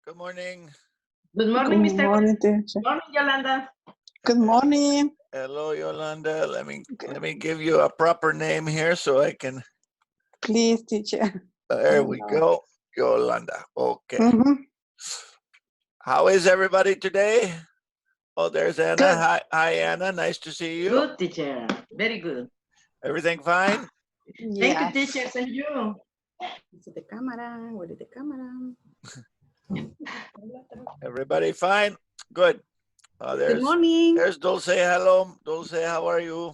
Good morning. Good morning, Good Mr. morning, Good teacher. morning, Yolanda. Good morning. Hello, Yolanda. Let me give you a proper name here so I can. Please, teacher. There we go, Yolanda. Okay. Mm-hmm. How is everybody today? Oh, there's Anna. Good. Hi, Anna. Nice to see you. Good, teacher. Very good. Everything fine? Thank you, teachers, and you. Where is the camera? Where is the camera? Everybody fine? Good. Good morning. There's Dulce. Hello, Dulce. How are you?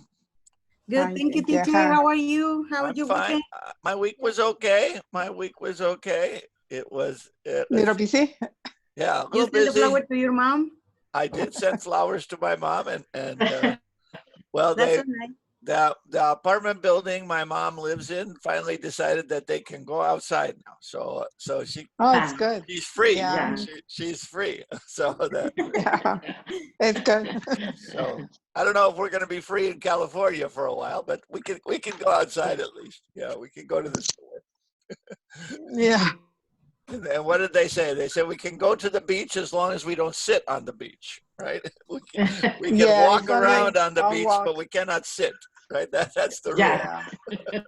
Good, Fine, thank you, thank you. teacher. How are you? How was I'm your fine. weekend? My week was okay. It was Little busy? yeah, a You little send the busy. flower to your mom? I did send flowers to my mom, and well, That's so nice. the apartment building my mom lives in finally decided that they can go outside now. So Oh, it's good. she's free. Yeah. She's free. So that Yeah, it's good. so I don't know if we're going to be free in California for a while, but we can go outside at least. Yeah, we can go to the store. Yeah. And what did they say? They said we can go to the beach as long as we don't sit on the beach, right? We can Yeah, walk it's only around on the a beach, walk. but we cannot sit, right? That's the rule. Yeah. Yeah.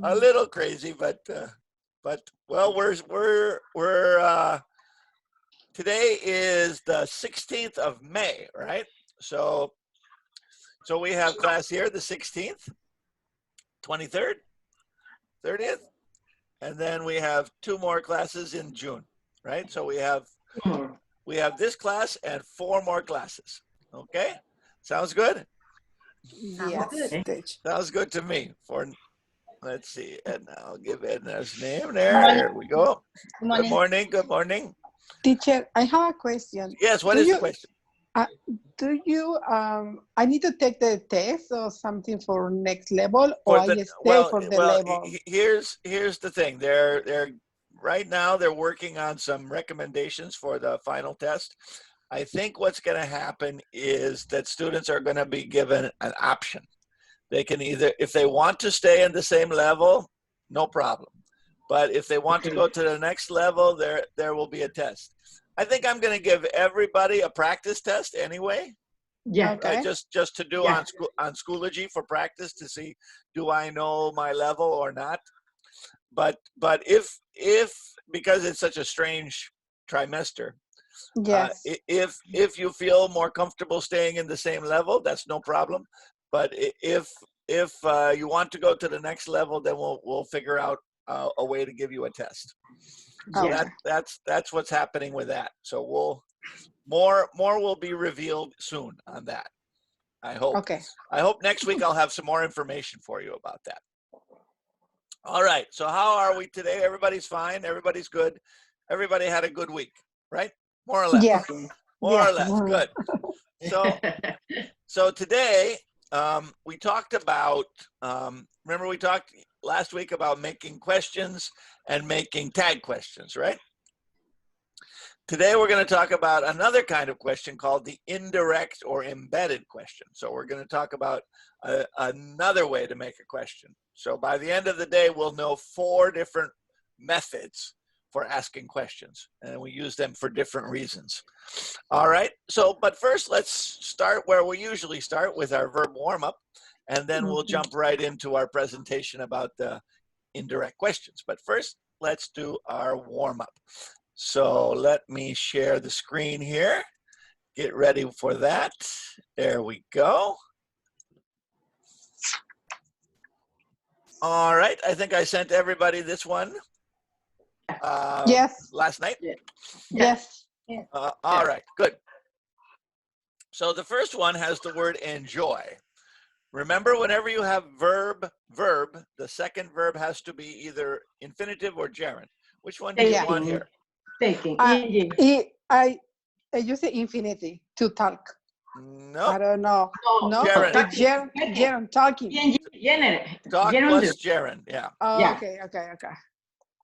A little crazy, but well, we're today is the 16th of May, right? So we have class here the 16th, 23rd, 30th. And then we have 2 more classes in June, right? So we have this class and 4 more classes. Okay, sounds good. Yes, teacher. Sounds good to me. Let's see, and I'll give Edna's name there. There we go. Good morning. Good morning. Teacher, I have a question. Yes. What is the question? Do you I need to take the test or something for next level, or I just stay for the level? Here's the thing. They're right now they're working on some recommendations for the final test. I think what's going to happen is that students are going to be given an option. They can either, if they want to stay in the same level, no problem. But if they want to go to the next level, there will be a test. I think I'm going to give everybody a practice test anyway. Yeah. Okay. Just to do on Schoology for practice to see, do I know my level or not? But if because it's such a strange trimester, Yes. if you feel more comfortable staying in the same level, that's no problem. But if you want to go to the next level, then we'll figure out a way to give you a test. So that's what's happening with that. So more will be revealed soon on that. I hope. Okay. I hope next week I'll have some more information for you about that. All right. So how are we today? Everybody's fine. Everybody's good. Everybody had a good week, right? More or less. Yes. More or less. Good. So today we talked about. Remember we talked last week about making questions and making tag questions, right? Today we're going to talk about another kind of question called the indirect or embedded question. So we're going to talk about another way to make a question. So by the end of the day, we'll know 4 different methods for asking questions, and we use them for different reasons. All right. So, but first, let's start where we usually start with our verb warm-up, and then we'll jump right into our presentation about the indirect questions. But first, let's do our warm-up. So let me share the screen here. Get ready for that. There we go. All right. I think I sent everybody this one. Yes. Last night. Yes. All right. Good. So the first one has the word enjoy. Remember, whenever you have verb, the second verb has to be either infinitive or gerund. Which one do you want here? Taking. I use the infinity to talk. No. I don't know. No. Gerund. Gerund talking. Talk plus gerund. Yeah. Oh, Yeah. okay.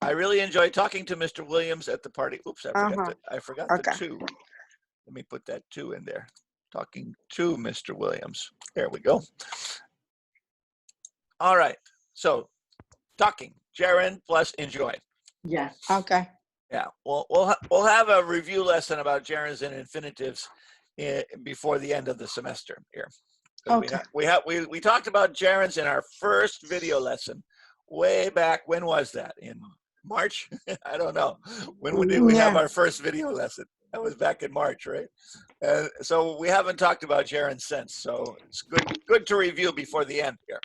I really enjoy talking to Mr. Williams at the party. Oops, I forgot the 2. Let me put that 2 in there. Talking to Mr. Williams. There we go. All right. So talking, gerund plus enjoy. Yeah. Okay. Yeah, we'll have a review lesson about gerunds and infinitives before the end of the semester here. Okay. We talked about gerunds in our first video lesson way back. When was that? In March? I don't know. When did we have our first video lesson? That was back in March, right? So we haven't talked about gerunds since. So it's good to review before the end here.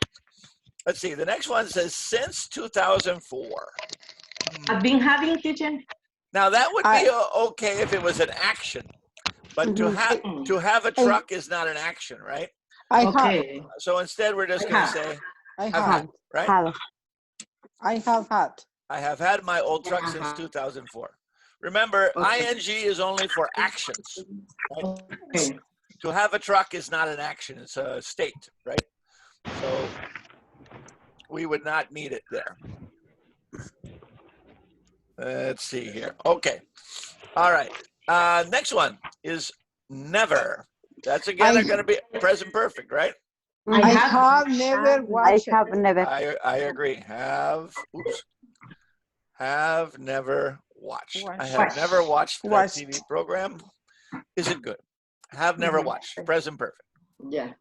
Let's see. The next one says since 2004. I've been having, teacher. Now that would be okay if it was an action, but to have a truck is not an action, right? Okay. So instead, we're just going to say I have had, right? I have had. I have had my old truck since 2004. Remember, ing is only for actions. Right? Okay. To have a truck is not an action; it's a state, right? So we would not need it there. Let's see here. Okay. All right. Next one is never. That's again going to be present perfect, right? I have never watched it. I have never. I agree. Have never watched. I have never watched that TV program. Is it good? Have never watched. Present perfect. Yeah.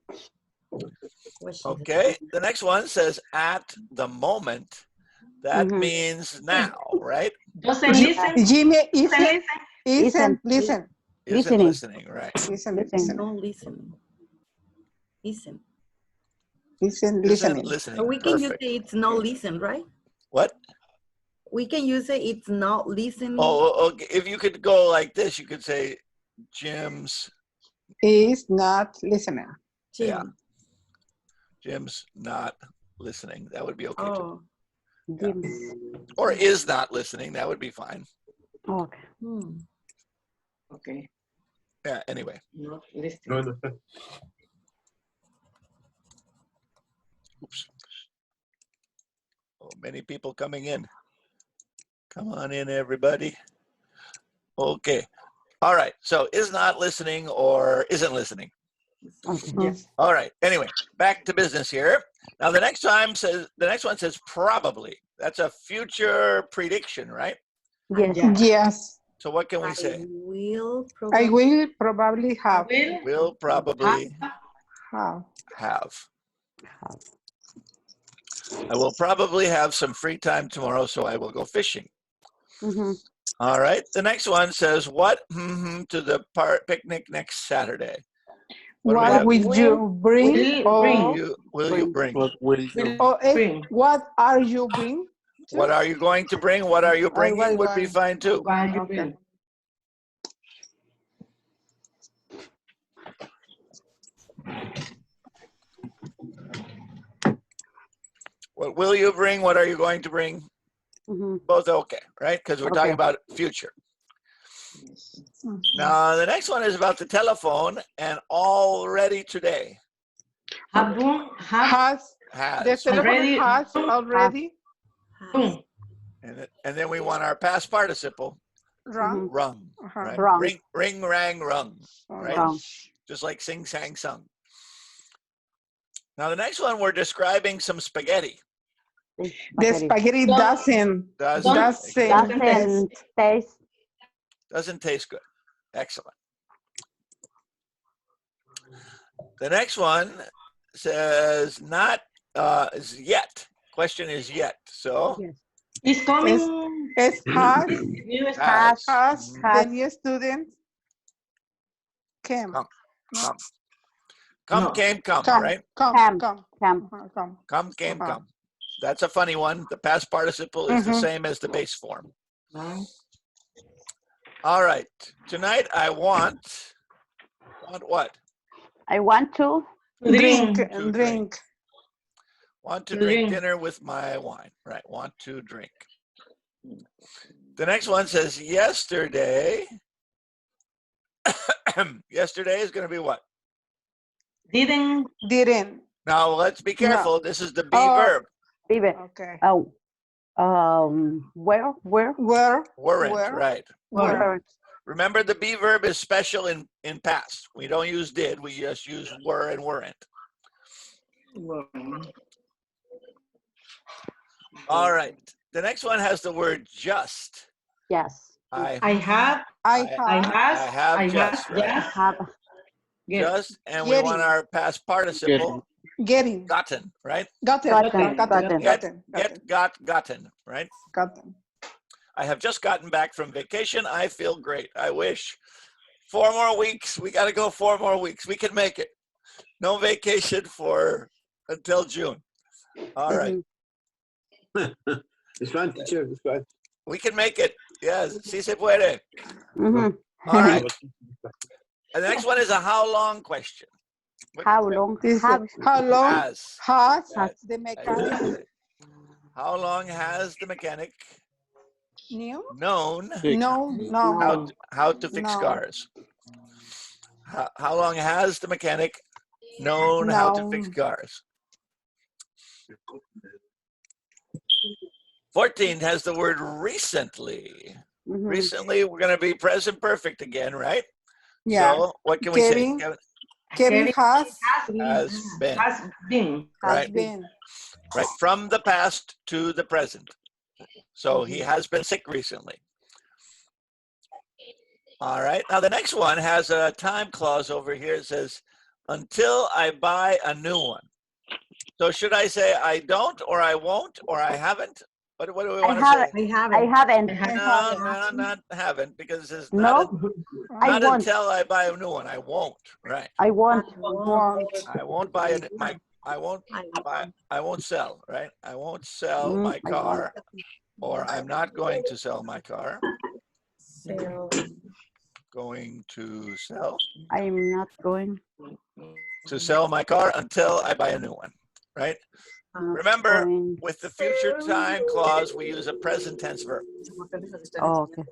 Okay. The next one says at the moment. That means now, right? Doesn't listen. Jimmy, Listen. isn't Isn't listening, right? Isn't No listening. Listen. listening. Isn't listening. So we can use Perfect. it, it's not listen, right? What? We can use it, it's not listening. Oh, okay. If you could go like this, you could say Jim's. Is not listening. Jim. Yeah. Jim's not listening. That would be okay too. Oh. Yeah. Or is not listening. That would be fine. Okay. Okay. Yeah, anyway. Not listening. Oops. Oh, many people coming in. Come on in, everybody. Okay. All right. So is not listening or isn't listening. Yes. All right. Anyway, back to business here. Now the next one says probably. That's a future prediction, right? Yes. Yeah. Yes. So what can we say? I will probably have. Will probably Have. have. I will probably have some free time tomorrow, so I will go fishing. All right. The next one says, what to the picnic next Saturday? What will you bring? Will Will you bring? What will you? What are you bring? What are you going to bring? What are you bringing would be fine too. What you bring? What will you bring? What are you going to bring? Both okay, right? Because we're talking about future. Now, the next one is about the telephone and already today. Has. The telephone has already And then we want our past participle. rung. Rung. Right? Rung. Ring, rang, rung. Right? Rung. Just like sing, sang, sung. Now, the next one, we're describing some spaghetti. The spaghetti doesn't taste. Doesn't taste good. Excellent. The next one says not is yet. Question is yet. So It's coming. has the new student came. Come, came, come, right? Come, came, come. That's a funny one. The past participle is the same as the base form. All right. Tonight I want what? I want to Drink. Want to drink dinner with my wine. Right. Want to drink. The next one says yesterday. Yesterday is going to be what? Didn't. Now let's be careful. No. This is the be verb. Okay. Oh. Where? Weren't, right. Weren't. Remember, the be verb is special in past. We don't use did. We just use were and weren't. All right. The next one has the word just. Yes. I I have, I I have has, I just, right? just, Have. get, Just, and we want Getting. our past participle, getting. gotten, right? Gotten. Gotten. Gotten. Gotten. Gotten, right? Gotten. I have just gotten back from vacation. I feel great. I wish. 4 more weeks. We got to go 4 more weeks. We can make it. No vacation until June. All right. It's fine, teacher. It's fine. We can make it. Yes. Si se puede. Mhm. All right. And the next one is a how long question. How long This have how long Has. has the mechanic Exactly. How long has the mechanic known? known No. how to fix No. cars? How long has the mechanic known how to fix No. cars? 14 has the word recently. Mhm. Recently, we're going to be present perfect again, right? Yeah. So what can we Kevin, say? Kevin has Has been, has been, right? been. Right. From the past to the present. So he has been sick recently. All right. Now the next one has a time clause over here. It says, until I buy a new one. So should I say I don't, or I won't, or I haven't? What do we want to say? I have I it. haven't. No, not haven't, because it says No, I not won't. until I buy a new one. I won't. Right. I won't. Want. I won't buy it. I won't sell. Right. I won't sell Mm, my I car, or I'm not going to sell my car. So, Going to sell I'm not going. my car until I buy a new one. Right. Remember, Going. with the future time clause, we use a present tense verb. Oh, okay.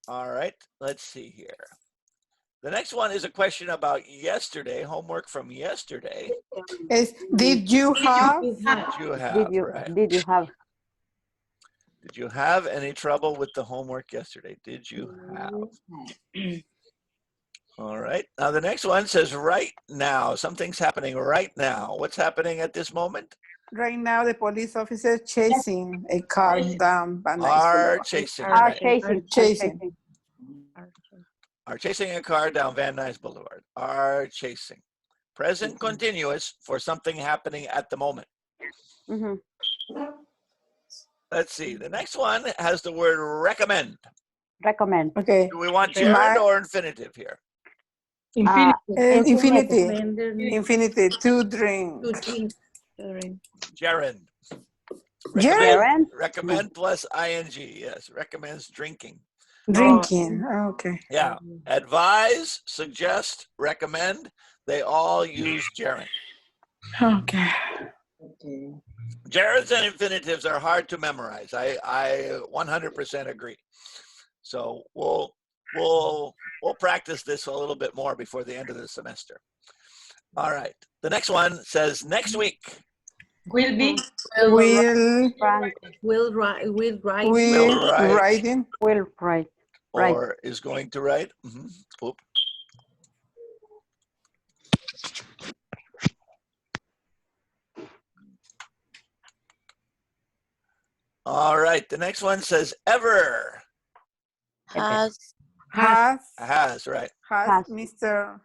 All right, let's see here. The next one is a question about yesterday, homework from yesterday. Did you have? Did you have, Did you right? did you have? Did you have any trouble with the homework yesterday? Did you have? All right, now the next one says right now. Something's happening right now. What's happening at this moment? Right now, the police officer chasing a car down Van Nuys Are Boulevard. chasing, Are right? chasing. Chasing. Are chasing a car down Van Nuys Boulevard. Are chasing. Present continuous for something happening at the moment. Mhm. Let's see. The next one has the word recommend. Recommend. Okay. Do we want gerund or infinitive here? Infinity. Recommended Infinity. To drink. to drink. Gerund. Gerund? Recommend plus ing. Yes, recommends drinking. Drinking. Okay. Yeah. Advise, suggest, recommend. They all use gerund. Okay. Gerunds and infinitives are hard to memorize. I 100% agree. So we'll practice this a little bit more before the end of the semester. All right. The next one says next week. will be, Will Frank Will write. Will write. will write. writing. will write. Right. Or is going to write. Oop. All right. The next one says ever. Has Has, right. has Has. Mr.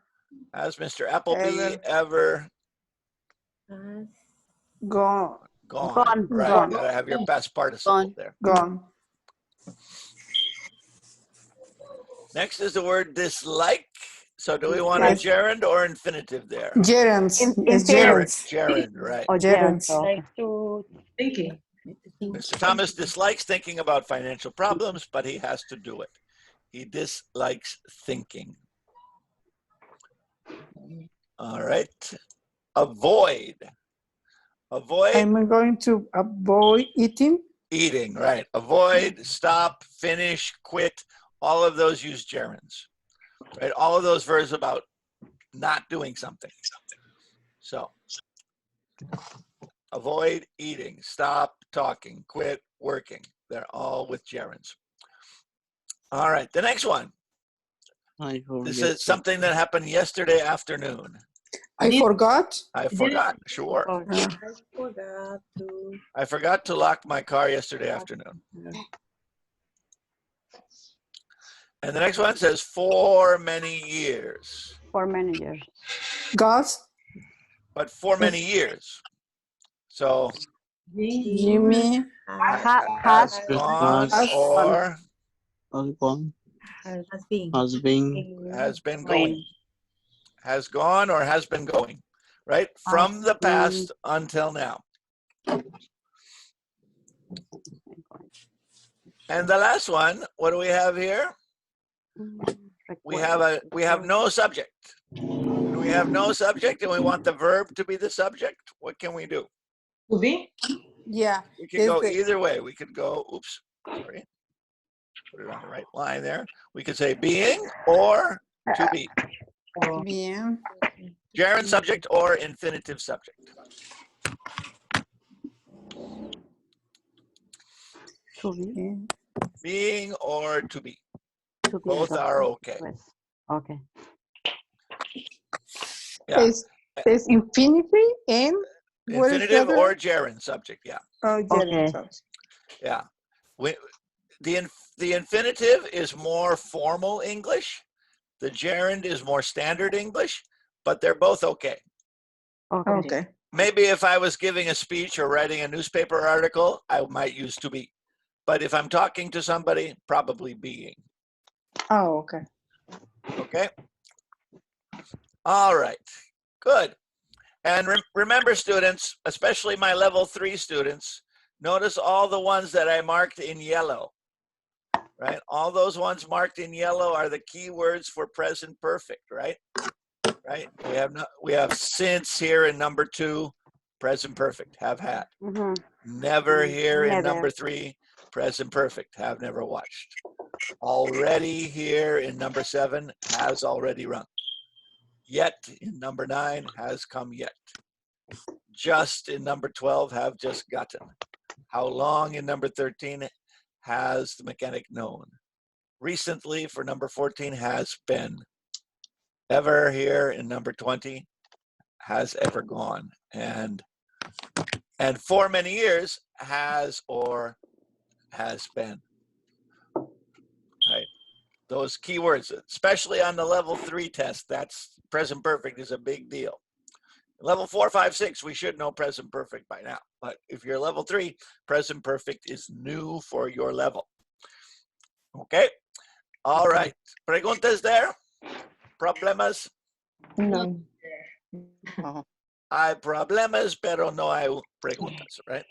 Has Mr. Appleby ever gone? gone? Right. Gone. Gotta have your past participle there. Gone. Next is the word dislike. So do we want a Yes. gerund or infinitive there? Gerunds. It's Gerund, gerunds. gerund, right. Oh, Gerunds. gerunds. Okay. thinking. Mr. Thomas dislikes thinking about financial problems, but he has to do it. He dislikes thinking. All right. Avoid. Avoid I'm going to avoid eating. eating, right. Avoid, stop, finish, quit. All of those use gerunds, right? All of those verbs about not doing something. So avoid eating, stop talking, quit working. They're all with gerunds. All right, the next one. This is something that happened yesterday afternoon. I forgot. I forgot, sure. I forgot to. I forgot to lock my car yesterday afternoon. And the next one says for many years. For many years. Gus, But for many years. So Jimmy, has Has gone has or Has been. has been going. Has gone or has been going, right? From the past until now. And the last one, what do we have here? We have no subject. When we have no subject and we want the verb to be the subject, what can we do? To be? yeah. We can go either way. We could go, oops, sorry. Put it on the right line there. We could say being or to be. Bien. Gerund subject or infinitive subject. To be. Being or to be. To be. Both are okay. Okay. Yeah. There's infinity and what is the Infinitive other? or gerund subject, yeah. Oh, Okay. Yeah. The infinitive is more formal English. The gerund is more standard English, but they're both okay. Okay. Okay. Maybe if I was giving a speech or writing a newspaper article, I might use to be. But if I'm talking to somebody, probably being. Oh, okay. Okay? All right. Good. And remember, students, especially my level 3 students, notice all the ones that I marked in yellow. Right? All those ones marked in yellow are the key words for present perfect, right? Right? We have since here in number 2, present perfect, have had. Never here in number 3, present perfect, have never watched. Already here in number 7, has already run. Yet in number 9, has come yet. Just in number 12, have just gotten. How long in number 13, has the mechanic known. Recently for number 14, has been. Ever here in number 20, has ever gone. And for many years, has or has been. Right? Those keywords, especially on the level 3 test, that's present perfect is a big deal. Level 4, 5, 6, we should know present perfect by now. But if you're level 3, present perfect is new for your level. Okay? All right. Preguntas there? Problemas? No. Hay problemas, pero no hay preguntas, right?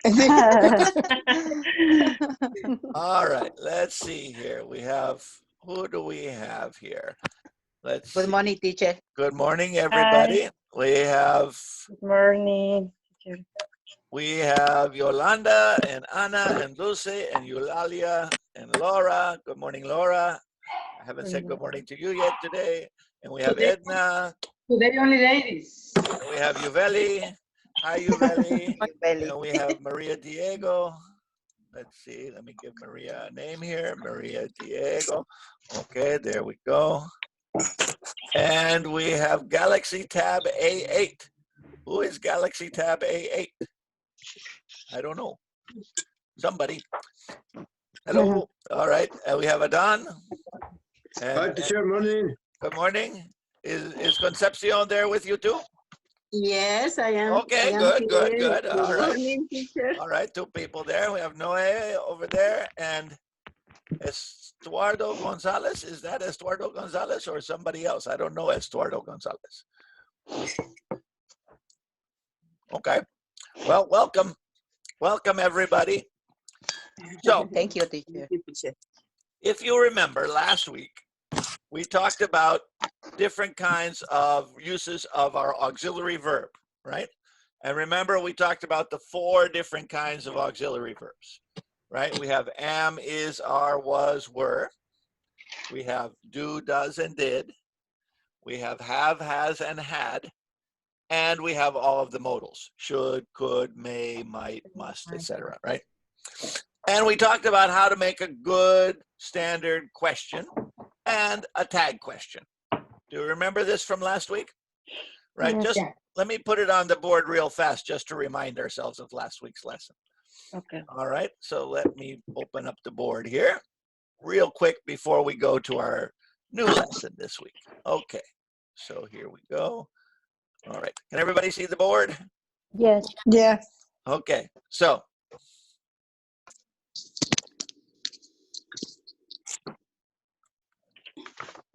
All right. Let's see here. We have, who do we have here? Let's see. Good morning, teacher. Good morning, everybody. We have Good morning. Yolanda and Anna and Lucy and Eulalia and Laura. Good morning, Laura. I haven't said good morning to you yet today. And we have Edna. Today only ladies. And we have Yuveli. Hi, Yuveli. And we have Maria Diego. Let's see. Let me give Maria a name here. Maria Diego. Okay, there we go. And we have Galaxy Tab A8. Who is Galaxy Tab A8? I don't know. Somebody. Hello. All right. And we have Adan. Hi, teacher. Morning. Good morning. Is Concepcion there with you too? Yes, I am. Okay, I am good, here. good, good. Good All right. morning, teacher. All right, 2 people there. We have Noe over there and Estuardo Gonzalez. Is that Estuardo Gonzalez or somebody else? I don't know Estuardo Gonzalez. Okay. Well, welcome. Welcome, everybody. So, Thank you, teacher. if you remember last week, we talked about different kinds of uses of our auxiliary verb, right? And remember, we talked about the 4 different kinds of auxiliary verbs, right? We have am, is, are, was, were. We have do, does, and did. We have, has, and had. And we have all of the modals, should, could, may, might, must, etc., right? And we talked about how to make a good standard question and a tag question. Do you remember this from last week? Right, Yes. just let me put it on the board real fast just to remind ourselves of last week's lesson. Okay. All right, so let me open up the board here. real quick before we go to our new lesson this week. Okay, so here we go. All right, can everybody see the board? Yes. Yes. Okay, so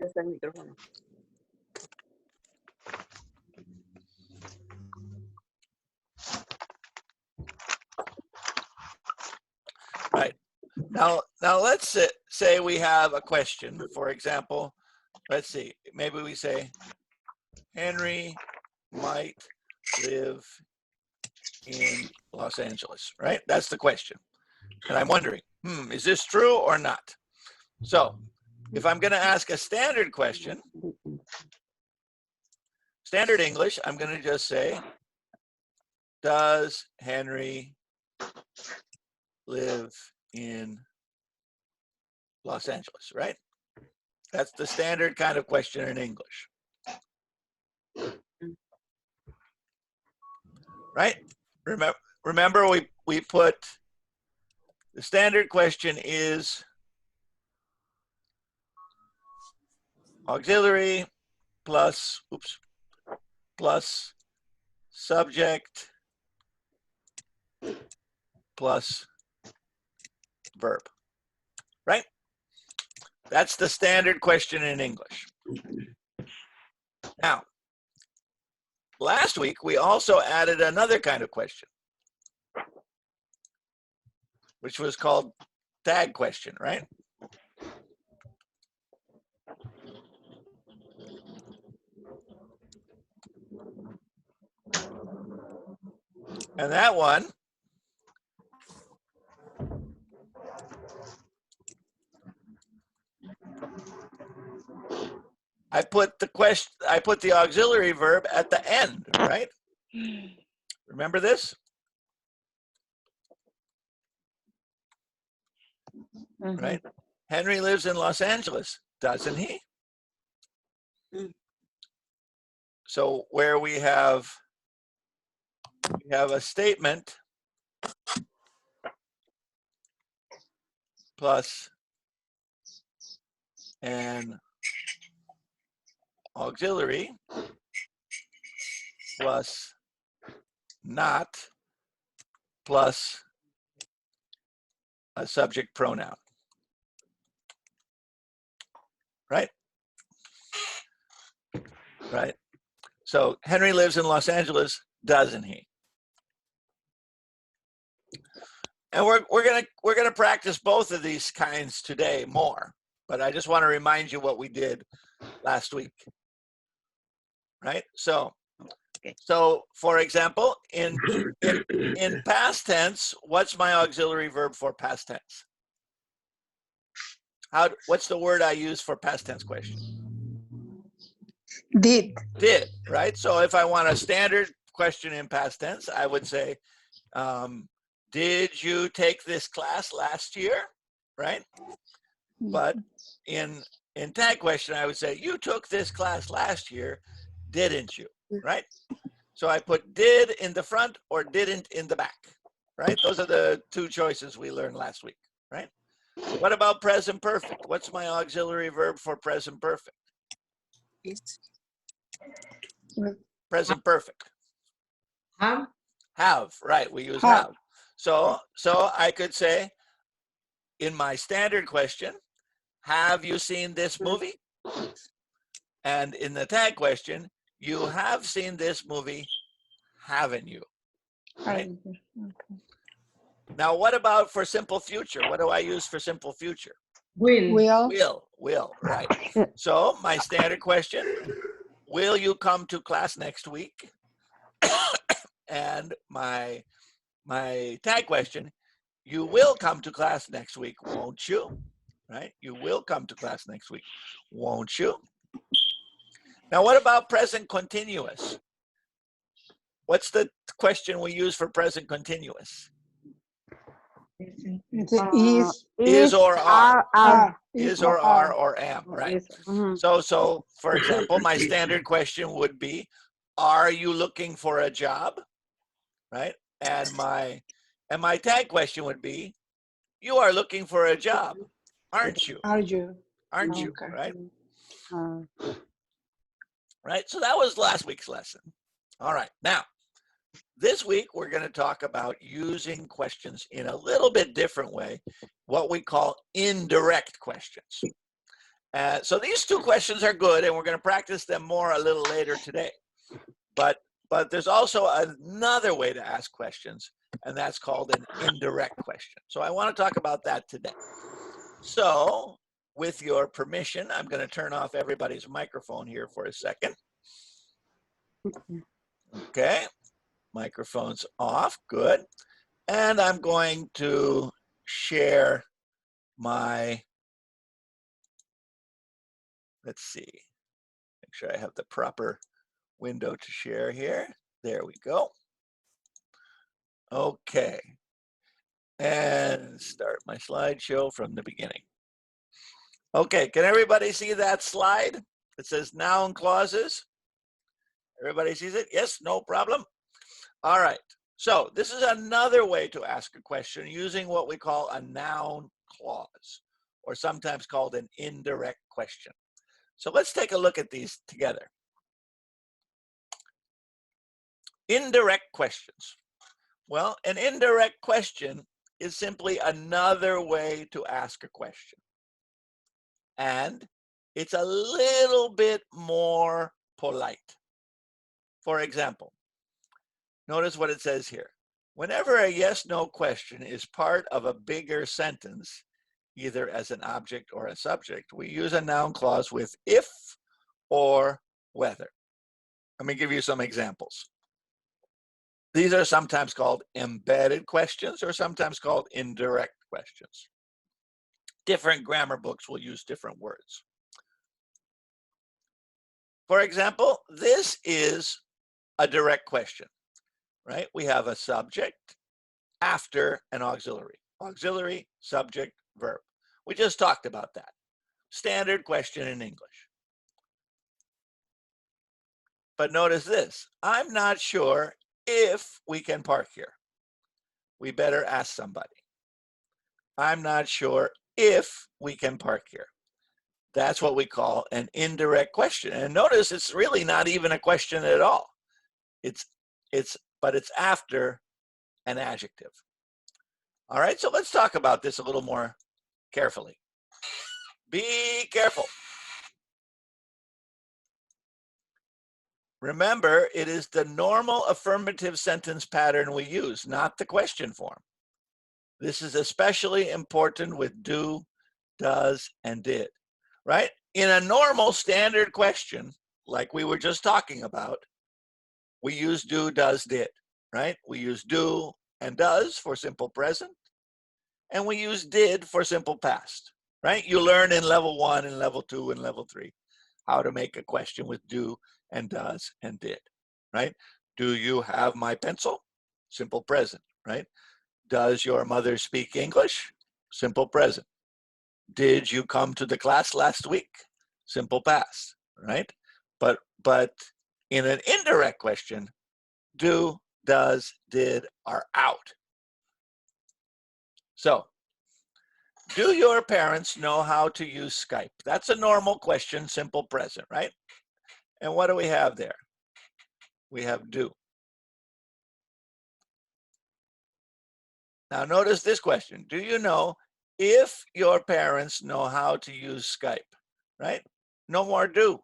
Está el micrófono. right now let's say we have a question. For example, let's see, maybe we say Henry might live in Los Angeles, right? That's the question. And I'm wondering, is this true or not? So if I'm going to ask a standard question, standard English, I'm going to just say, does Henry live in Los Angeles, right? That's the standard kind of question in English. Right? Remember we put the standard question is auxiliary plus subject plus verb, right? That's the standard question in English. Now, last week we also added another kind of question, which was called tag question, right? And that one I put the auxiliary verb at the end, right? Remember this? Right? Henry lives in Los Angeles, doesn't he? So where we have a statement plus an auxiliary plus not plus a subject pronoun, right? Right. So Henry lives in Los Angeles, doesn't he? And we're gonna practice both of these kinds today more, but I just want to remind you what we did last week, right? So for example, in past tense, what's my auxiliary verb for past tense? What's the word I use for past tense question? Did. Did, right? So if I want a standard question in past tense, I would say, did you take this class last year, right? But in tag question, I would say, you took this class last year, didn't you, right? So I put did in the front or didn't in the back, right? Those are the two choices we learned last week, right? What about present perfect? What's my auxiliary verb for present perfect? Present perfect. Have, right? We use have. So I could say in my standard question, have you seen this movie? And in the tag question, you have seen this movie, haven't you? Right? Okay. Now, what about for simple future? What do I use for simple future? Will. Will, right. So my standard question, will you come to class next week? And my tag question, you will come to class next week, won't you? Right? You will come to class next week, won't you? Now, what about present continuous? What's the question we use for present continuous? Is or are. Is or are or am, right? So for example, my standard question would be, are you looking for a job? Right? And my tag question would be, you are looking for a job, Aren't you? Are you? Aren't you? Okay. Right? Uh, Right? So that was last week's lesson. All right. Now, this week we're going to talk about using questions in a little bit different way, what we call indirect questions. So these two questions are good, and we're going to practice them more a little later today. But there's also another way to ask questions, and that's called an indirect question. So I want to talk about that today. So with your permission, I'm going to turn off everybody's microphone here for a second. Okay, microphone's off, good. And I'm going to share my, let's see, make sure I have the proper window to share here. There we go. Okay. And start my slideshow from the beginning. Okay, can everybody see that slide? It says noun clauses. Everybody sees it? Yes, no problem. All right. So this is another way to ask a question using what we call a noun clause, or sometimes called an indirect question. So let's take a look at these together. Indirect questions. Well, an indirect question is simply another way to ask a question. And it's a little bit more polite. For example, notice what it says here. Whenever a yes-no question is part of a bigger sentence, either as an object or a subject, we use a noun clause with if or whether. Let me give you some examples. These are sometimes called embedded questions or sometimes called indirect questions. Different grammar books will use different words. For example, this is a direct question, right? We have a subject after an auxiliary. Auxiliary, subject, verb. We just talked about that. Standard question in English. But notice this, I'm not sure if we can park here. We better ask somebody. I'm not sure if we can park here. That's what we call an indirect question. And notice it's really not even a question at all. But it's after an adjective. All right, so let's talk about this a little more carefully. Be careful. Remember, it is the normal affirmative sentence pattern we use, not the question form. This is especially important with do, does, and did, right? In a normal standard question, like we were just talking about, we use do, does, did, right? We use do and does for simple present, and we use did for simple past, right? You learn in level 1 and level 2 and level 3 how to make a question with do and does and did, right? Do you have my pencil? Simple present, right? Does your mother speak English? Simple present. Did you come to the class last week? Simple past, right? But in an indirect question, do, does, did are out. So, do your parents know how to use Skype? That's a normal question, simple present, right? And what do we have there? We have do. Now notice this question. Do you know if your parents know how to use Skype, right? No more do.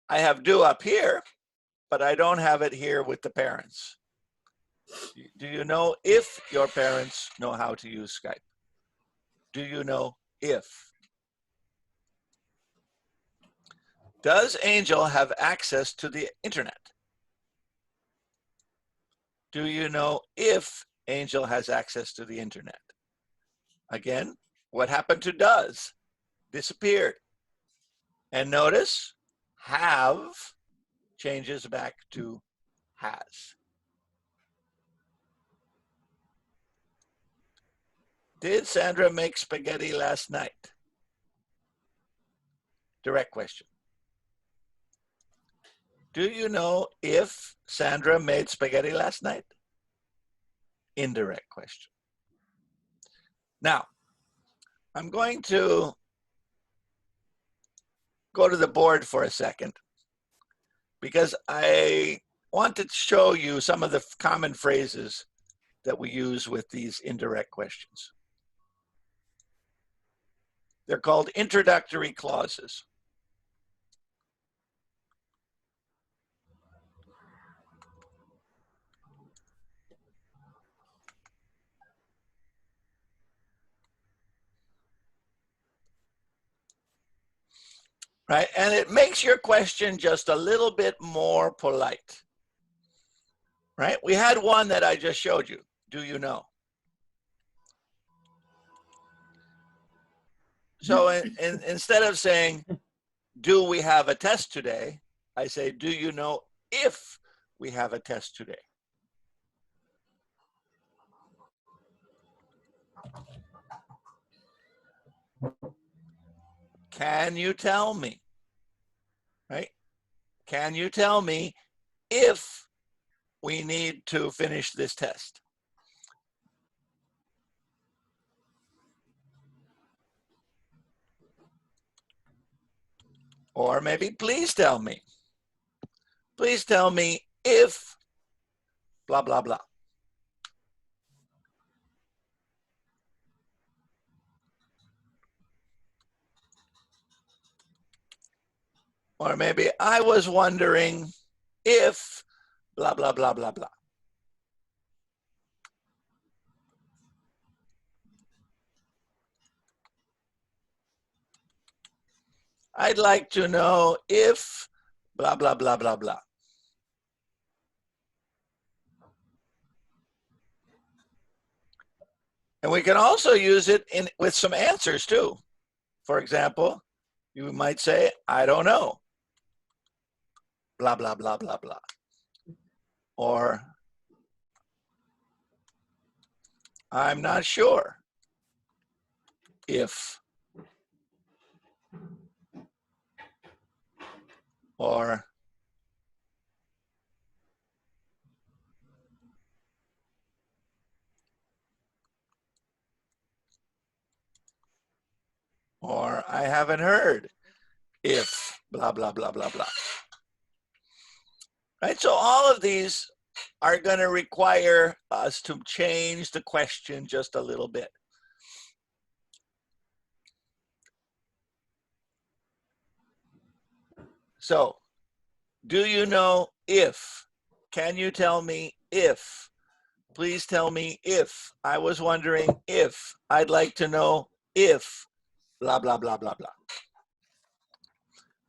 I have do up here, but I don't have it here with the parents. Do you know if your parents know how to use Skype? Do you know if? Does Angel have access to the internet? Do you know if Angel has access to the internet? Again, what happened to does? Disappeared. And notice, have changes back to has. Did Sandra make spaghetti last night? Direct question. Do you know if Sandra made spaghetti last night? Indirect question. Now, I'm going to go to the board for a second because I want to show you some of the common phrases that we use with these indirect questions. They're called introductory clauses. Right? And it makes your question just a little bit more polite. Right? We had one that I just showed you. Do you know? So instead of saying, do we have a test today? I say, do you know if we have a test today? Can you tell me? Right? Can you tell me if we need to finish this test? Or maybe please tell me. Please tell me if blah, blah, blah. Or maybe I was wondering if blah, blah, blah, blah, blah. I'd like to know if blah, blah, blah, blah, blah. And we can also use it with some answers too. For example, you might say, I don't know. Blah, blah, blah, blah, blah. Or I'm not sure if. Or I haven't heard if blah, blah, blah, blah, blah. Right? So all of these are going to require us to change the question just a little bit. So, do you know if? Can you tell me if? Please tell me if. I was wondering if. I'd like to know if. Blah, blah, blah, blah, blah.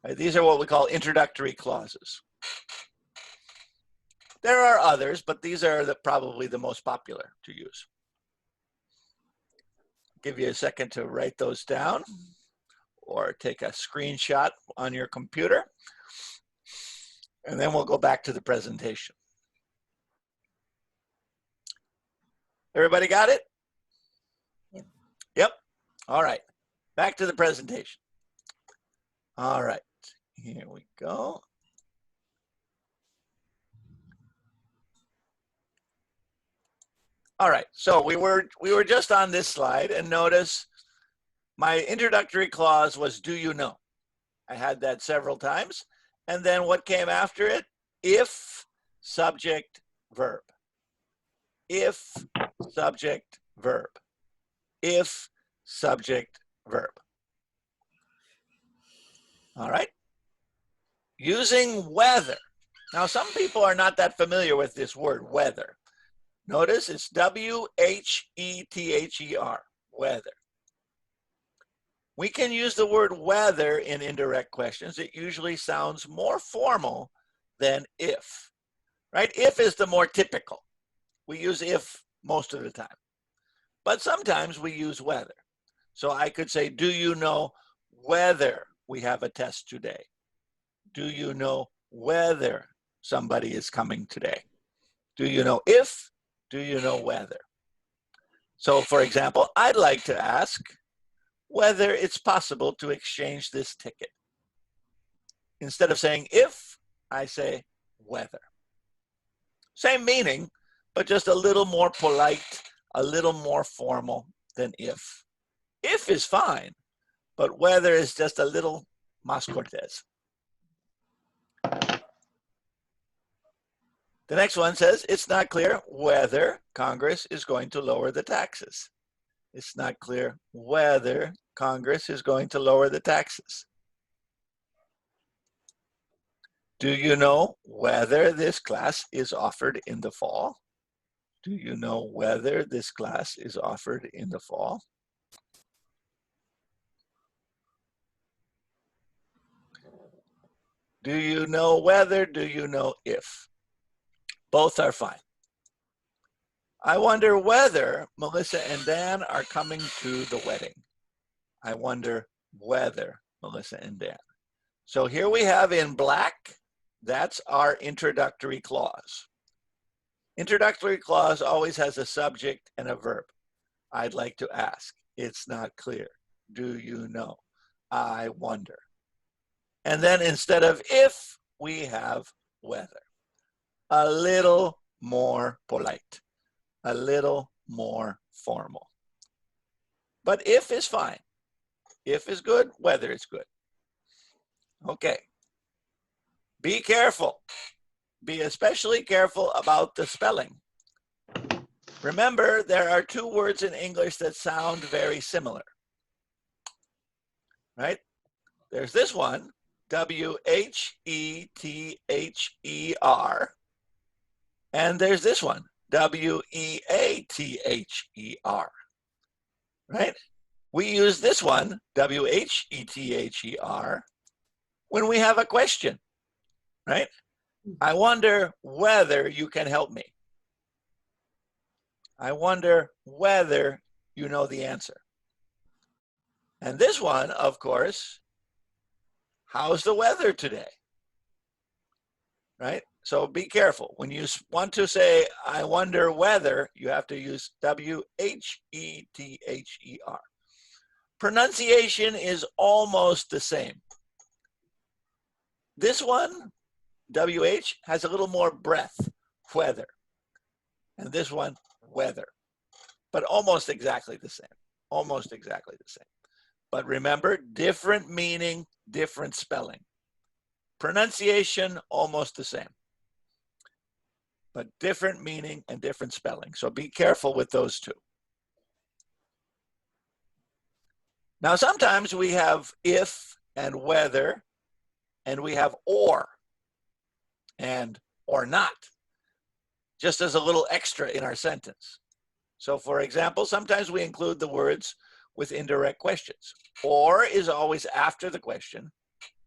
Right, these are what we call introductory clauses. There are others, but these are probably the most popular to use. Give you a second to write those down or take a screenshot on your computer. And then we'll go back to the presentation. Everybody got it? Yep. Yep. All right. Back to the presentation. All right. Here we go. All right. So we were just on this slide, and notice my introductory clause was do you know? I had that several times. And then what came after it? If, subject, verb. If, subject, verb. If, subject, verb. All right. Using whether. Now, some people are not that familiar with this word, whether. Notice it's W-H-E-T-H-E-R, whether. We can use the word whether in indirect questions. It usually sounds more formal than if, right? If is the more typical. We use if most of the time. But sometimes we use whether. So I could say, do you know whether we have a test today? Do you know whether somebody is coming today? Do you know if? Do you know whether? So for example, I'd like to ask whether it's possible to exchange this ticket. Instead of saying if, I say whether. Same meaning, but just a little more polite, a little more formal, than if. If is fine, but whether is just a little más cortés. The next one says, it's not clear whether Congress is going to lower the taxes. It's not clear whether Congress is going to lower the taxes. Do you know whether this class is offered in the fall? Do you know whether this class is offered in the fall? Do you know whether? Do you know if? Both are fine. I wonder whether Melissa and Dan are coming to the wedding. I wonder whether Melissa and Dan. So here we have in black, that's our introductory clause. Introductory clause always has a subject and a verb. I'd like to ask. It's not clear. Do you know? I wonder. And then instead of if, we have whether. A little more polite, a little more formal. But if is fine. If is good, whether is good. Okay. Be careful. Be especially careful about the spelling. Remember, there are two words in English that sound very similar. Right? There's this one, W-H-E-T-H-E-R. And there's this one, W-E-A-T-H-E-R. Right? We use this one, W-H-E-T-H-E-R, when we have a question. Right? I wonder whether you can help me. I wonder whether you know the answer. And this one, of course, how's the weather today? Right? So be careful. When you want to say, I wonder whether, you have to use W-H-E-T-H-E-R. Pronunciation is almost the same. This one, W-H, has a little more breath, whether. And this one, whether. But almost exactly the same. Almost exactly the same. But remember, different meaning, different spelling. Pronunciation, almost the same. But different meaning and different spelling. So be careful with those two. Now, sometimes we have if and whether, and we have or and or not, just as a little extra in our sentence. So for example, sometimes we include the words with indirect questions. Or is always after the question,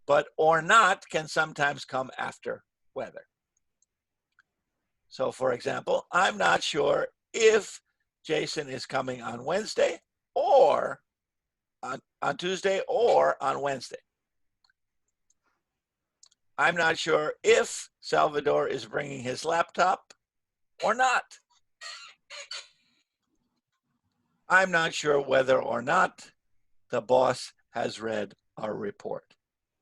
but or not can sometimes come after whether. So for example, I'm not sure if Jason is coming on Wednesday or on Tuesday or on Wednesday. I'm not sure if Salvador is bringing his laptop or not. I'm not sure whether or not the boss has read our report.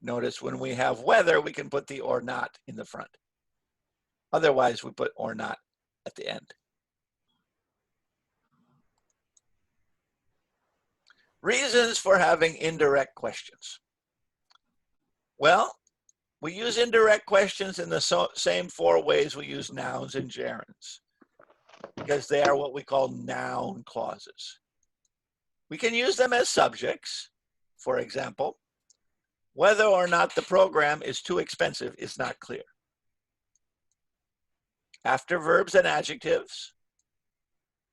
Notice when we have whether, we can put the or not in the front. Otherwise, we put or not at the end. Reasons for having indirect questions. Well, we use indirect questions in the same four ways we use nouns and gerunds, because they are what we call noun clauses. We can use them as subjects. For example, whether or not the program is too expensive is not clear. After verbs and adjectives,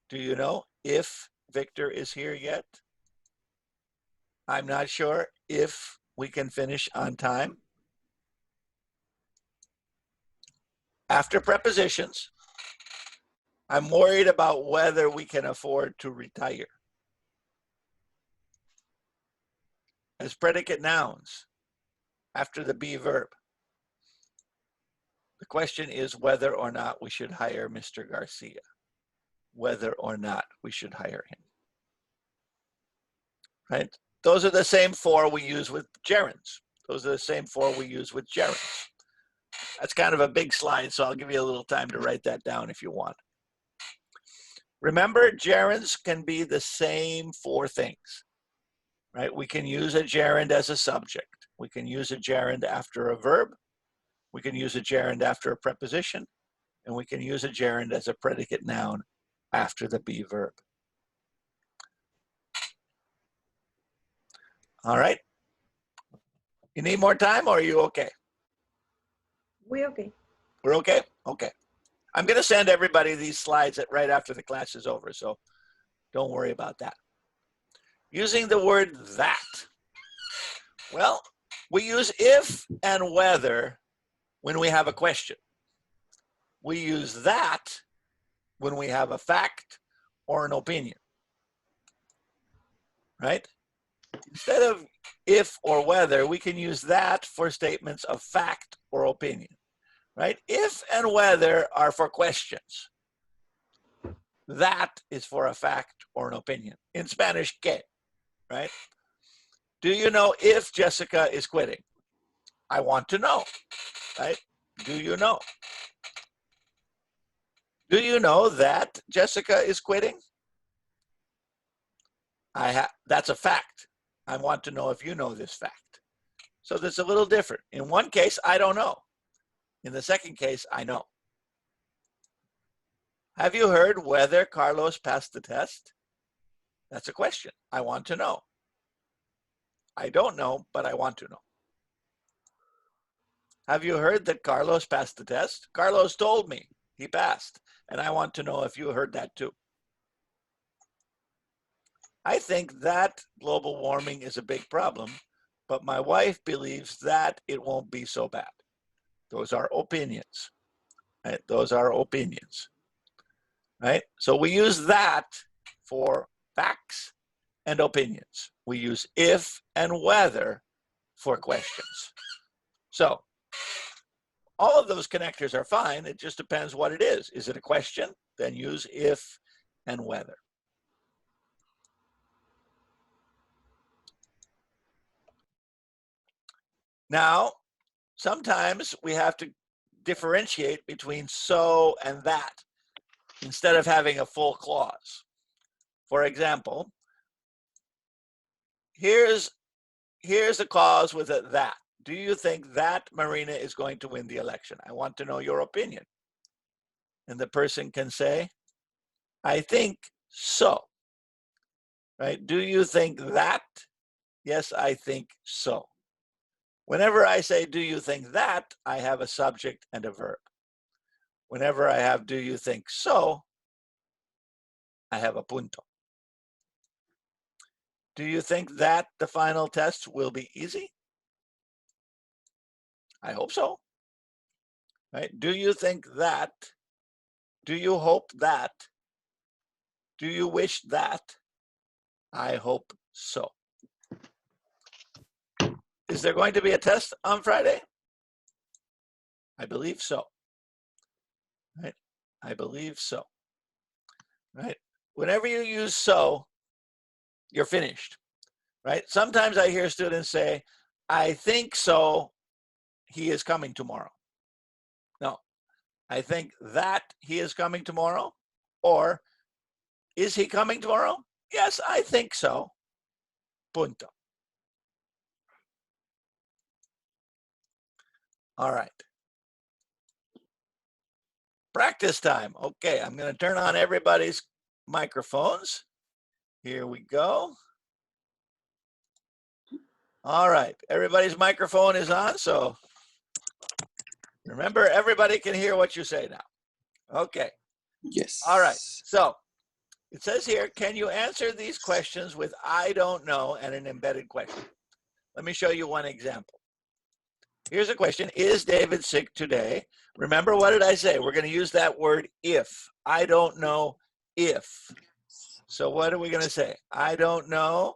do you know if Victor is here yet? I'm not sure if we can finish on time. After prepositions, I'm worried about whether we can afford to retire. As predicate nouns, after the be verb, the question is whether or not we should hire Mr. Garcia. Whether or not we should hire him. Right? Those are the same four we use with gerunds. Those are the same four we use with gerunds. That's kind of a big slide, so I'll give you a little time to write that down if you want. Remember, gerunds can be the same four things, right? We can use a gerund as a subject. We can use a gerund after a verb. We can use a gerund after a preposition. And we can use a gerund as a predicate noun after the be verb. All right. You need more time, or are you okay? We okay. We're okay? Okay. I'm going to send everybody these slides right after the class is over, so don't worry about that. Using the word that. Well, we use if and whether when we have a question. We use that when we have a fact or an opinion, right? Instead of if or whether, we can use that for statements of fact or opinion, right? If and whether are for questions. That is for a fact or an opinion. In Spanish, que, right? Do you know if Jessica is quitting? I want to know, right? Do you know? Do you know that Jessica is quitting? That's a fact. I want to know if you know this fact. So that's a little different. In one case, I don't know. In the second case, I know. Have you heard whether Carlos passed the test? That's a question. I want to know. I don't know, but I want to know. Have you heard that Carlos passed the test? Carlos told me he passed, and I want to know if you heard that too. I think that global warming is a big problem, but my wife believes that it won't be so bad. Those are opinions, right? Those are opinions, right? So we use that for facts and opinions. We use if and whether for questions. So all of those connectors are fine. It just depends what it is. Is it a question? Then use if and whether. Now, sometimes we have to differentiate between so and that instead of having a full clause. For example, here's a clause with a that. Do you think that Marina is going to win the election? I want to know your opinion. And the person can say, I think so. Right? Do you think that? Yes, I think so. Whenever I say, do you think that, I have a subject and a verb. Whenever I have, do you think so, I have a punto. Do you think that the final test will be easy? I hope so. Right? Do you think that? Do you hope that? Do you wish that? I hope so. Is there going to be a test on Friday? I believe so. Right? I believe so. Right? Whenever you use so, you're finished. Right? Sometimes I hear students say, I think so, he is coming tomorrow. No, I think that he is coming tomorrow. Or, is he coming tomorrow? Yes, I think so. Punto. All right. Practice time. Okay, I'm going to turn on everybody's microphones. Here we go. All right, everybody's microphone is on, so remember, everybody can hear what you say now. Okay. Yes. All right, so it says here, can you answer these questions with I don't know and an embedded question? Let me show you one example. Here's a question. Is David sick today? Remember, what did I say? We're going to use that word if. I don't know if. So what are we going to say? I don't know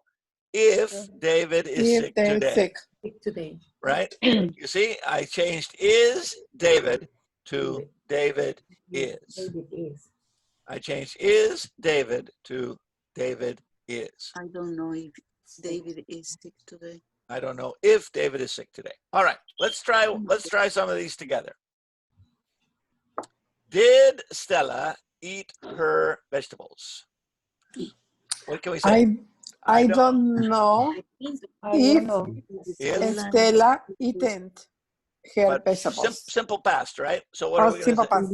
if David is sick today. Sick today. Right? You see, I changed is David to David is. David is. I changed is David to David is. I don't know if David is sick today. I don't know if David is sick today. All right, let's try some of these together. Did Stella eat her vegetables? What can we say? I don't know if If, Stella eaten her but vegetables. simple past, right? So what are we going to Simple say? past.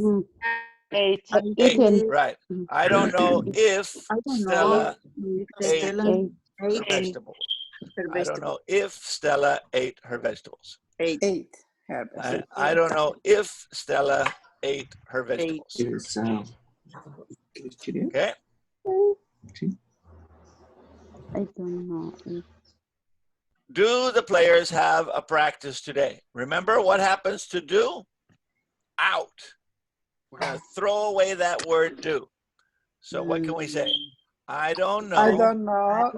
Eight. Ate, right. I don't know if I don't Stella know if ate Stella her ate vegetables. her I don't know if Stella ate her vegetables. Ate. Ate her vegetables. I don't know if Stella ate her vegetables. Okay? I don't know if Do the players have a practice today? Remember what happens to do? Out. We're going to throw away that word do. So what can we say? I don't know. I don't know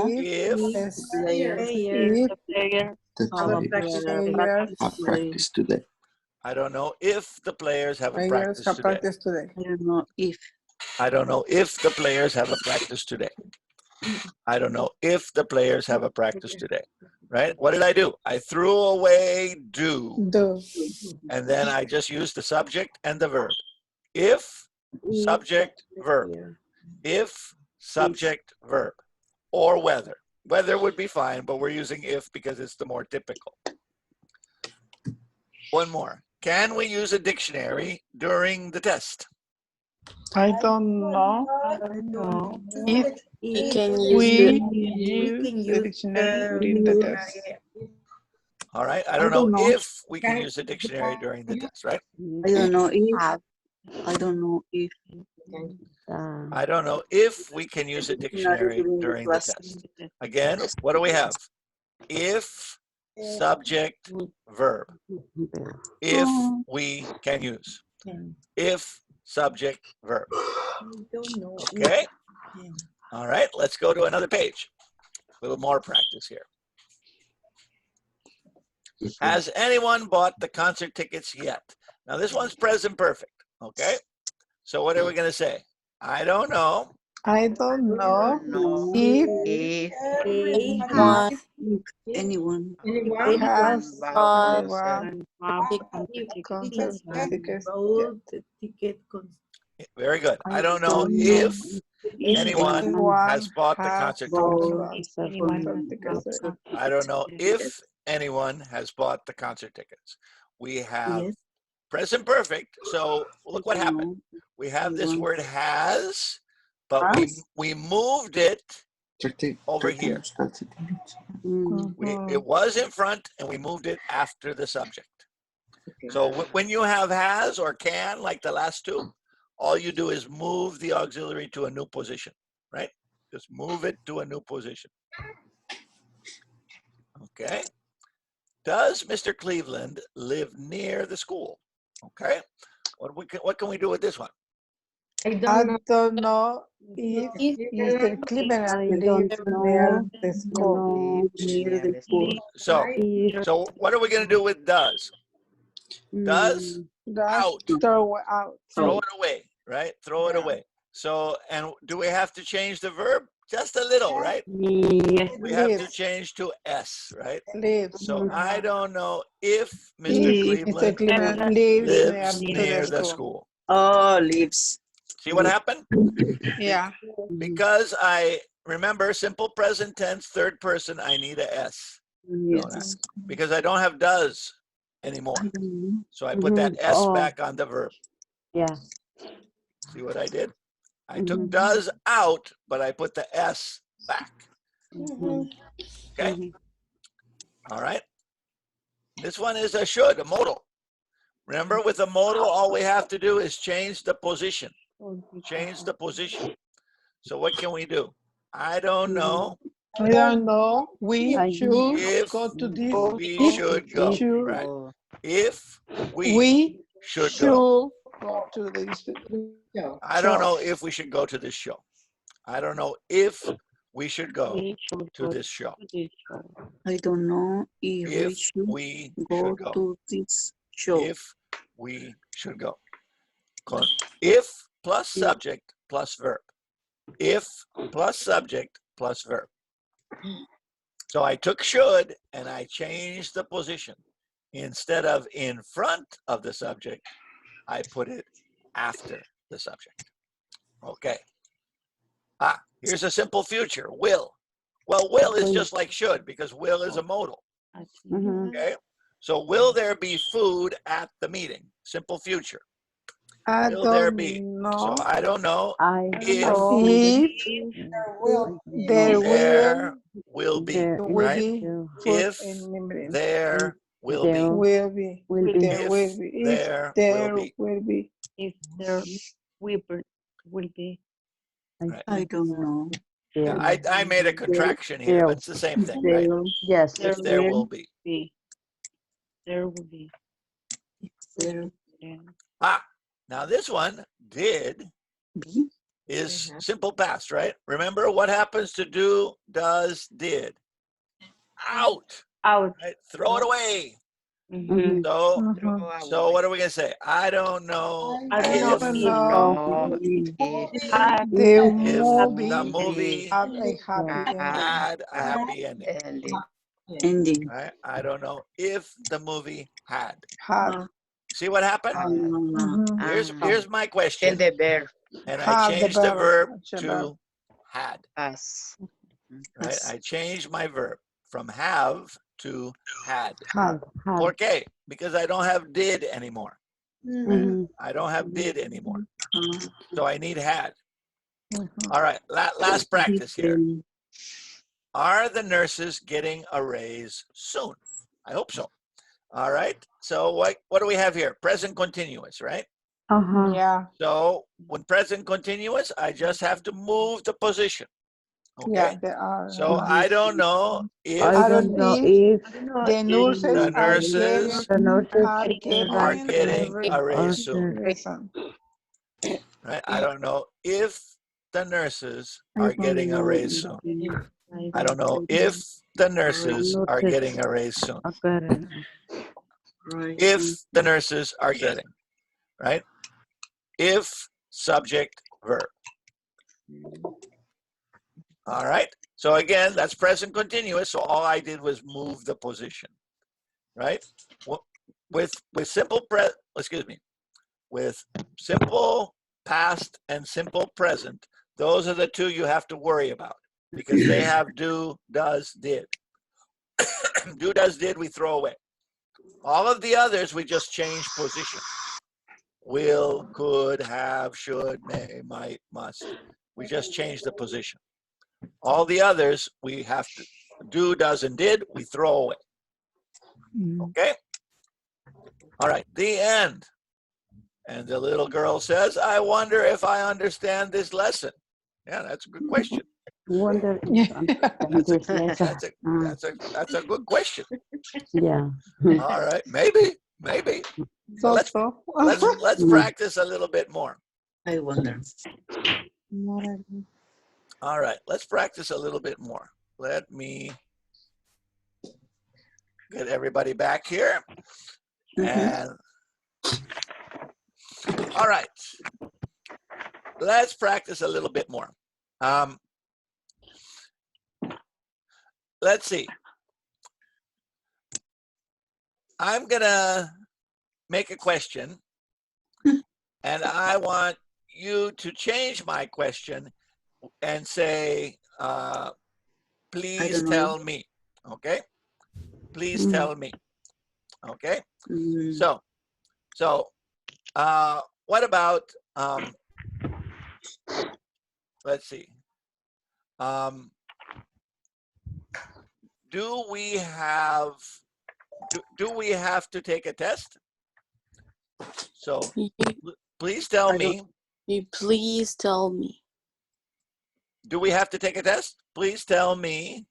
if Players if player have a players today. I don't know if the players have a players practice have today. practice today. I don't know if I don't know if the players have a practice today. I don't know if the players have a practice today. Right? What did I do? I threw away do. Do. And then I just used the subject and the verb. If, subject, verb. If, subject, verb. Or whether. Whether would be fine, but we're using if because it's the more typical. One more. Can we use a dictionary during the test? I don't know if We we use the dictionary during the test. All right. I don't know if we can use a dictionary during the test, right? I don't know if I don't know if I don't know if we can use a dictionary during the test. Again, what do we have? If, subject, verb. If we can use. If, subject, verb. Okay? All right, let's go to another page. A little more practice here. Has anyone bought the concert tickets yet? Now this one's present perfect, okay? So what are we going to say? I don't know. I don't know if anyone has Anyone concert tickets. Very good. I don't know if anyone has bought the concert tickets. I don't know if anyone has bought the concert tickets. We have present perfect. So look what happened. We have this word has, but we moved it over here. It was in front and we moved it after the subject. So when you have has or can, like the last two, all you do is move the auxiliary to a new position, right? Just move it to a new position. Okay. Does Mr. Cleveland live near the school? Okay. What can we do with this one? I don't know if Mr. Cleveland lives near the school. So what are we going to do with does? Does out. Throw out. Throw it away, right? Throw it away. So, and do we have to change the verb? Just a little, right? We have to change to S, right? Lives. So I don't know if Mr. Cleveland lives near the school. Oh, lives. See what happened? Yeah. Because I remember simple present tense, third person, I need a S. Yes. Because I don't have does anymore. So I put that S back on the verb. Yeah. See what I did? I took does out, but I put the S back. Okay? All right. This one is a should, a modal. Remember, with a modal, all we have to do is change the position. Change the position. So what can we do? I don't know. I don't know. We should If go to this. we should go. Right. If we should go go. to this. I don't know if we should go to this show. I don't know if we should go to this show. I don't know if we go should go. to this show. If we should go. If plus subject plus verb. If plus subject plus verb. So I took should and I changed the position. Instead of in front of the subject, I put it after the subject. Okay. Ah, here's a simple future, will. Well, will is just like should because will is a modal. Mhm. Okay. So will there be food at the meeting? Simple future. I Will there don't be? know So I don't know I if if there will be, there will right? be will food If in memory. there will be. there Will be. will be There will If be. If there will there be. will be. if there will be. Right. I don't know. Yeah, There I made a contraction here, but it's the same thing, right? will yes If there will be. there will be. There Ah, now this one, did, be. is simple past, right? Remember what happens to do, does, did. Out, Out. right? Throw it away. Mhm. So, Mhm. so what are we gonna say? I don't know I I if don't know Had the if movie the movie have a happy ending. had a happy ending. Ending. Right? I don't know if the movie had. Had. See what happened? Mhm. Here's my question, the verb and I Had the changed the verb action to had. as. Right? I changed my verb from have to had. Had. ¿Por qué? Because I don't have did anymore. Mhm. I don't have did anymore. Uh, So I need had. Mhm. All right, last practice here. then Are the nurses getting a raise soon? I hope so. All right. So what do we have here? Present continuous, right? Yeah. So when present continuous, I just have to move the position. Yeah. Okay. They are. So I don't know if I don't know if the nurses the are nurses getting are getting a raise soon. reason. Right? I don't know if the nurses are getting a raise soon. I don't know if the nurses are getting a raise soon. right. If the nurses are getting, right? If subject verb. All right. So again, that's present continuous. So all I did was move the position, right? With simple with simple past and simple present, those are the two you have to worry about because they have do, does, did. Do, does, did, we throw away. All of the others, we just change position. Will, could, have, should, may, might, must. We just change the position. All the others, we have to do, does, and did, we throw away. Okay? All right, the end. And the little girl says, I wonder if I understand this lesson. Yeah, that's a good question. Wonder That's a good question. yeah. All right, maybe. So, Let's practice a little bit more. I wonder. All right, let's practice a little bit more. Let me get everybody back here. And all right, let's practice a little bit more. Let's see. I'm gonna make a question, and I want you to change my question and say, please tell me. Okay? Please tell me. Okay? So what about let's see. Do we have to take a test? So please tell me. Please tell me. Do we have to take a test? Please tell me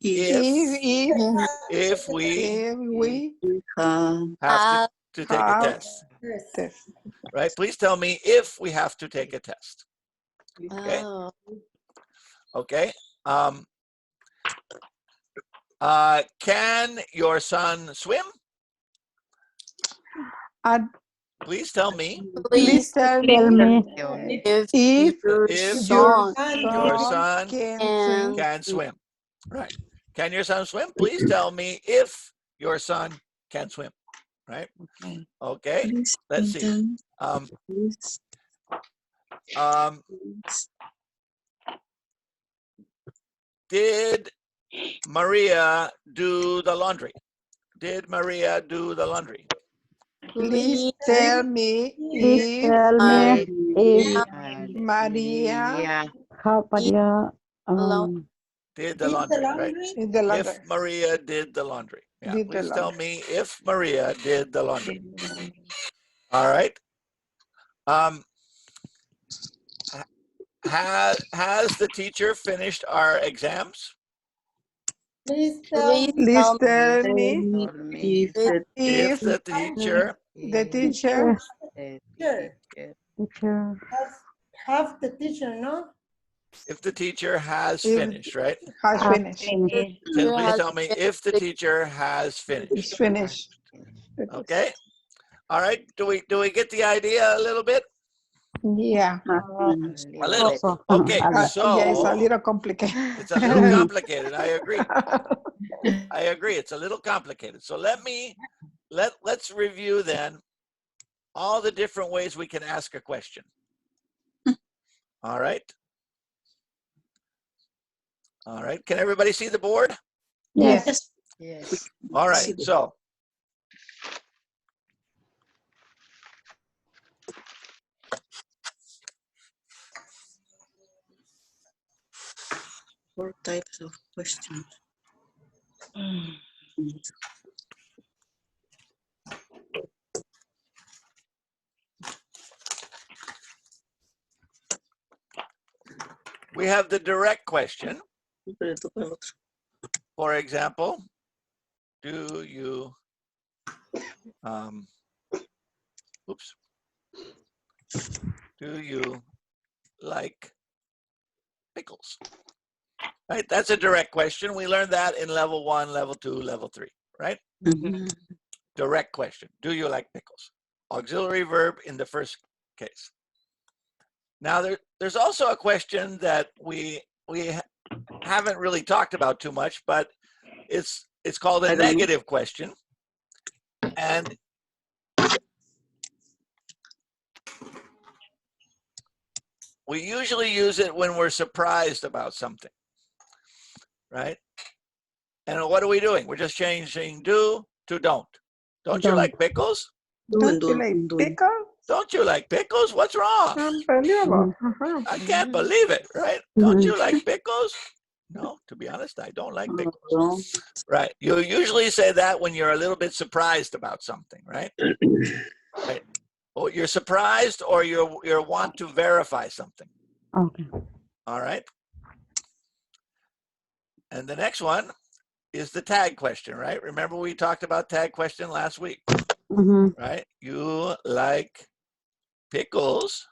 if we have to take a test. Right? Please tell me if we have to take a test. Okay. Okay. Can your son swim? Please tell me. Please tell me if your son can can swim. Right. Can your son swim? Please tell me if your son can swim. right? Okay. Okay, Please, let's see. intern, Um, please, um, please. did Maria do the laundry? Did Maria do the laundry? Please tell me Please if tell me if Maria how Maria Did the laundry, right? did the laundry. If Maria did the laundry. Yeah, Did the please tell laundry. me if Maria did the laundry. All right. Has the teacher finished our exams? Please Please tell Tell me me if the If if the teacher the teacher teacher have the teacher, no? if the teacher has If- finished, right? has has finished. finished. So please tell me if the teacher has It's finished. finished. Okay. All right. Do we get the idea a little bit? Yeah. A little. Also, Okay. Yeah, it's a So little complicated. it's a little complicated. I agree. I agree. It's a little complicated. So let's review then all the different ways we can ask a question. All right. All right. Can everybody see the board? Yes. Yes. All right. So Four types of questions. we have the direct question. Pero ito pa otro. For example, do you oops. Do you like pickles? Right? That's a direct question. We learned that in level 1, level 2, level 3, right? Mhm. Direct question. Do you like pickles? Auxiliary verb in the first case. Now there's also a question that we haven't really talked about too much, but it's called I a don't know. negative question. And we usually use it when we're surprised about something, right? And what are we doing? We're just changing do to don't. Don't you like pickles? Don't you like pickle? Don't you like pickles? What's wrong? Unbelievable. I can't believe it, right? Don't you like pickles? No, to be honest, I don't like pickles. No. Right. You usually say that when you're a little bit surprised about something, right? Right. Or you're surprised or you want to verify something. Okay. All right. And the next one is the tag question, right? Remember we talked about tag question last week, right? You like pickles,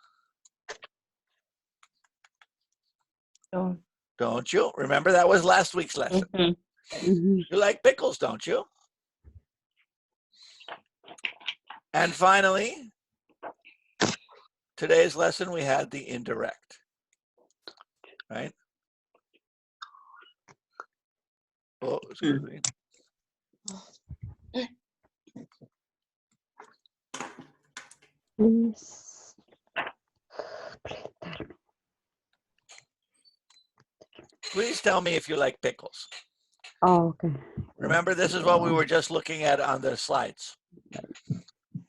don't you? Remember that was last week's lesson. You like pickles, don't you? And finally, today's lesson, we had the indirect, right? Oh, excuse me. Please. Please tell me if you like pickles. Oh, okay. Remember, this is what we were just looking at on the slides.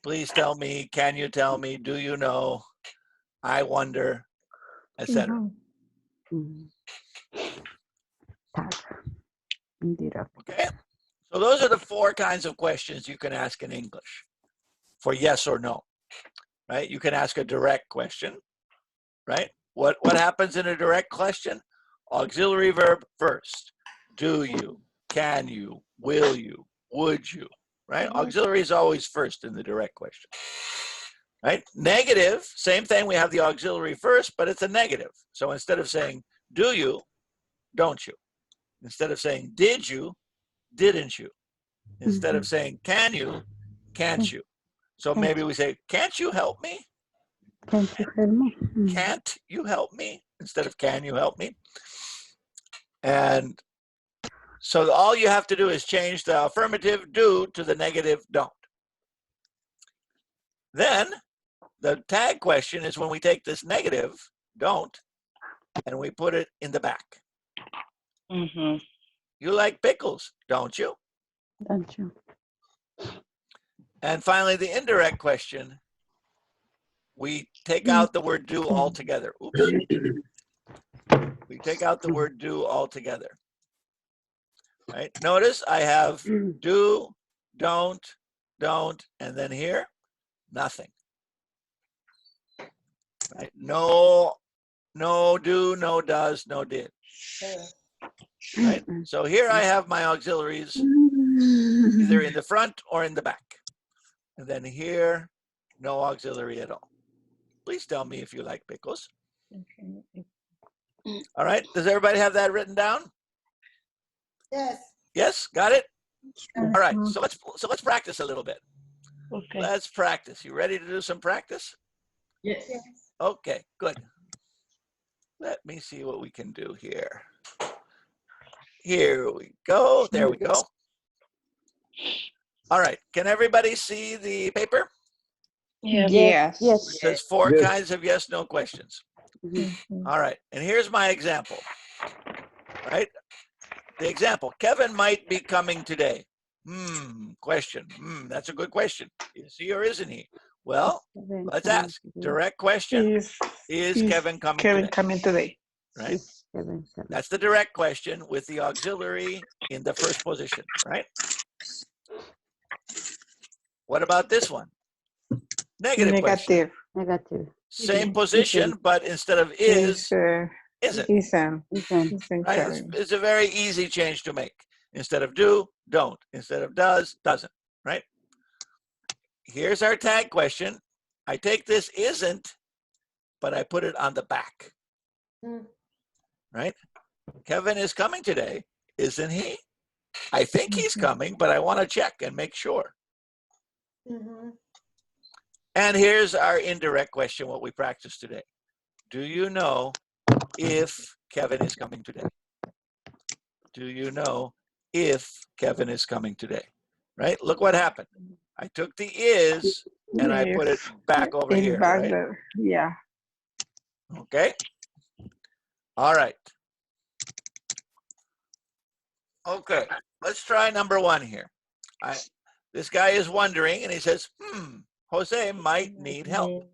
Please tell me, can you tell me, do you know, I wonder, etc. Tag. Indirect. Okay, so those are the 4 kinds of questions you can ask in English for yes or no, right? You can ask a direct question, right? What happens in a direct question? Auxiliary verb first. Do you, can you, will you, would you, right? Auxiliary is always first in the direct question, right? Negative, same thing, we have the auxiliary first, but it's a negative. So instead of saying, do you, don't you? Instead of saying, did you, didn't you? Instead of saying, can you, can't you? So maybe we say, can't you help me? Can't you help me? Can't you help me? Instead of can you help me? And so all you have to do is change the affirmative do to the negative don't. Then the tag question is when we take this negative, don't, and we put it in the back. You like pickles, don't you? Don't you? And finally, the indirect question, we take out the word do altogether. Oops. We take out the word do altogether. Right? Notice I have do, don't, and then here, nothing. Right? No, do, no does, no did. Right? So here I have my auxiliaries either in the front or in the back. And then here, no auxiliary at all. Please tell me if you like pickles. All right, does everybody have that written down? Yes. Yes, got it? All right, so let's practice a little bit. Okay. Let's practice. You ready to do some practice? Yes. Okay, good. Let me see what we can do here. Here we go. There we go. All right, can everybody see the paper? Yes. It says 4 Yes. kinds of yes, no questions. All right, and here's my example. Right? The example, Kevin might be coming today. Question. That's a good question. Is he or isn't he? Well, let's ask. Direct question, is Kevin coming Kevin today? coming today? Right? Kevin. That's the direct question with the auxiliary in the first position, right? What about this one? Negative question. Negative. Same position, but instead of is, isn't. Isn't. Right? It's a very easy change to make. Instead of do, don't. Instead of does, doesn't. Right? Here's our tag question. I take this isn't, but I put it on the back. Right? Kevin is coming today, isn't he? I think he's coming, but I want to check and make sure. And here's our indirect question, what we practiced today. Do you know if Kevin is coming today? Do you know if Kevin is coming today? Right? Look what happened. I took the is and I put it back over here, right? Yeah. Okay. All right. Okay. Let's try number 1 here. This guy is wondering and he says, Jose might need help.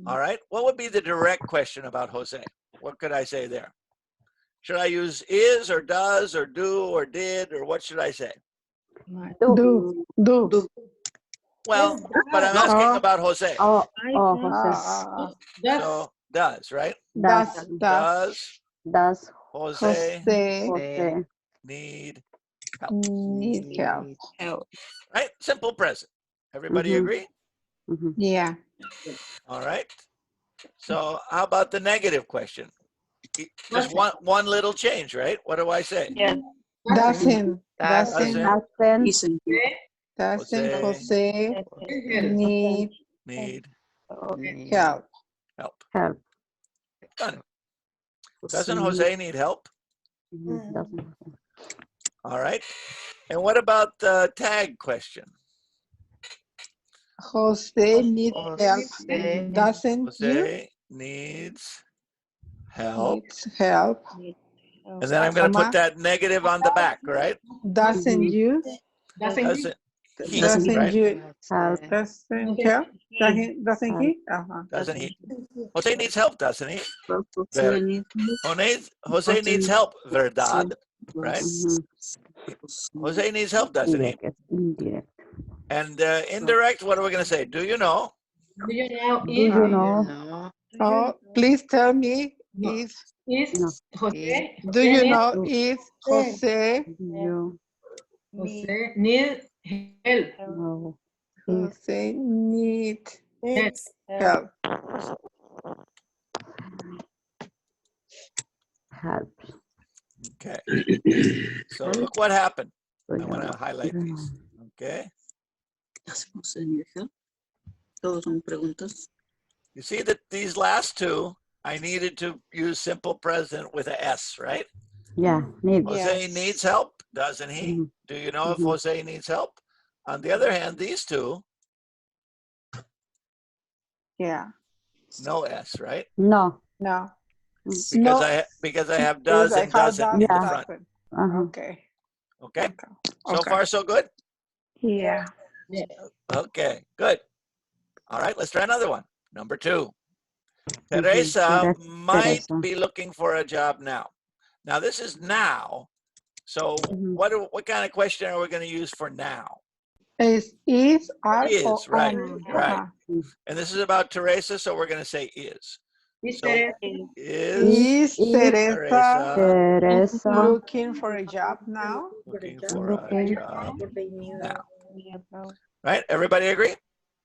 All right. What would be the direct question about Jose? What could I say there? Should I use is or does or do or did or what should I say? Do. Well, but I'm asking about Jose. Jose. So does, right? Does Jose Jose need help? need help? Right? Simple present. Everybody agree? Yeah. All right. So how about the negative question? Just one little change, right? What do I say? Doesn't Isn't. Jose need help? Help. Done. Doesn't Jose need help? Doesn't. All right. And what about the tag question? Jose needs help. Doesn't you? Jose needs help. Needs help. And then I'm going to put that negative on the back, right? Doesn't you? Doesn't he, Doesn't right? you? Help. Doesn't help? Doesn't he? Doesn't he? Jose needs help, doesn't he? Jose needs. Jose needs help, verdad, right? Jose needs help, doesn't he? Indirect. And indirect, what are we going to say? Do you know? Do you know? No. Oh, please tell me, is Jose. do you know is Jose You need help. know. Jose need Yes. help? Help. Okay. So look what happened. Do I'm you going to know? highlight Do you these. Okay. Does Jose need help? Todos son preguntas. You see that these last two, I needed to use simple present with a S, right? Yeah, need. Jose needs help, doesn't he? Mhm. Do you know if Jose needs help? On the other hand, these two, Yeah. No S, right? No. No. Because No. I have Yes, does I and have doesn't that in the Yeah. front. doesn't. Uh-huh. Okay. Okay. Okay. So Okay. far, so good? Yeah. Yes. Okay, good. All right, let's try another one. Number 2. Teresa might Teresa. be looking for a job now. Now, this is now. So Mhm. what kind of question are we going to use for now? Is, are, Is, or right, am. right. Uh-huh. And this is about Teresa, so we're going to say is. Is So Teresa is Is Teresa Teresa looking for a job now? looking for a looking. job now. Right? Everybody agree?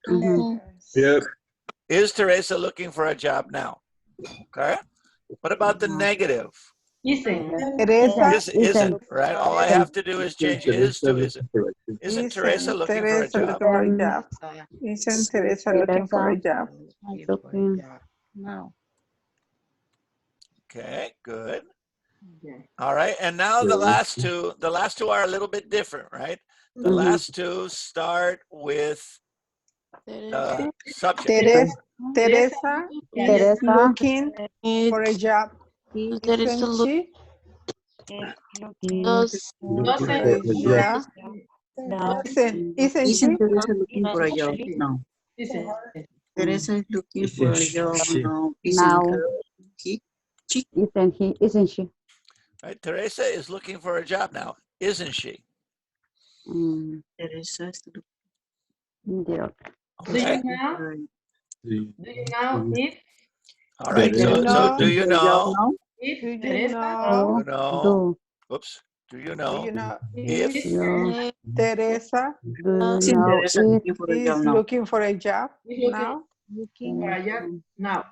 Mhm. Yeah. Is Teresa looking for a job now? Okay. What about the negative? isn't? Teresa Isn't, right? All I have to do is change is to isn't. Isn't Teresa looking for a Teresa job? looking for a job? Isn't Teresa looking for a job? Looking. Okay, good. Yeah. All right. And now the last two are a little bit different, right? The Mhm. last two start with the subject. Teresa Teresa is Teresa looking for a It job. Teresa Isn't she? does Yeah. Isn't she? Isn't Teresa looking for a job now? isn't. Teresa is looking for a job now. Now. Isn't he? She? Isn't he? Isn't she? Right? Teresa is looking for a job now, isn't she? Mm. Teresa is looking Indirect. Do you Okay. know? for a Do you know if All right. Do you So know? do you job know? now? if Do you Teresa know? You know. Do. Whoops. Do you Do know? you know if if You. Teresa Do you Isn't know Teresa if looking for a is job now? looking for a job is looking now? for a job now?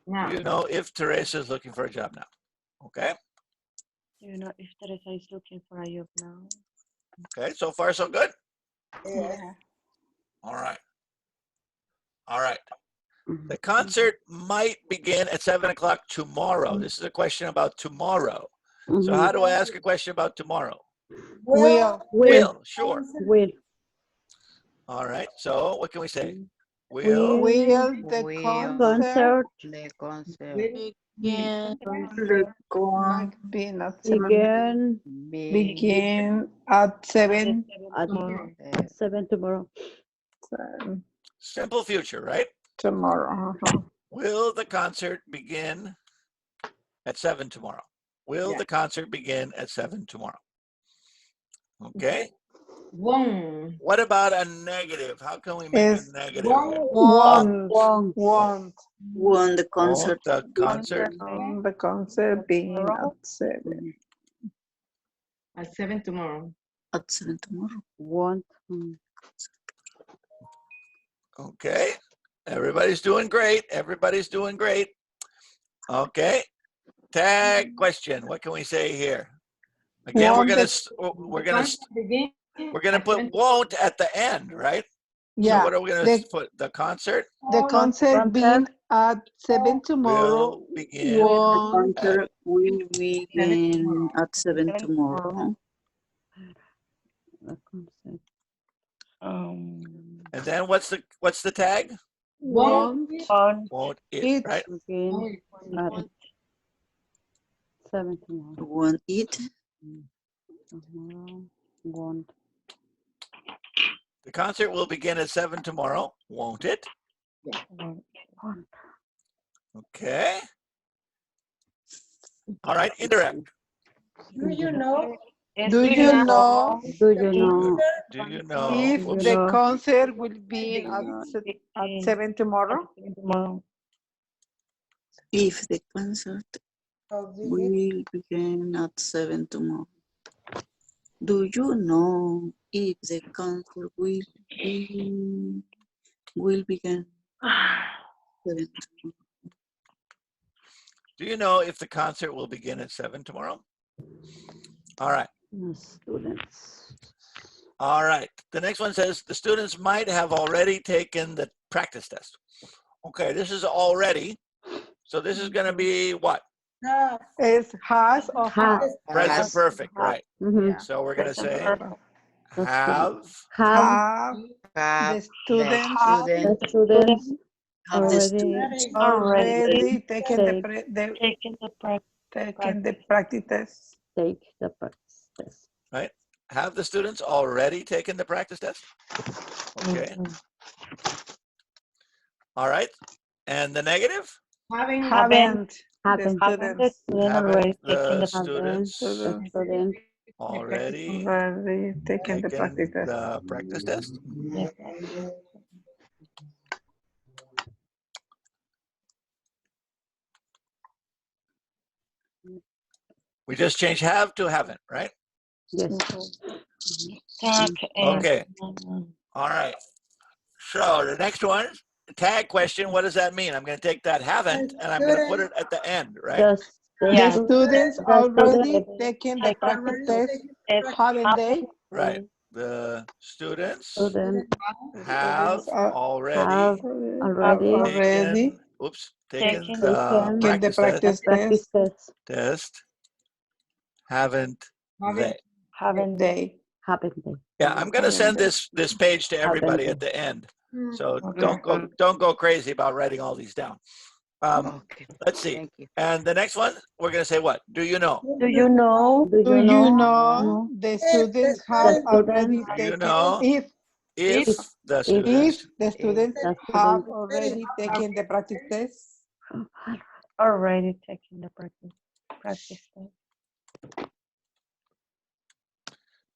Now. Do you know if Teresa is looking for a job now? Okay. Do you know if Teresa is looking for a job now? Okay. So far, so good. Yeah. All right. All right. Mhm. The concert might begin at 7 o'clock tomorrow. This is a question about tomorrow. So how do I ask a question about tomorrow? Will. Will, sure. Will. All right. So what can we say? Will Will the concert Concert begin might be not 7, begin begin at 7. at 7 tomorrow. simple future, right? Tomorrow. Uh-huh. Will the concert begin at 7 tomorrow? Will Yeah. the concert begin at 7 tomorrow? Okay. Won't. What about a negative? How can we make a Is negative? won't. Won't. Won't. Won the Won't concert the concert? The concert being at 7. At 7 tomorrow. at 7 tomorrow. Won't. Okay. Everybody's doing great. Everybody's doing great. Okay. Tag question. What can we say here? Again, Won't we're gonna put At won't at the end, right? Yeah. So what are we gonna put? The concert The concert being at 7 tomorrow. will begin. The Won't. concert will begin at 7 tomorrow. The concert. And then what's the tag? Won't. Won't it, It. right? Begin at 7 tomorrow. Won't it? Tomorrow. Won't. The concert will begin at 7 tomorrow, won't it? Won't. Do Okay. All right, indirect. you know? Do you know Do you know? If Whoops. the concert will be at 7 tomorrow? If the concert will begin at 7 tomorrow. Do you know if the concert will begin 7 tomorrow? Do you know if the concert will begin at 7 tomorrow? All right. Students. All right. The next one says the students might have already taken the practice test. Okay, this is already. So this is going to be what? Is has or has? Present perfect, right? Mm-hmm. Yeah. So we're going to say have Have the students the students Have the already already taken the, Taking the taken the practice test? take the practice test? right? Have the students already taken the practice test? Okay. Mm-hmm. All right. And the negative? Having Haven't the Haven't Haven't the students student Haven't already taken the the students the student already already taken the taken practice test? the practice test? Yes. We just changed have to haven't, right? yes. Tag and Okay. All right. So the next one, tag question. What does that mean? I'm going to take that haven't and I'm going to put it at the end, right? The Yeah. Students the already student taken the practice test, It's haven't they? Right. The students student have Students are already already already taken Taken the taken the practice practice test, test. Haven't they? haven't they? haven't they? Yeah, I'm going to send this page to everybody at the end. So Okay. don't go crazy about writing all these down. Okay. Let's see. Thank you. And the next one, we're going to say what? Do you know? Do you know? Do Do you know the students have students already Do you taken, know if if the if students the students the have student already taken the practice test? Already taking the practice test.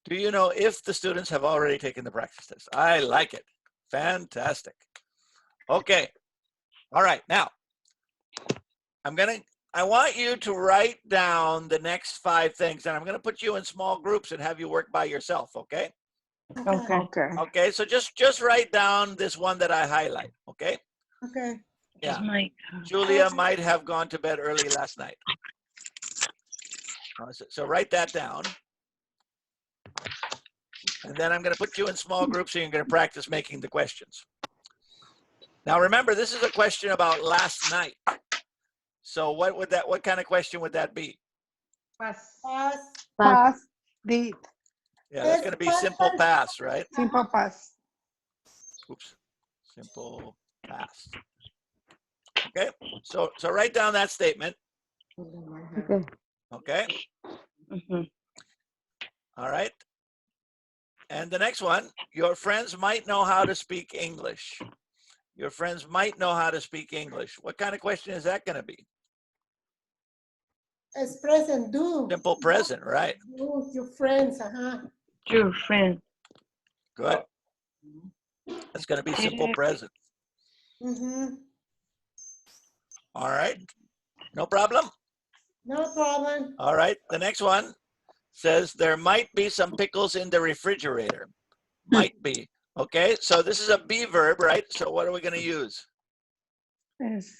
do you know if the students have already taken the practice test? I like it. Fantastic. Okay. All right. Now, I want you to write down the next 5 things, and I'm going to put you in small groups and have you work by yourself, okay? Okay. Okay. Okay, so just write down this one that I highlight, okay? Okay. Yeah. My Julia might have gone to bed early last night. So write that down. And then I'm going to put you in small groups, and you're going to practice making the questions. Now remember, this is a question about last night. So what kind of question would that be? Past, did, Yeah, that's going to be simple past, right? simple past. Oops, simple past. Okay, so write down that statement. okay. Okay, Mm-hmm. all right. And the next one, your friends might know how to speak English. Your friends might know how to speak English. What kind of question is that going to be? It's present, do. Simple present, right? Do, your friends, Your friend. Good. That's going to be simple present. Mm-hmm. All right. No problem. No problem. All right. The next one says there might be some pickles in the refrigerator. Might be. Okay. So this is a be verb, right? So what are we going to use? Is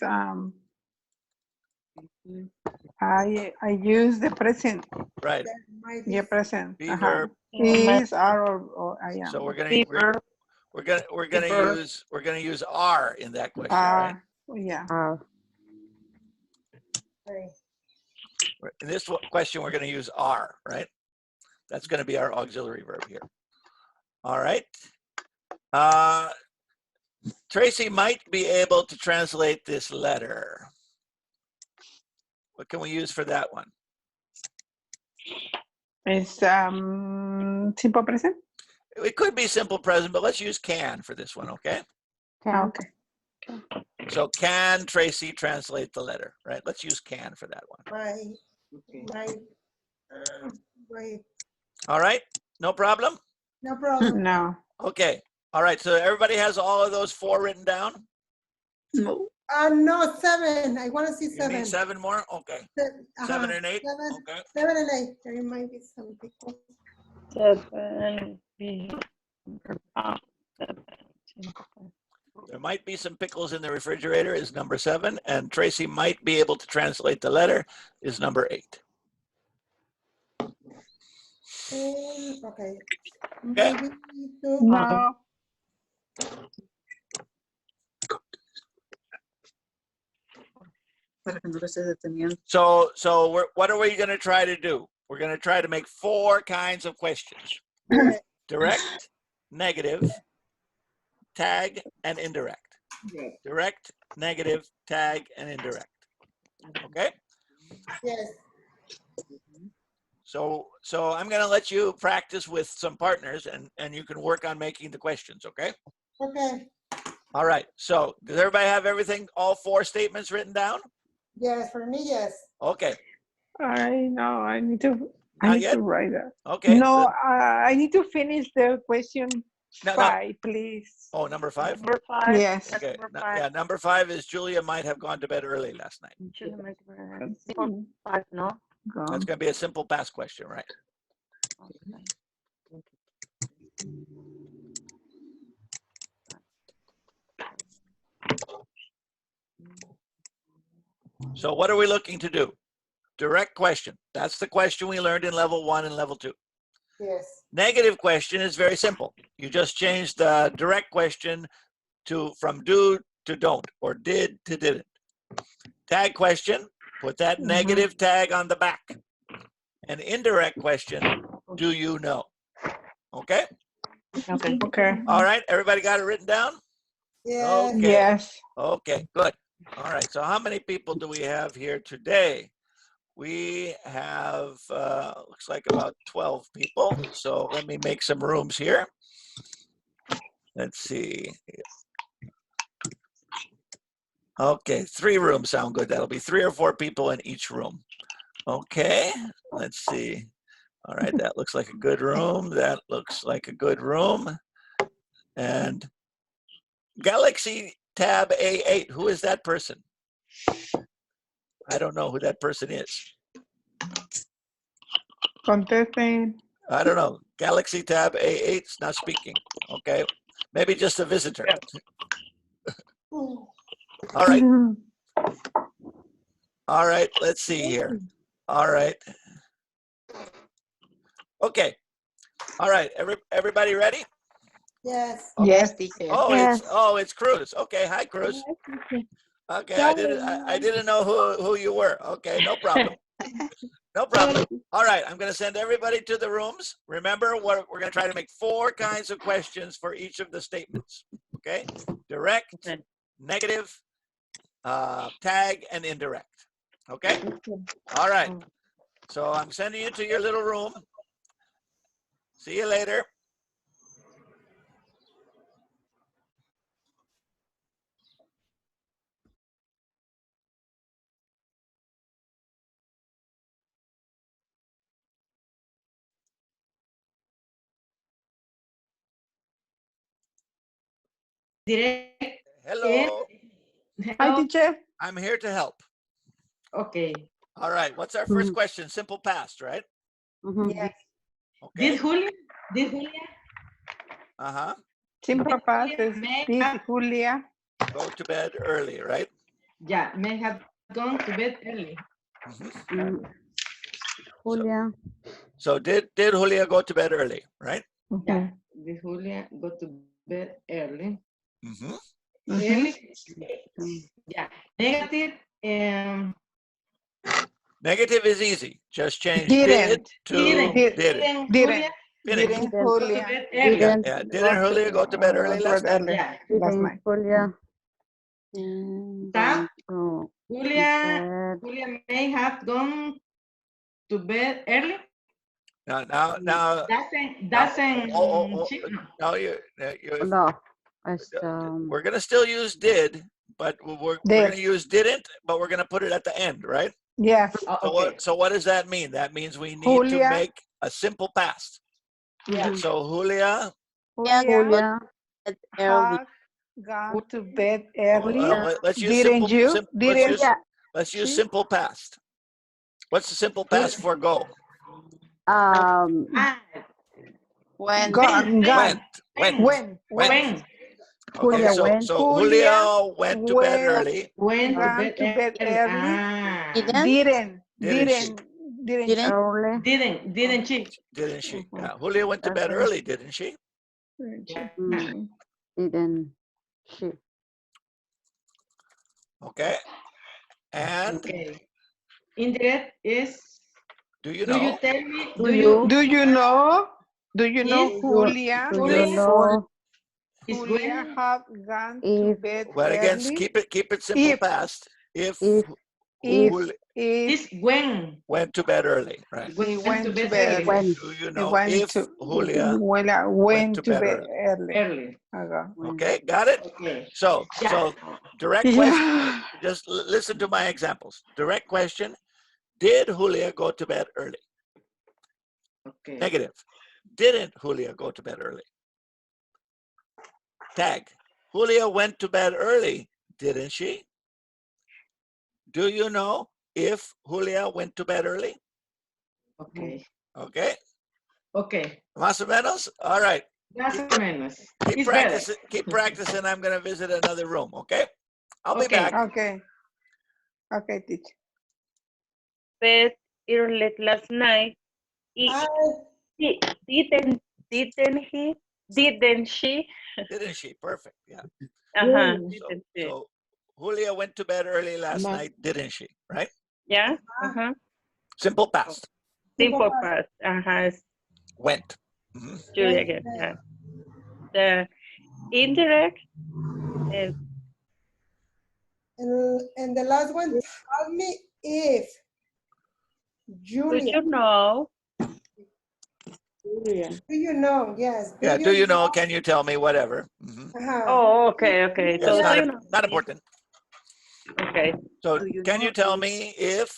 I use the present. Right. That might be Yeah, present. Be verb. Is, are, or I am. So we're going Be to verb. we're going to use are in that question, right? Are, yeah. okay. In this question, we're going to use are, right? That's going to be our auxiliary verb here. All right. Tracy might be able to translate this letter. What can we use for that one? It's simple present. It could be simple present, but let's use can for this one, okay? Okay. So can Tracy translate the letter, right? Let's use can for that one. Right. All right, no problem? No problem. No. Okay, all right, so everybody has all of those 4 written down? No. No, 7. I want to see You 7. need 7 more? Okay. 7 and 8? Okay. 7 and 8. There might be some people. 7. There might be some pickles in the refrigerator is number 7, and Tracy might be able to translate the letter is number 8. Okay. Okay. Maybe two. No. So what are we going to try to do? We're going to try to make 4 kinds of questions. direct, negative, tag, and indirect. Yes. Direct, negative, tag, and indirect. Okay? Yes. So I'm going to let you practice with some partners, and you can work on making the questions, okay? Okay. All right. So does everybody have everything, all 4 statements written down? Yes, for me, yes. Okay. I know, I need to Not yet? write that. Okay. No, I need to finish the question No. 5, please. Oh, number 5? Number 5. Yes. Okay. Number 5. Yeah, number 5 is Julia might have gone to bed early last night. Julia might have 5, no? That's going to be a simple past question, right? Okay. So what are we looking to do? Direct question. That's the question we learned in level 1 and level 2. Yes. Negative question is very simple. You just change the direct question from do to don't, or did to didn't. Tag question, put that negative tag on the back. An indirect question, do you know? Okay? Okay. Okay. All right, everybody got it written down? Yes. Okay. Yes. Okay, good. All right, so how many people do we have here today? We have, looks like about 12 people. So let me make some rooms here. Let's see. Okay, 3 rooms sound good. That'll be 3 or 4 people in each room. Okay, let's see. All right, that looks like a good room. That looks like a good room. And Galaxy Tab A8, who is that person? I don't know who that person is. Contesting. I don't know. Galaxy Tab A8 is not speaking. Okay, maybe just a visitor. All right. All right, let's see here. All right. Okay. All right, everybody ready? Yes. Yes. It's Cruz. Okay, hi Cruz. Okay, I didn't know who you were. Okay, no problem. No problem. All right, I'm going to send everybody to the rooms. Remember, we're going to try to make 4 kinds of questions for each of the statements. Okay, direct, negative, tag, and indirect. Okay. All right. So I'm sending you to your little room. See you later. Direct. Hello. Hi, teacher. I'm here to help. Okay. All right. What's our first question? Simple past, right? Yes. Okay. Did Julia Uh-huh. Simple past is may did have- Julia. Go to bed early, right? Yeah, may have gone to bed early. Julia. So did Julia go to bed early, right? Yeah, did Julia go to bed early? Mm-hmm. Early? Yeah. Negative. Negative is easy. Just change Didn't. did to didn't. Didn't. Julia Finished. go to Julia. bed early? Didn't. Yeah. Didn't Julia go to bed early last night? Yeah. Last Didn't night. Julia. That Go Julia to may have gone to bed early. Now. Doesn't Oh, she? no, bed. No. we're gonna still use did, but we're gonna use didn't, but we're gonna put it at the end, right? Yes. So what does that mean? That means we need to Julia. make a simple past. Yeah. So Julia. Julia Early. has gone to bed early. Let's use Didn't simple. you? Let's use simple past. What's the simple past for go? When? Gone. Went. Julia Okay, went. so Julia went to bed early. Went Gone to bed early. Didn't? Didn't Early. Didn't she? Didn't she? Yeah. Julia went to bed early, didn't she? Didn't she? Okay. And Okay. Indirect is. do you Do know? you tell me? Do you know? Do you know Is- Julia? Do you Julia know is Julia when have gone to if bed Well, again, early? keep it simple If- past. If if Julia is when went to bed early, right? he went to bed early. when Do you he know went if to Julia Julia went to bed early. Early. Okay. Okay, got it? Okay. So Yeah. direct question, Yeah. just listen to my examples. Direct question, did Julia go to bed early? Okay. Negative. Didn't Julia go to bed early? Tag. Julia went to bed early, didn't she? Do you know if Julia went to bed early? Okay. Okay, Okay. más o menos? All right, Más o menos. keep It's better. practicing. Keep practicing. I'm going to visit another room, okay? I'll be Okay. back. Okay. Okay, teacher. Bed early last night. I, Didn't he? Didn't she? Didn't she? Perfect, yeah. Uh-huh. So, Didn't she? so Julia went to bed early last night, didn't she? Right? Yeah. Uh-huh. Simple past. Simple past. Uh-huh. Went. Mhm. Julia again. Yeah. The indirect and and the last one, tell me if do Julia, you know? do you know? Yes. Yeah, do you know? Can you tell me? Whatever. Mhm. Oh, okay, okay. Yes, So not, do you know? not important. Okay. So Do you can know you tell if- me if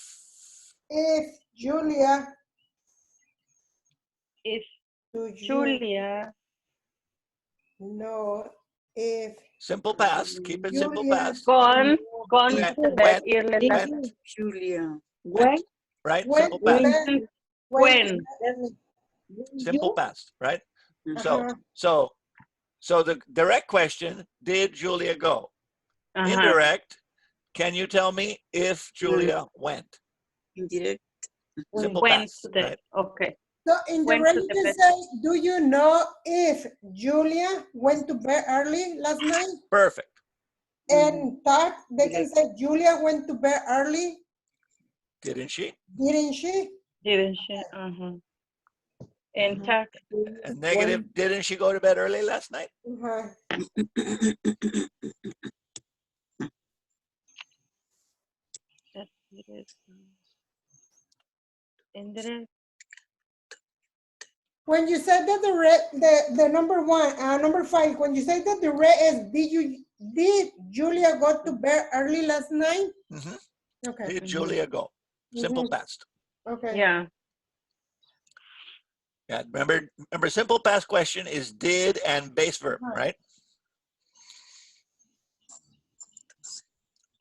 If Julia, If do you Julia know if simple past, keep it simple Julia past. gone Went, to bed went, early last went, night. Julia? went, right? went Simple to past. bed, When? Simple past, right? So, Uh-huh. so the direct question, did Julia go? Uh-huh. Indirect, can you tell me if Julia went? Indirect. Simple Went past, to the right? okay. So in the Went to you the can bed. say, do you know if Julia went to bed early last night? Perfect. And that they can say Julia went to bed early, Didn't she? didn't she? Didn't she? Uh-huh. And tag. And negative, didn't she go to bed early last night? Uh-huh. That's it. Indirect. When you said that the red, the number one, number 5, when you say that the red is, did Julia go to bed early last night? Mhm. Okay. Did Julia go? Simple past. Okay. Yeah. Yeah, remember simple past question is did and base verb, right?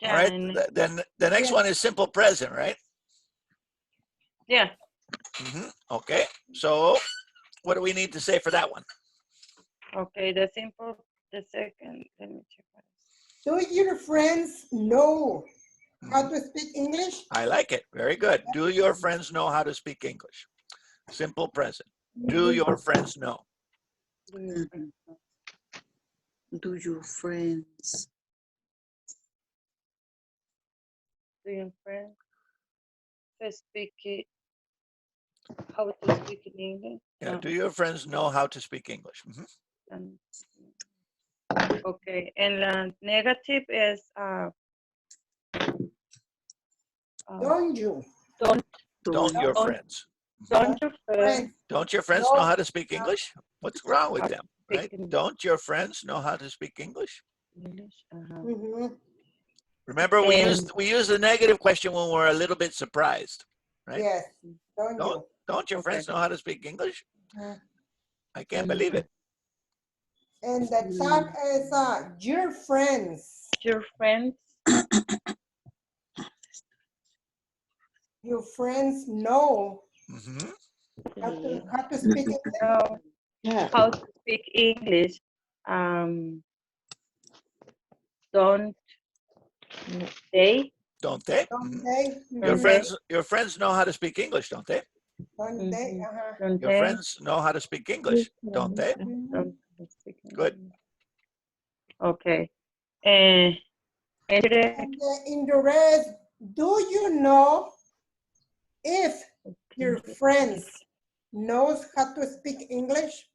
Yeah. All right, And, then the next one is simple present, right? yeah. Okay, so what do we need to say for that one? Okay. The second. Let me check. Do your friends know how to speak English? I like it. Very good. Do your friends know how to speak English? Simple present. Do your friends know? Do your friends? Do your friends speak how to speak in English? Yeah. Do your friends know how to speak English? Okay. And the negative is Don't you? Don't your friends? Don't your friends Don't your friends know how to speak English? What's wrong with them? Right? Don't your friends know how to speak English? Remember, we use the negative question when we're a little bit surprised, right? Yes. Don't your friends know how to speak English? I can't believe it. And the tag is your friends. Your friends. Your friends know how to speak English. How to speak English. Don't they? Don't they? Don't they? Your friends know how to speak English, don't they? Don't they? Don't Your they? friends know how to speak English, don't they? Good. Okay. And And in the rest, do you know if your friends knows how to speak English?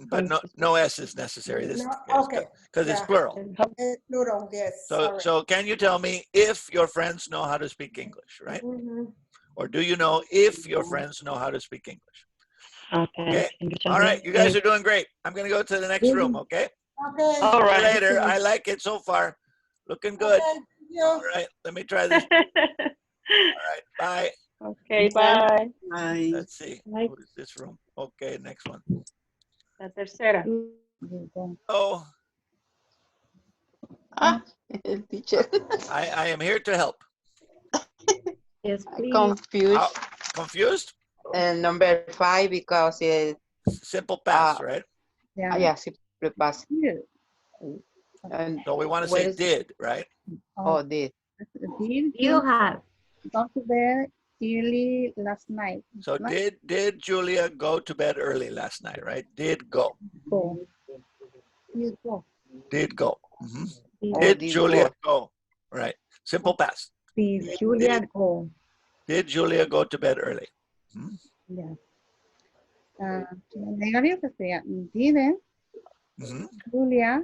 But no S is necessary. This Okay. because it's plural. Plural, yes. So can you tell me if your friends know how to speak English, right? Or do you know if your friends know how to speak English? Okay. All right. You guys are doing great. I'm going to go to the next room. Okay. Okay. All right. See you later. I like it so far. Looking good. Okay, thank you. All right. Let me try this. All right. Bye. Okay, bye. Bye. Let's see. Who is this room? Okay. Next one. La tercera. Oh, El teacher. I am here to help. Yes, please. Confused. Confused? And number 5 because it's Simple past, right? yeah, simple past. And So we want to where say is- did, right? oh, did. Did You have. go to bed early last night? So did Julia go to bed early last night, right? Did go. Go. You go. Did go. Mhm. Oh, Did did Julia go. go? Right. Simple past. Did Julia go? Did Julia go to bed early? Mhm. Yes. Negative sería didn't Mhm. Julia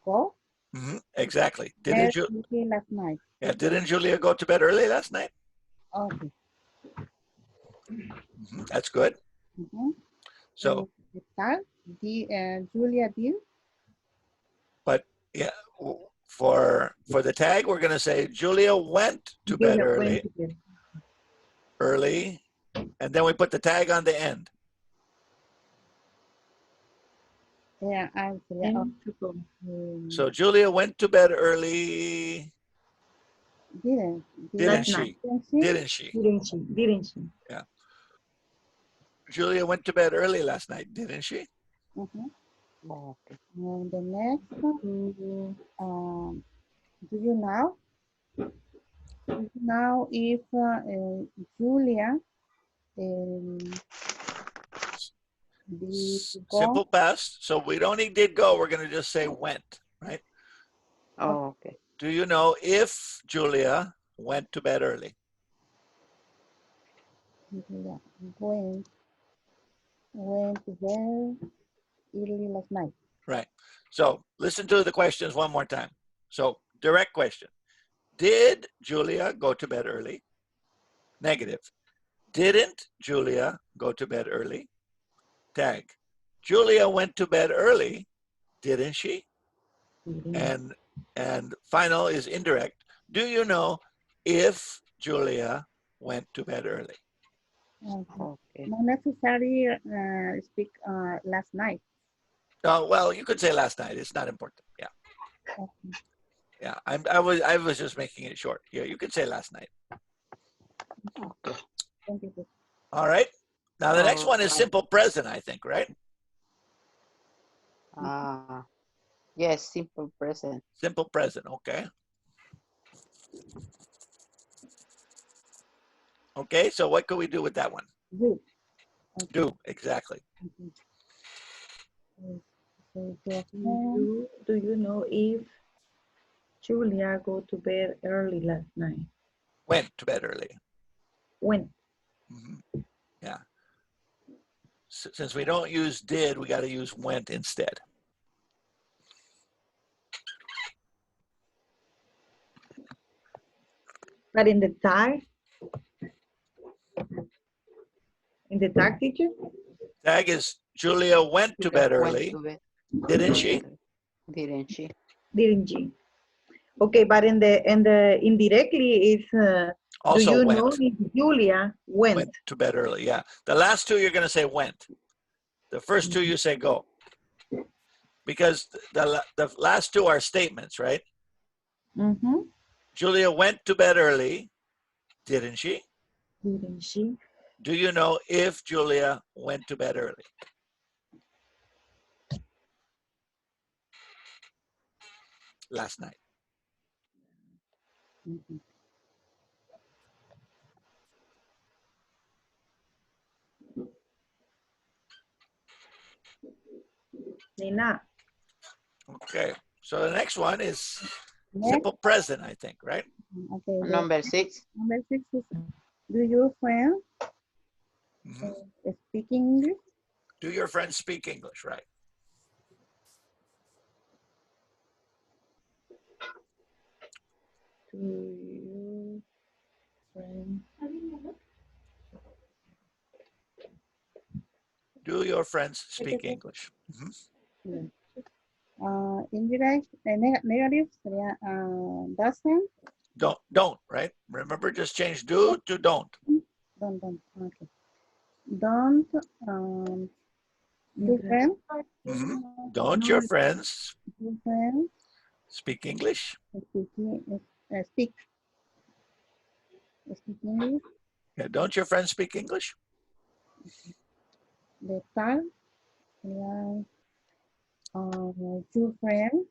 go Mhm. Exactly. bed Didn't you? early last night? Yeah. Didn't Julia go to bed early last night? Okay. Mhm. That's good. So, Tal, Julia did. but yeah, for the tag, we're going to say Julia went to bed Julia early. went to bed. Early, and then we put the tag on the end. Yeah, So Julia went to bed early, didn't didn't she? Didn't she? Didn't she? Didn't she? Yeah. Julia went to bed early last night, didn't she? Okay. And the next one, do you know? Now, if Julia did go, Simple past. So we don't need did go. We're going to just say went, right? Oh, okay. Do you know if Julia went to bed early? Julia went to bed early last night. Right. So listen to the questions one more time. So direct question. Did Julia go to bed early? Negative. Didn't Julia go to bed early? Tag. Julia went to bed early, didn't she? And final is indirect. Do you know if Julia went to bed early? Okay. Not necessarily speak last night. Well, you could say last night. It's not important. Yeah. Yeah. I was just making it short. Yeah, you could say last night. Thank you. All right. Now the next one is simple present, I think, right? Yes, simple present. Simple present, okay. Okay, so what could we do with that one? Do. Okay. Do, exactly. Do you know if Julia go to bed early last night? Went to bed early. When? Yeah. Since we don't use did, we got to use went instead. But in the tag? In the tag, teacher? Tag is Julia went to bed early. Didn't she? Didn't she? Didn't she? Okay, but in the indirectly is Also do you went. know if Julia went to bed early? Yeah. The last two you're going to say went. The first two you say go. Because the last two are statements, right? Julia went to bed early, didn't she? Didn't she? Do you know if Julia went to bed early? Last night. Nina. Okay. So the next one is simple present, I think, right? Okay. Number 6. Number 6 is, do your friend Mhm. Speak English. Do your friends speak English, right? Do you friends Do your friends speak English? Mhm. Indirect, negative sería doesn't. Don't, right? Remember, just change do to don't. Don't, okay. Don't, do friends, Mhm. Don't your friends do friends, speak English? speak English, Yeah, don't your friends speak English? the time, your friends,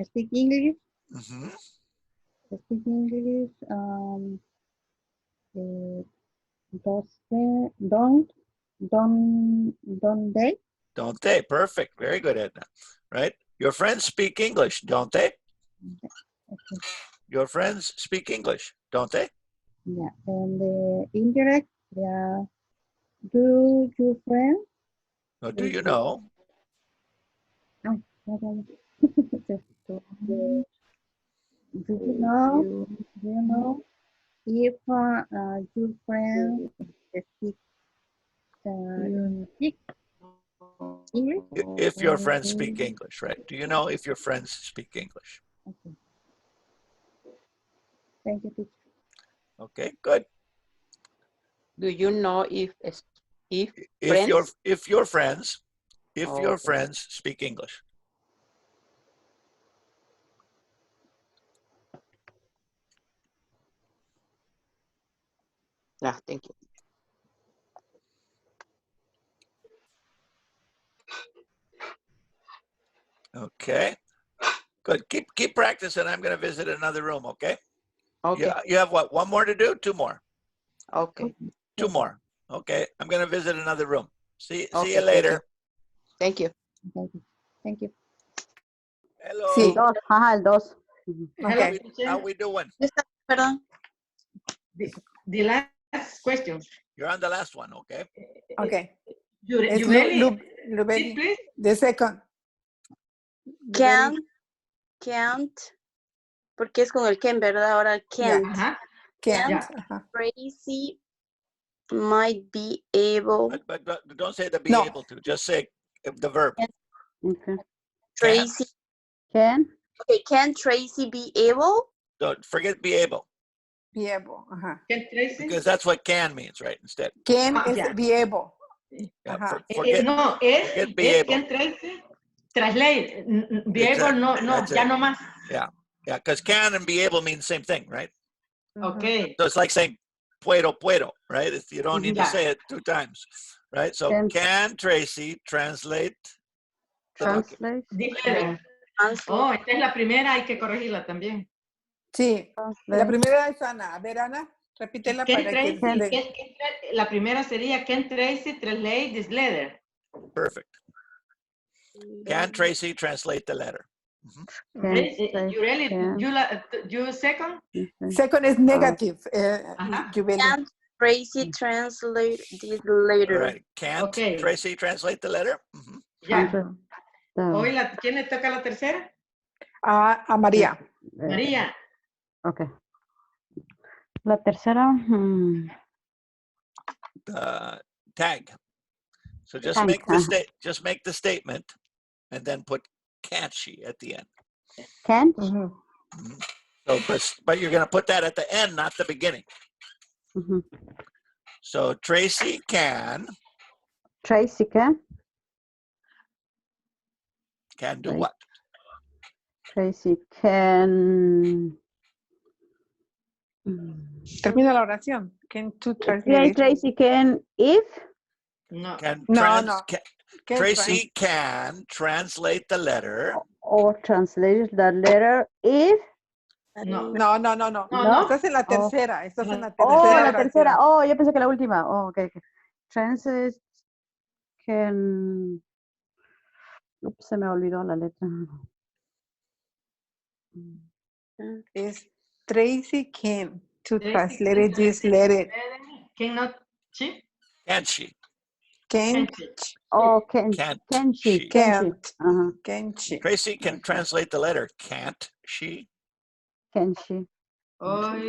speak English, Mhm. speak English, those friends, don't they? Don't they? Perfect. Very good, Edna. Right? Your friends speak English, don't they? Okay. Your friends speak English, don't they? Yeah, and the indirect, yeah. Do your friends? Or do you know? Oh, just do you know? Do you know if your friends speak speak English? If your friends speak English, right? Do you know if your friends speak English? Okay. Thank you, teacher. Okay, good. Do you know if If friends? your friends, if your Okay. friends speak English. Yeah, thank you. Okay. Good. Keep practicing. I'm going to visit another room. Okay. Okay. You have what? One more to do? Two more? Okay. Two more. Okay. I'm going to visit another room. See Okay, you later. Thank you. Thank you. Thank you. Hello. Sí. El dos. Hello, Okay. teacher. How we doing? Perdón. The last question. You're on the last one. Okay. Okay. You It's really, Lubeli. please. The second. Can't, porque es con el can, ¿verdad? Ahora can't. Ajá. Can't. Yeah. Ajá. Tracy might be able. But don't say the be No. able to. Just say the verb. Okay. Can. Tracy. Can. Okay, can Tracy be able? Don't forget be able, Be able. Ajá. Can Tracy? because that's what can means, right? Instead. Can Ah, is yeah. be able. Yeah, Ajá. forget. No, forget be able. Can Tracy translate. Be able, Exactly. no, That's ya it. no más. Yeah, because can and be able mean the same thing, right? Okay. So it's like saying puedo, right? You don't need to Yeah. say it two times, right? So can Tracy translate the document? Dígale. Oh, esta es la primera, hay que corregirla también. Sí. La primera es Ana. A ver, Ana, repítela Can para que... Tracy, la primera sería Can Tracy translate this letter? Perfect. Can Tracy translate the letter? You second? Second is negative. Can Tracy translate this letter? Right. Can't Tracy translate the letter? Ya. Hoy ¿quién le toca la tercera? A María. María. Ok. La tercera. Tag. So just Tag, make the just make the statement and then put can't she at the end. Can't. So but you're going to put that at the end, not the beginning. So Tracy can. Tracy can. Can do what? Tracy can. Termina la oración. Can to Yeah, translate. Tracy can if. No. Tracy can translate the letter. Or translate the letter if. No. No. Estás en la tercera. Estás en la tercera. Oh, la tercera. Oh, yo pensé que la última. Oh, okay. Translate can. Ups, se me olvidó la letra. Es Tracy can. to translate this letter. Cannot she? Can't she? Can Oh, can she? she? can't Uh-huh. can she? Tracy can translate the letter. Can't she? Can she? Oh,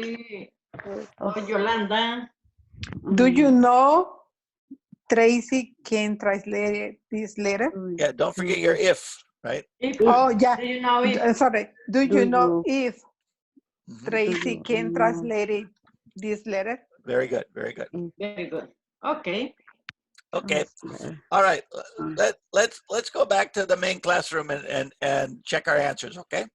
Oh, Yolanda. Do you know Tracy can translate this letter? Yeah, don't forget your if, right? If, Oh yeah. do you know if? Sorry. Do Do you know you- if Mhm. Tracy you can know? translate this letter? Very good, very good. Very good. Okay. Okay, There. all right. Let's go back to the main classroom and check our answers. Okay.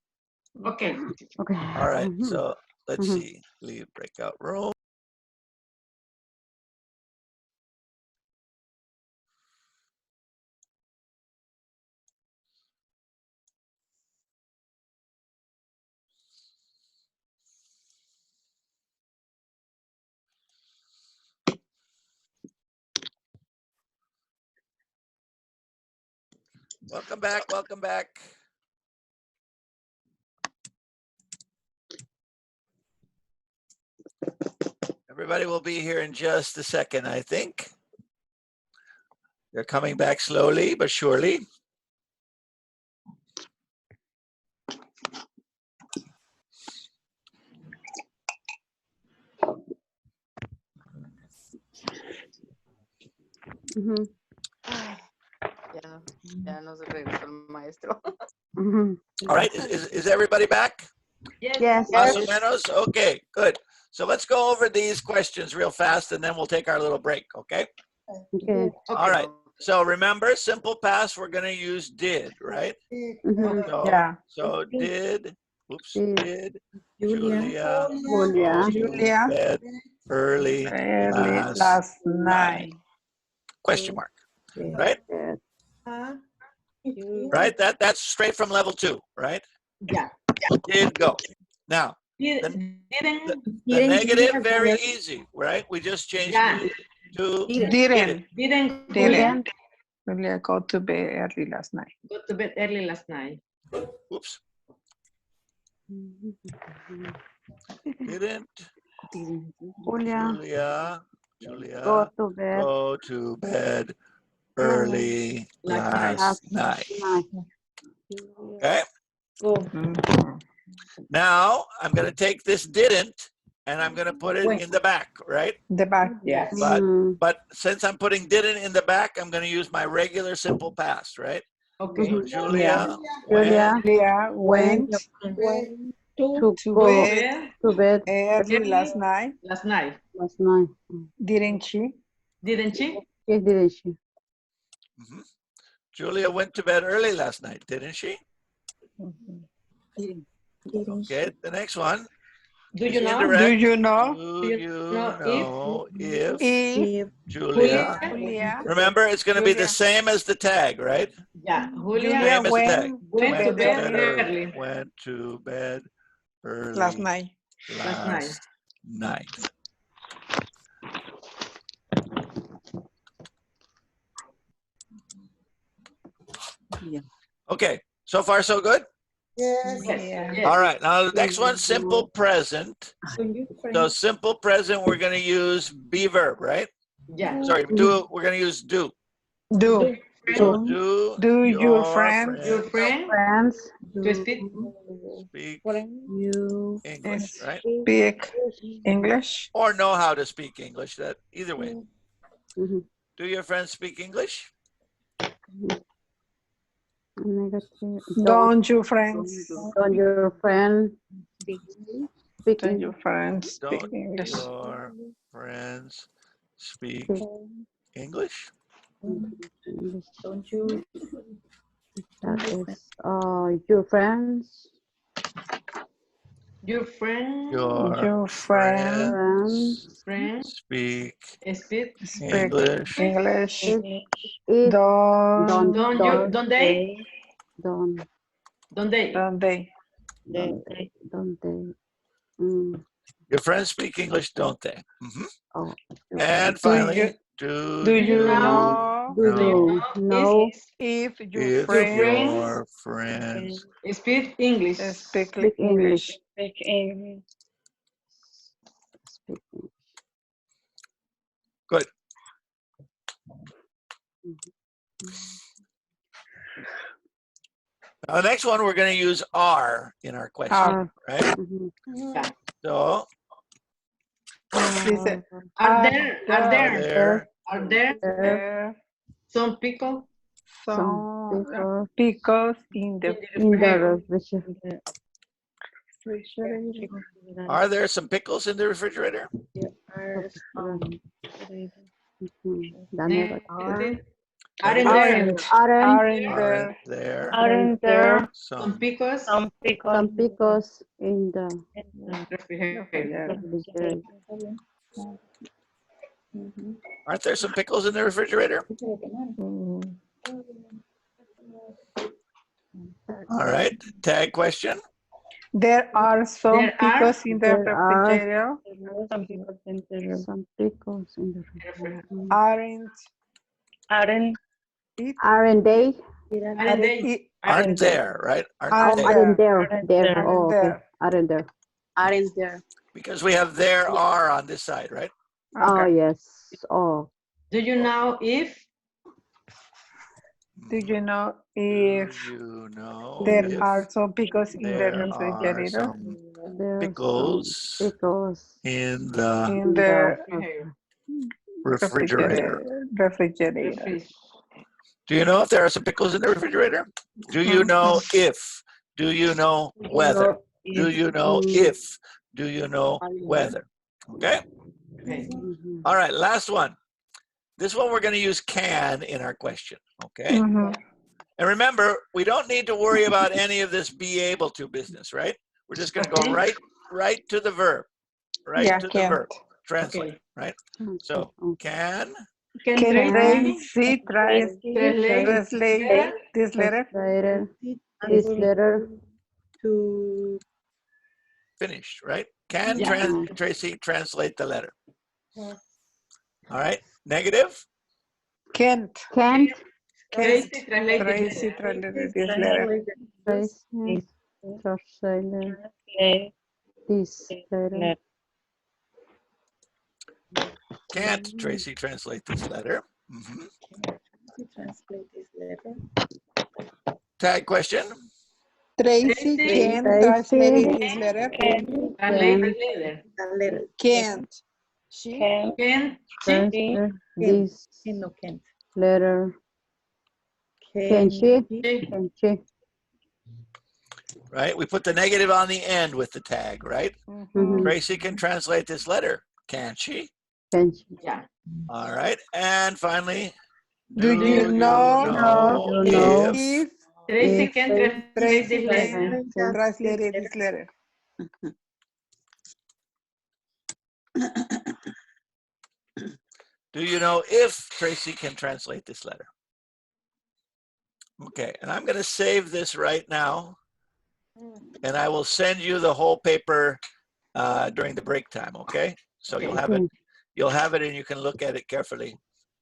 Okay. Okay. All right. Mhm. So let's Mhm. see. Leave breakout room. Welcome back. Welcome back. Everybody will be here in just a second, I think. They're coming back slowly but surely. Mhm. Ya no se regresó el maestro. Mhm. All right. Is everybody back? Yes. Yes. Más o menos? Okay, good. So let's go over these questions real fast and then we'll take our little break, okay? Okay. All right. So remember, simple past, we're going to use did, right? Mhm. So, Yeah. so did Julia Julia Julia. Julia bed early early last last night? night. Question mark, right? Yes. Right? That's straight from level 2, right? Yeah. Did go. Now, Didn't. the negative, very easy, right? We just changed Yeah. did to Didn't. Didn't Didn't. Julia go to bed early last night. go to bed early last night. Oops. Didn't Julia. Julia Go to bed. go to bed early Last last night. Night. Okay. Mhm. Now I'm going to take this didn't and I'm going to put it in the back, right? The back. Yes. Mhm. But since I'm putting didn't in the back, I'm going to use my regular simple past, right? Okay. So Julia Julia Julia went to to go bed to bed early last night. Last night. last night. Didn't she? Didn't she? Yes, didn't she? Mhm. Julia went to bed early last night, didn't she? Okay, the next one. Do is you know? indirect. Do you know Do you know know if if Julia? Julia Remember, it's going to be the Julia. same as the tag, right? Yeah. Julia Julia Same as the tag. went to bed early. early Went to bed early last night? last night. night. Yeah. Okay, so far so good? Yes. Yeah. Yes. All right, now the next one, simple present. So simple present, we're going to use be verb, right? Yeah. Sorry, we're going to use do. Do So do your friends Your friend Friends. to speak. speak You English, right? speak English? Or know how to speak English, that either way. Mhm. Do your friends speak English? Negative. Don't your friends Don't your friend speak don't your friends speak Don't English? your friends speak English? English? Don't you? That is your friends. Your friend. Your friends Friend. speak Speak. speak English. English. If Don't Don't they? don't Don't they? don't they? don't they? Your friends speak English, don't they? Mhm. Oh, And finally, Do you know do you know if your if friends your friends Speak English. speak speak English? English? Good. Now, the next one, we're going to use are in our question, right? Yeah. So, Dice, Are there there some pickle some Because pickles in the in the refrigerator. refrigerator? are there some pickles in the refrigerator? Dame Aren't there Aren't there aren't there some pickles some pickles in the refrigerator? refrigerator? Aren't there some pickles in the refrigerator? All right. Tag question. There are some There are- pickles in the There are refrigerator. some pickles in the refrigerator. Aren't it? Aren't they? Aren't they? Aren't there, right? Aren't Aren't they? Aren't there? There. Aren't Oh, okay. there. Aren't there? Aren't there? Because we have there are on this side, right? Oh, Okay. yes. Oh, Do you know if Do you know Do if you know there if are some pickles in the there are refrigerator? some there's pickles some pickles in the In the refrigerator? refrigerator. Do you know if there are some pickles in the refrigerator? Do you know if? Do you know whether? Do you know if? Do you know whether? Okay? okay. Mhm. All right, last one. This one we're going to use can in our question, okay? Mhm. And remember, we don't need to worry about any of this be able to business, right? We're just going to go right to the verb, right Yeah, to the can't. verb, translate, Okay. right? Okay, So okay. can Can Can Tracy translate this letter? This letter To finished, right? Can Yeah. Tracy translate the letter? All right, negative? Can't can't Tracy translate Tracy translate this letter? trace translate this letter. Can't Tracy translate this letter? Mhm. translate this letter. Tag question. Tracy can translate this letter? Translate the letter. The letter. Can't she? Can Transfer this No, can't. letter. Can she? Can she? Right? We put the negative on the end with the tag, right? Mhm. Tracy can translate this letter, can't she? Can she? yeah. All right. And finally, Do you know if Tracy If can translate Tracy this letter. can translate this letter? do you know if Tracy can translate this letter? Okay, and I'm going to save this right now, and I will send you the whole paper during the break time. Okay, so you'll have it. You'll have it, and you can look at it carefully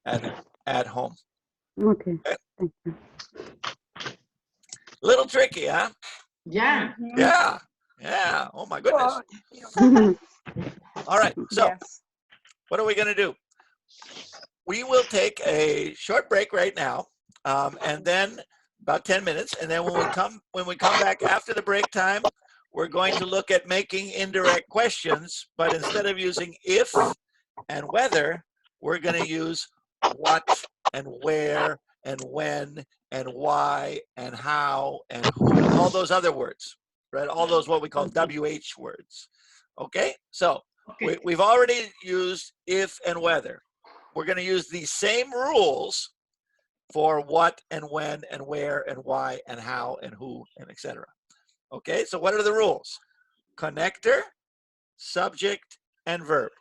at home. Okay. Thank you. Little tricky, huh? Yeah. Yeah, yeah. Oh my goodness. All right. So Yes. what are we going to do? We will take a short break right now, and then about 10 minutes, and then when we come back after the break time, we're going to look at making indirect questions, but instead of using if and whether, we're going to use what and where and when and why and how and who, all those other words, right? All those what we call WH words. Okay, so we've already used if and whether. We're going to use the same rules for what and when and where and why and how and who and etc. Okay, so what are the rules? Connector, subject, and verb.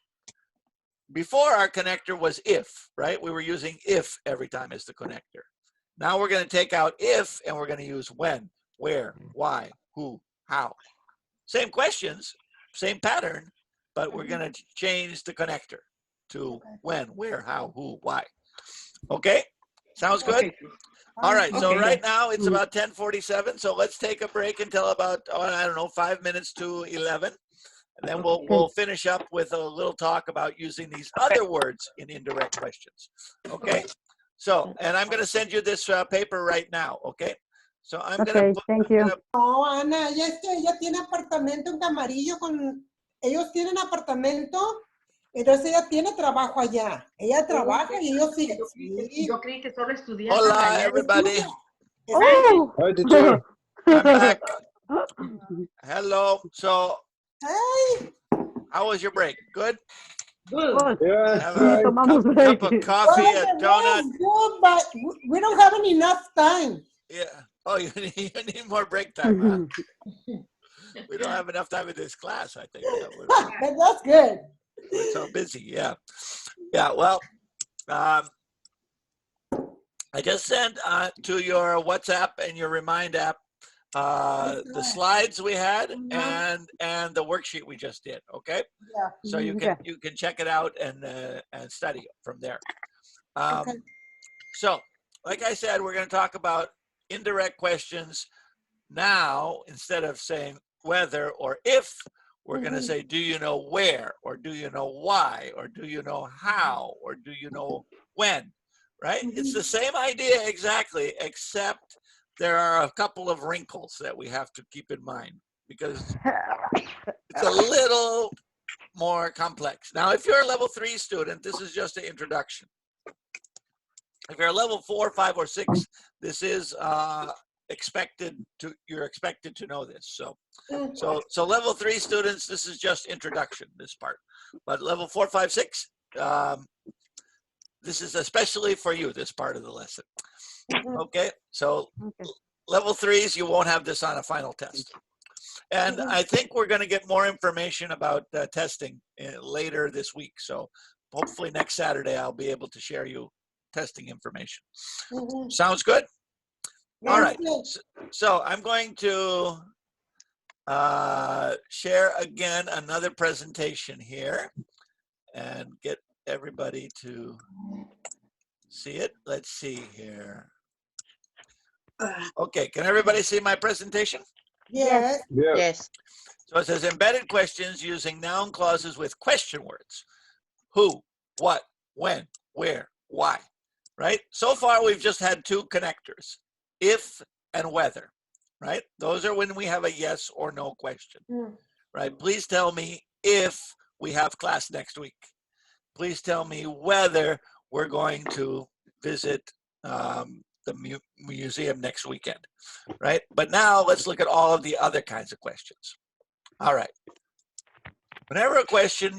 Before, our connector was if, right? We were using if every time as the connector. Now we're going to take out if and we're going to use when, where, why, who, how. Same questions, same pattern, but we're going to change the connector to when, where, how, who, why. Okay? Sounds good? Okay. All right, so Okay. right now it's about 10:47, so let's take a break until about, I don't know, 5 minutes to 11. And then we'll finish up with a little talk about using these other words in indirect questions. Okay? So, and I'm going to send you this paper right now. Okay? So I'm going to put, thank you. No, Ana, ella tiene apartamento en Camarillo ellos tienen apartamento, entonces ella tiene trabajo allá. Ella trabaja y ellos siguen. Yo creí que solo estudiaban hola, allá. everybody. Oh. Hi, teacher. I'm back. Hello. So, Hey, how was your break? Good? Good. Yeah, Have Sí, a tomamos cup break. of coffee, well, a the donut. is good, but we don't have enough time. Yeah. Oh, you need more break time, huh? We don't have enough time in this class, I think. But that's good. We're so busy, yeah. Yeah, well, I just sent to your WhatsApp and your Remind app the slides we had and the worksheet we just did, okay? Yeah. So you can check it out and study from there. Okay. So, like I said, we're going to talk about indirect questions now. Instead of saying whether or if, we're going to say, do you know where, or do you know why, or do you know how, or do you know when, right? It's the same idea exactly, except there are a couple of wrinkles that we have to keep in mind because it's a little more complex. Now, if you're a level 3 student, this is just an introduction. If you're a level 4, 5, or 6, this is you're expected to know this. So level 3 students, this is just introduction, this part. But level 4, 5, 6, this is especially for you, this part of the lesson. Okay, so level 3s, you won't have this on a final test. And I think we're going to get more information about testing later this week. So hopefully next Saturday, I'll be able to share you testing information. Sounds good? All right. So I'm going to share again another presentation here and get everybody to see it. Let's see here. Okay, can everybody see my presentation? Yes. Yeah. Yes. So it says embedded questions using noun clauses with question words. Who, what, when, where, why, right? So far, we've just had 2 connectors, if and whether, right? Those are when we have a yes or no question, right? Please tell me if we have class next week. Please tell me whether we're going to visit the museum next weekend, right? But now let's look at all of the other kinds of questions. All right. Whenever a question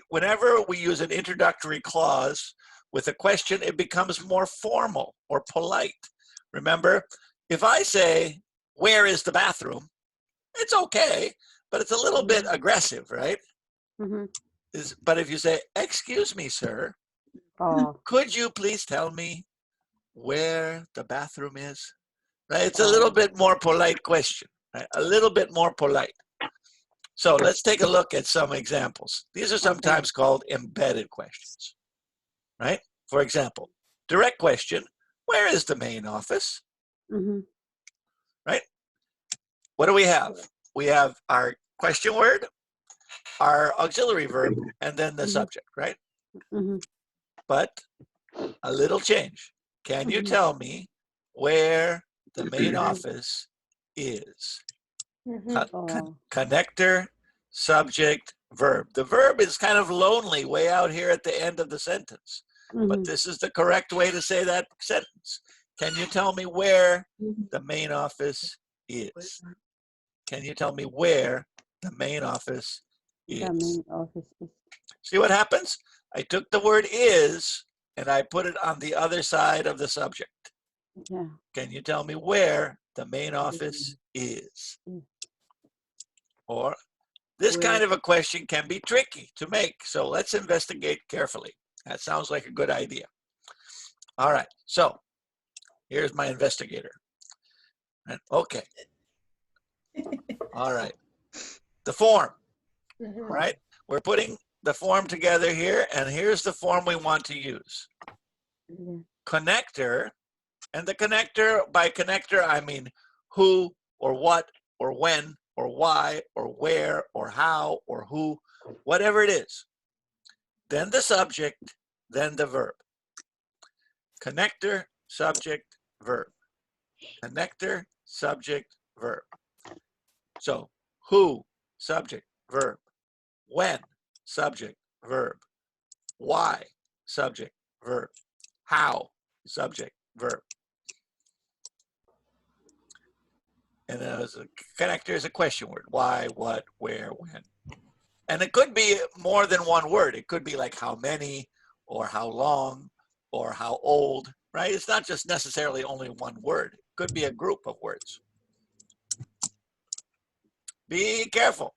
whenever we use an introductory clause with a question, it becomes more formal or polite. Remember, if I say, where is the bathroom? It's okay, but it's a little bit aggressive, right? But if you say, excuse me, sir, could you please tell me where the bathroom is? Right? It's a little bit more polite question, right? A little bit more polite. So let's take a look at some examples. These are sometimes called embedded questions, right? For example, direct question, where is the main office? Right? What do we have? We have our question word, our auxiliary verb, and then the subject, right? But a little change. Can you tell me where the main office is? Connector, subject, verb. The verb is kind of lonely way out here at the end of the sentence, but this is the correct way to say that sentence. Can you tell me where the main office is? Can you tell me where the main office is? See what happens? I took the word is and I put it on the other side of the subject. Can you tell me where the main office is? Or this kind of a question can be tricky to make, so let's investigate carefully. That sounds like a good idea. All right, so here's my investigator. Okay. All right. The form, right? We're putting the form together here, and here's the form we want to use. Connector, and the connector, by connector, I mean who or what or when or why or where or how or who, whatever it is. Then the subject, then the verb. Connector, subject, verb. Connector, subject, verb. So who, subject, verb. When, subject, verb. Why, subject, verb. How, subject, verb. And then as a connector is a question word. Why, what, where, when. And it could be more than one word. It could be like how many or how long or how old, right? It's not just necessarily only one word. It could be a group of words. Be careful.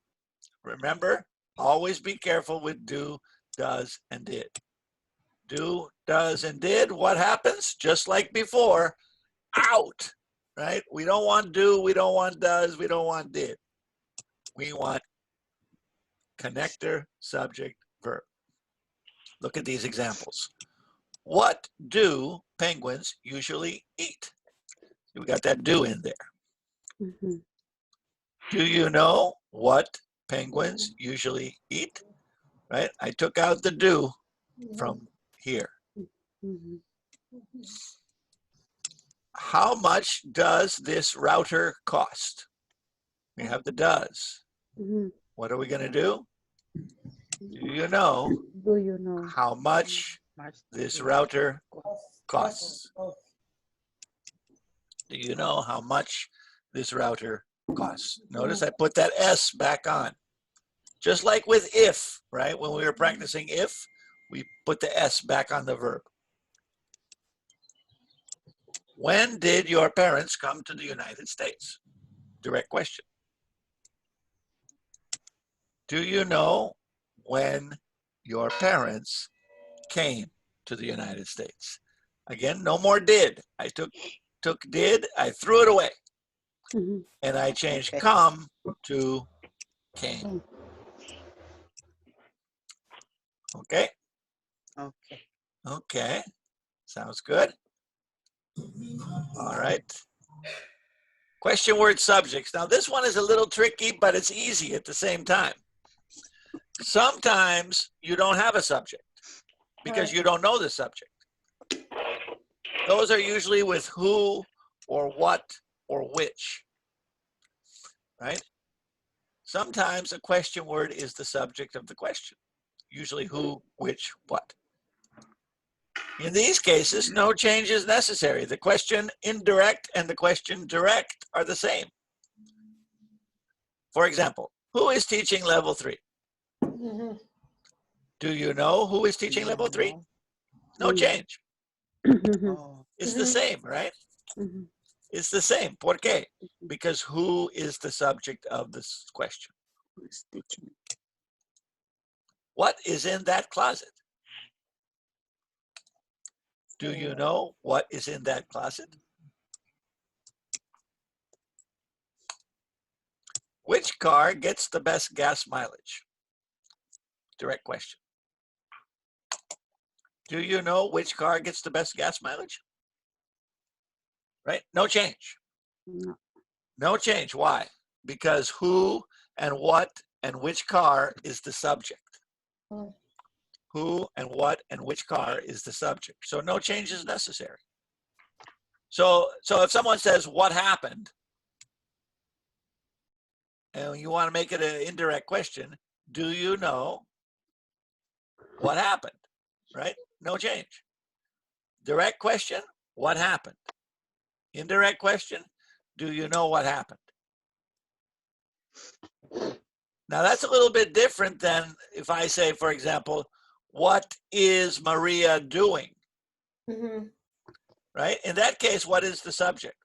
Remember, always be careful with do, does, and did. Do, does, and did. What happens? Just like before, out, right? We don't want do, we don't want does, we don't want did. We want connector, subject, verb. Look at these examples. What do penguins usually eat? We got that do in there. Mhm. Do you know what penguins usually eat? Right? I took out the do from here. Mhm. How much does this router cost? We have the does. Mhm. What are we going to do? Do you know Do you know? how much this router costs? Do you know how much this router costs? Notice I put that S back on. Just like with if, right? When we were practicing if, we put the S back on the verb. When did your parents come to the United States? Direct question. Do you know when your parents came to the United States? Again, no more did. I took did, I threw it away. Mhm. And I changed Okay. come to came. Okay? Okay. Okay. Sounds good. All right. Question word subjects. Now this one is a little tricky, but it's easy at the same time. Sometimes you don't have a subject because you don't know the subject. Those are usually with who or what or which, right? Sometimes a question word is the subject of the question, usually who, which, what. In these cases, no change is necessary. The question indirect and the question direct are the same. For example, who is teaching level 3? Do you know who is teaching level 3? No change. Oh, It's the same, right? Mhm. It's the same. ¿Por qué? Because who is the subject of this question? who's teaching? What is in that closet? Do you know what is in that closet? Which car gets the best gas mileage? Direct question. Do you know which car gets the best gas mileage? Right? No change. No. No change. Why? Because who and what and which car is the subject. Who and what and which car is the subject. So no change is necessary. So if someone says, what happened? And you want to make it an indirect question, do you know what happened? Right? No change. Direct question, what happened? Indirect question, do you know what happened? Now that's a little bit different than if I say, for example, what is Maria doing? Right? In that case, what is the subject?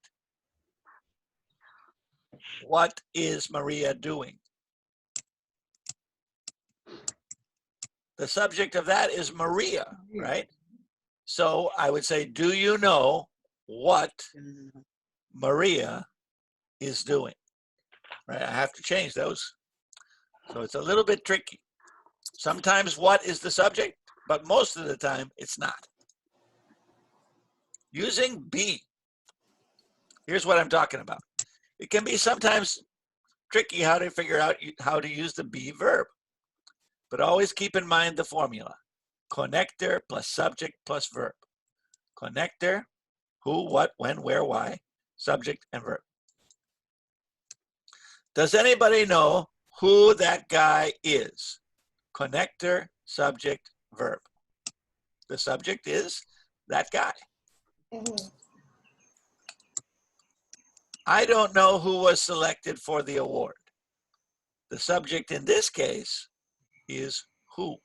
What is Maria doing? The subject of that is Maria, right? So I would say, do you know what Maria is doing? Right? I have to change those. So it's a little bit tricky. Sometimes what is the subject, but most of the time it's not. Using be. Here's what I'm talking about. It can be sometimes tricky how to figure out how to use the be verb. But always keep in mind the formula. Connector plus subject plus verb. Connector, who, what, when, where, why, subject, and verb. Does anybody know who that guy is? Connector, subject, verb. The subject is that guy. I don't know who was selected for the award. The subject in this case is who.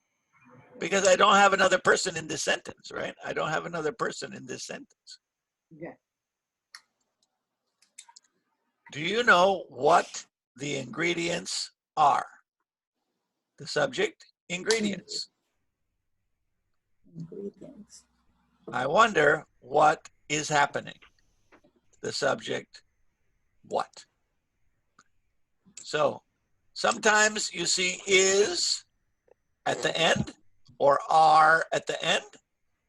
Because I don't have another person in this sentence, right? I don't have another person in this sentence. Yeah. Do you know what the ingredients are? The subject, ingredients. Ingredients. I wonder what is happening. The subject, what? So sometimes you see is at the end or are at the end,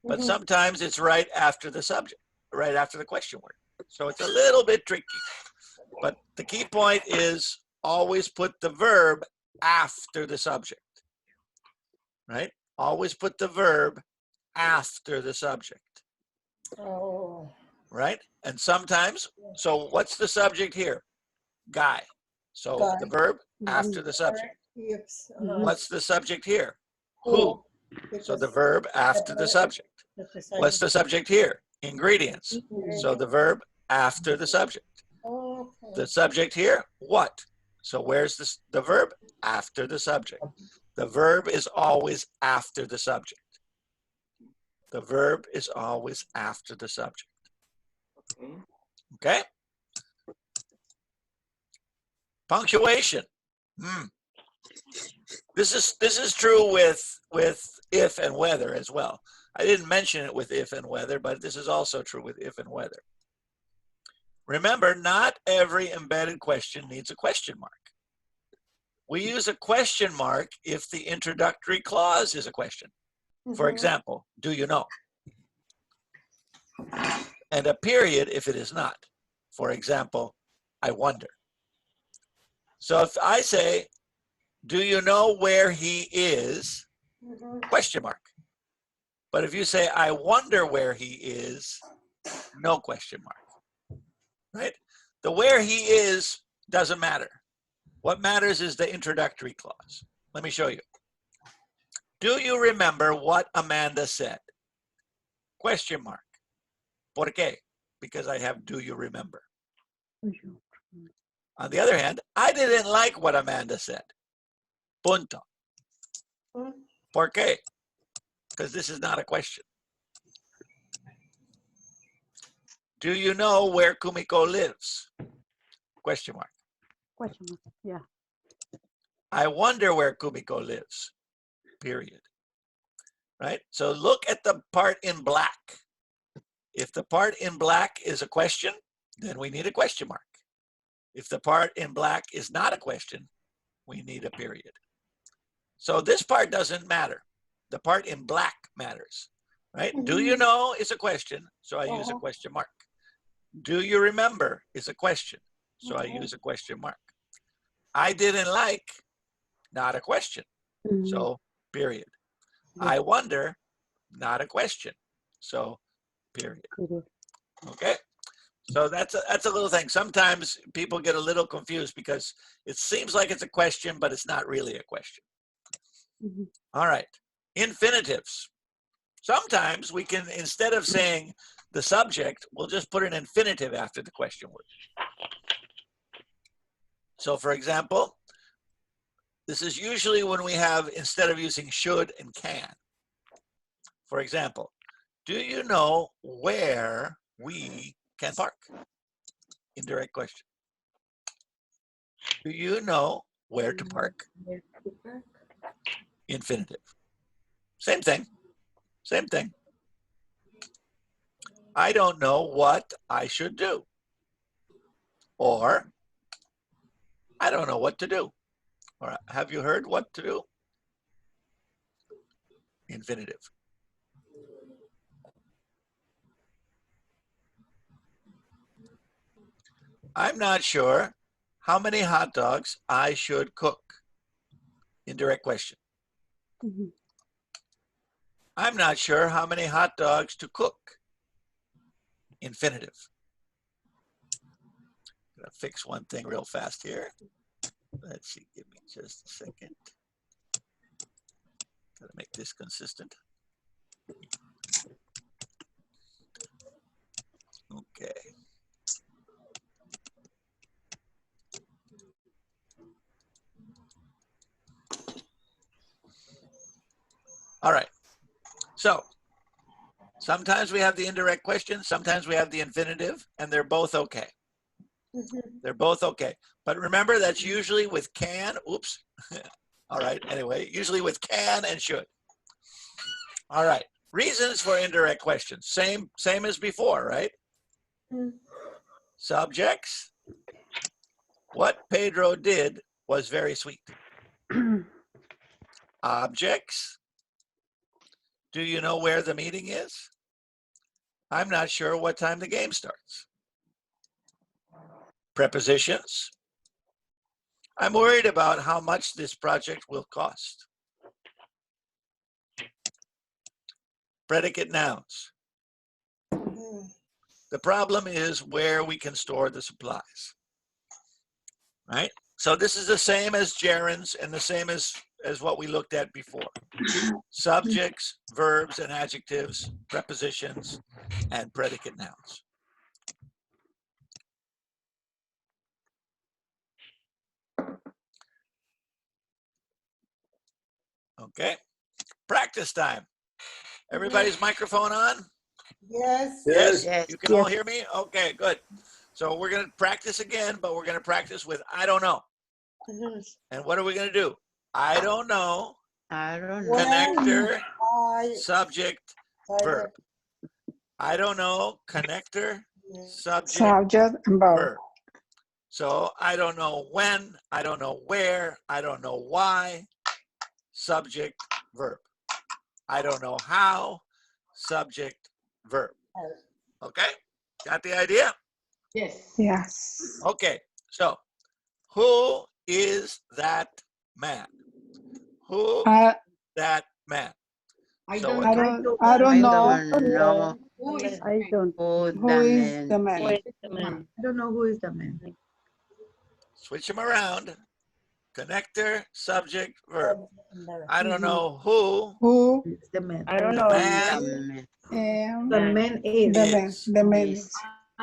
but sometimes it's right after the subject, right after the question word. So it's a little bit tricky. But the key point is always put the verb after the subject, right? Always put the verb after the subject, Oh. right? And sometimes, so what's the subject here? Guy. So Guy. the verb after the subject. Yes. What's the subject here? Who. So the verb after the subject. What's the subject here? Ingredients. So the verb after the subject. The subject here, what? So where's the verb? After the subject. The verb is always after the subject. The verb is always after the subject. Okay? Punctuation. This is true with if and whether as well. I didn't mention it with if and whether, but this is also true with if and whether. Remember, not every embedded question needs a question mark. We use a question mark if the introductory clause is a question. For example, do you know? And a period if it is not. For example, I wonder. So if I say, do you know where he is? Question mark. But if you say, I wonder where he is, no question mark. Right? The where he is doesn't matter. What matters is the introductory clause. Let me show you. Do you remember what Amanda said? Question mark. ¿Por qué? Because I have do you remember. On the other hand, I didn't like what Amanda said. Punto. ¿Por qué? Because this is not a question. Do you know where Kumiko lives? Question mark. Question mark. Yeah. I wonder where Kumiko lives. Period. Right? So look at the part in black. If the part in black is a question, then we need a question mark. If the part in black is not a question, we need a period. So this part doesn't matter. The part in black matters, right? Do you know is a question, so I use a question mark. Do you remember is a question, so I use a question mark. I didn't like, not a question, so period. I wonder, not a question, so period. Okay? So that's a little thing. Sometimes people get a little confused because it seems like it's a question, but it's not really a question. All right. Infinitives. Sometimes we can, instead of saying the subject, we'll just put an infinitive after the question word. So for example, this is usually when we have, instead of using should and can. For example, do you know where we can park? Indirect question. Do you know where to park? Infinitive. Same thing. Same thing. I don't know what I should do. Or, I don't know what to do. Or, have you heard what to do? Infinitive. I'm not sure how many hot dogs I should cook. Indirect question. I'm not sure how many hot dogs to cook. Infinitive. I'm gonna fix one thing real fast here. Let's see, give me just a second. Gotta make this consistent. Okay. All right. So sometimes we have the indirect question, sometimes we have the infinitive, and they're both okay. They're both okay. But remember, that's usually with can. Oops. All right. Anyway, usually with can and should. All right. Reasons for indirect questions. Same as before, right? Subjects. What Pedro did was very sweet. Objects. Do you know where the meeting is? I'm not sure what time the game starts. Prepositions. I'm worried about how much this project will cost. Predicate nouns. The problem is where we can store the supplies, right? So this is the same as gerunds and the same as what we looked at before. Subjects, verbs, and adjectives, prepositions, and predicate nouns. Okay, practice time. Everybody's microphone on? Yes. Yes? Yes. You can all hear me? Okay, good. So we're going to practice again, but we're going to practice with I don't know. And what are we going to do? I don't know. I don't know. Connector, I, subject, verb. I don't know, connector, subject, Subject and verb. verb. So I don't know when, I don't know where, I don't know why, subject, verb. I don't know how, subject, verb. Okay? Got the idea? Yes. Yes. Okay, so who is that man? Who is that man? I So don't what- I don't know Who is I don't. who is the man. I don't know who is the man. Switch them around. Connector, subject, verb. I don't know who Who It's the man. I don't the know. man The man is. is. the man.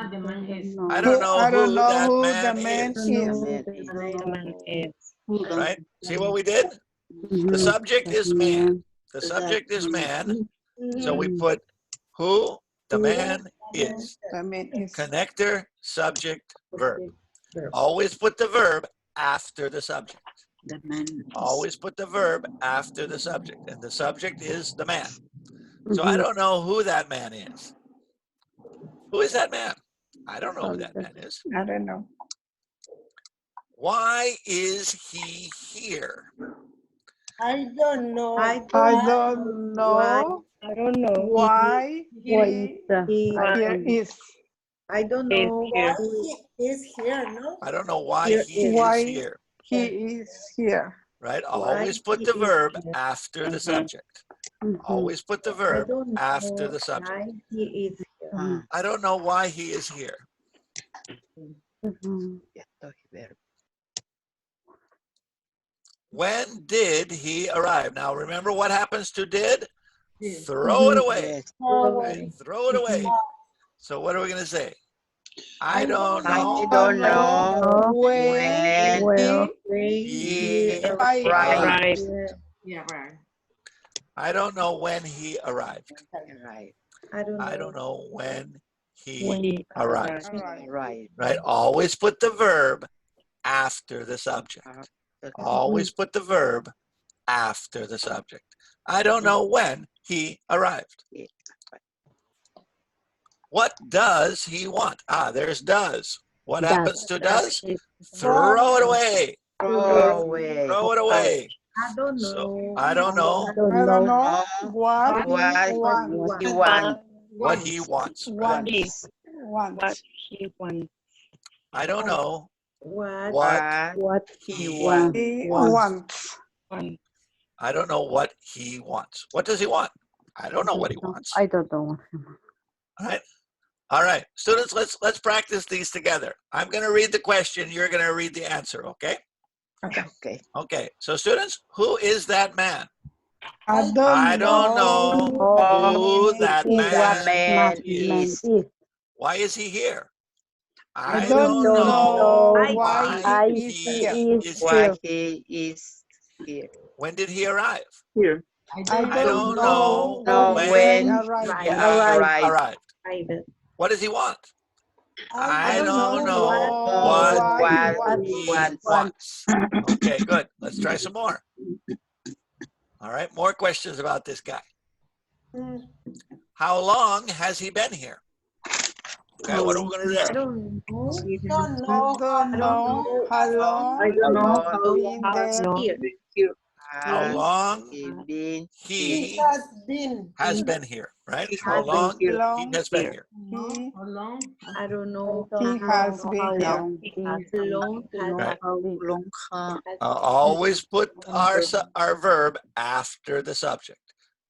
the man is? I don't know I don't who know that who man the man is. The man is. Right? See what we did? The subject is man. The subject is man. So we put who the man is. The man is. Connector, subject, verb. Always put the verb after the subject. The man. Always put the verb after the subject. And the subject is the man. So I don't know who that man is. Who is that man? I don't know who that man is. I don't know. Why is he here? I don't know. I don't know I don't know. why Why he is here is. I don't know. Why he is here, no? I don't know why Here he is Why here. he is here. Right? Why Always put he the is verb here. after the subject. Always put the I verb don't after know the subject. why he is here. I don't know why he is here. When did he arrive? Now remember what happens to did? Throw it away. Right? Throw it away. So what are we going to say? I don't know. I don't know when Well, He arrived. arrived. Yeah, right. I don't know when he arrived. Right. I don't know. I don't know when he we arrived. Right. Right? Always put the verb after the subject. Always put the verb after the subject. I don't know when he arrived. What does he want? Ah, there's does. What happens to does? Throw it away. Throw away. Throw it away. I don't know. So I don't know I don't know what What he he wants. what he wants. Right? wants. what he wants. I don't know What he want. He wants. wants. I don't know what he wants. What does he want? I don't know what he wants. I don't know. All right. All right, students, let's practice these together. I'm going to read the question. You're going to read the answer, okay? Okay. Okay, so students, who is that man? I I don't don't know who that man is. Why is he here? I don't know why he is here. Why he is here. When did he arrive? Here. I don't know when he arrived. He arrived. What does he want? I don't know what he wants. Okay, good. Let's try some more. All right, more questions about this guy. How long has he been here? Okay, what are we going to do? I don't know. I don't know how long I don't know how he's been there. Here. How long been he has been here, right? He How has been long here. he has been here. He, I don't know. he has been here. How long Right. How long Always put our verb after the subject.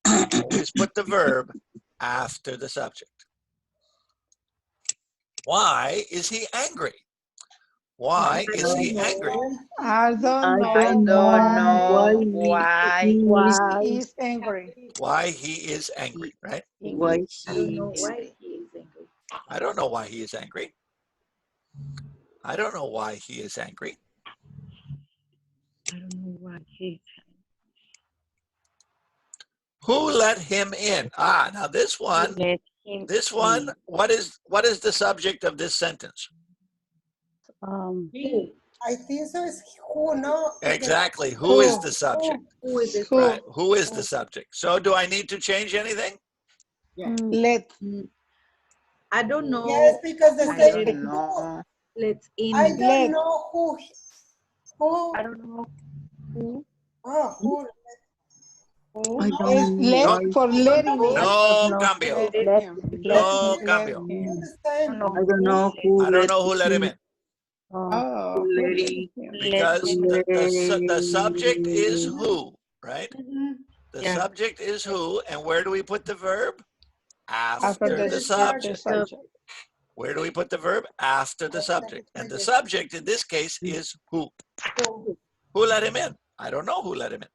Always put the verb after the subject. Why is he angry? Why is he angry? I don't know why he is angry. Why he is angry, right? why I don't know he why he is angry. I don't know why he is angry. I don't know why he is angry. I don't know why he. Who let him in? Now this one, what is the subject of this sentence? I think so is who, no? Exactly. Who is the subject? Who is it? Right. Who is the subject? So do I need to change anything? Let. I don't know. Yes, because the I same don't know. Let's in. I don't Let. know who. I don't know who. Oh, who? I It's don't know let why. for letting him. No cambio. Let him. No Let cambio. him. The same. I don't know who I don't know who let him in. Oh, let him. Because the subject is who, right? Mhm. The subject is who, and where do we put the verb? after After the subject. subject. Where do we put the verb? After the subject. And the subject in this case is who. Who let him in? I don't know who let him in.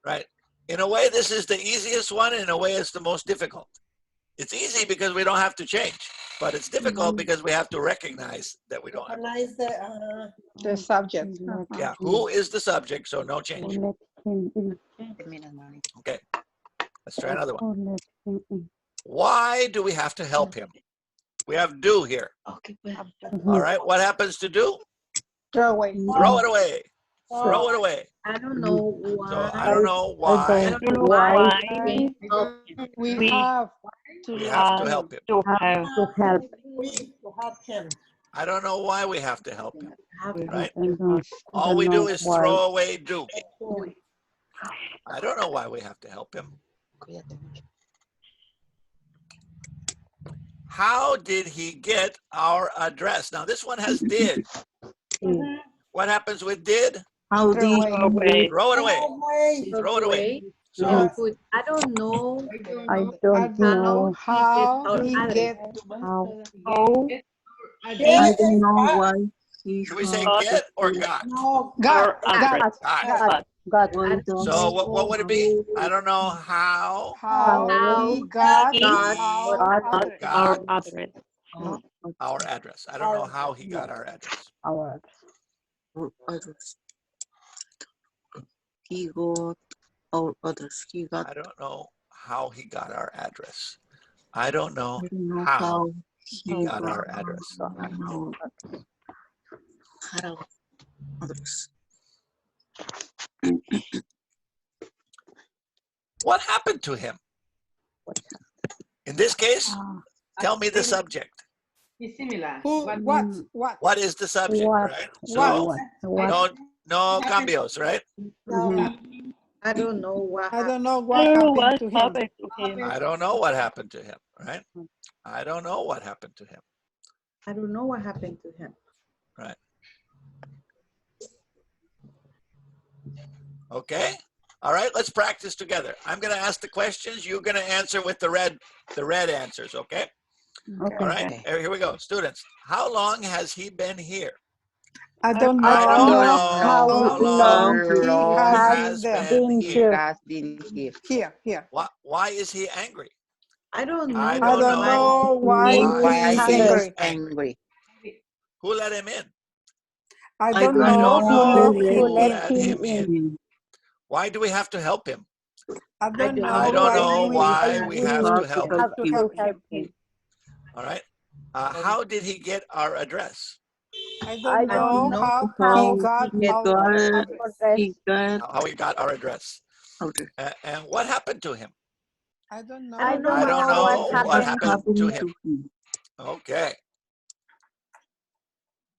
Right? In a way, this is the easiest one. In a way, it's the most difficult. It's easy because we don't have to change, but it's difficult because we have to recognize that we don't have to. Recognize The subject. Yeah, who is the subject, so no change. Okay, let's try another one. Why do we have to help him? We have do here. Okay, All right, what happens to do? Throw away. Throw it away. Throw it away. I don't know why. So I don't know why I don't know why. We have we have to help him. to help him. I don't know why we have to help him, right? All All we do is throw away do. I don't know why we have to help him. How did he get our address? Now this one has did. What happens with did? how Throw did away. Throw it away. Throw it away. So I don't know. I I don't don't know know how he our get. how. I don't know why he do we say has get or got? No, Got. Got. Got why does So what would it be? I don't know how How he got got our address. our address. I don't know how he got our address. our. others. He got our others. He got I don't know how he got our address. I don't know I don't know how he he got our address. our others. What happened to him? In this case, tell me the subject. Who? What? What is the subject, What? right? What? So no cambios, right? I don't know what. I don't know what happened to him. I don't know what happened to him, right? I don't know what happened to him. I don't know what happened to him. Right. Okay. All right, let's practice together. I'm going to ask the questions. You're going to answer with the red answers, okay? Okay. All right, here we go. Students, how long has he been here? I don't know. I don't know how long he has been here. Has been here. Here. Why is he angry? I don't know. I I don't know why Why he's he angry. is angry. Who let him in? I I don't don't know who let let him him in. Why do we have to help him? I don't know I don't know why why we have to help him. have to help him. All right. How did he get our address? I I don't don't know know how he how got He out. got, address. he got How he got our address? outer. And what happened to him? I don't know. I don't I don't know know what what happened. happened to him. Okay.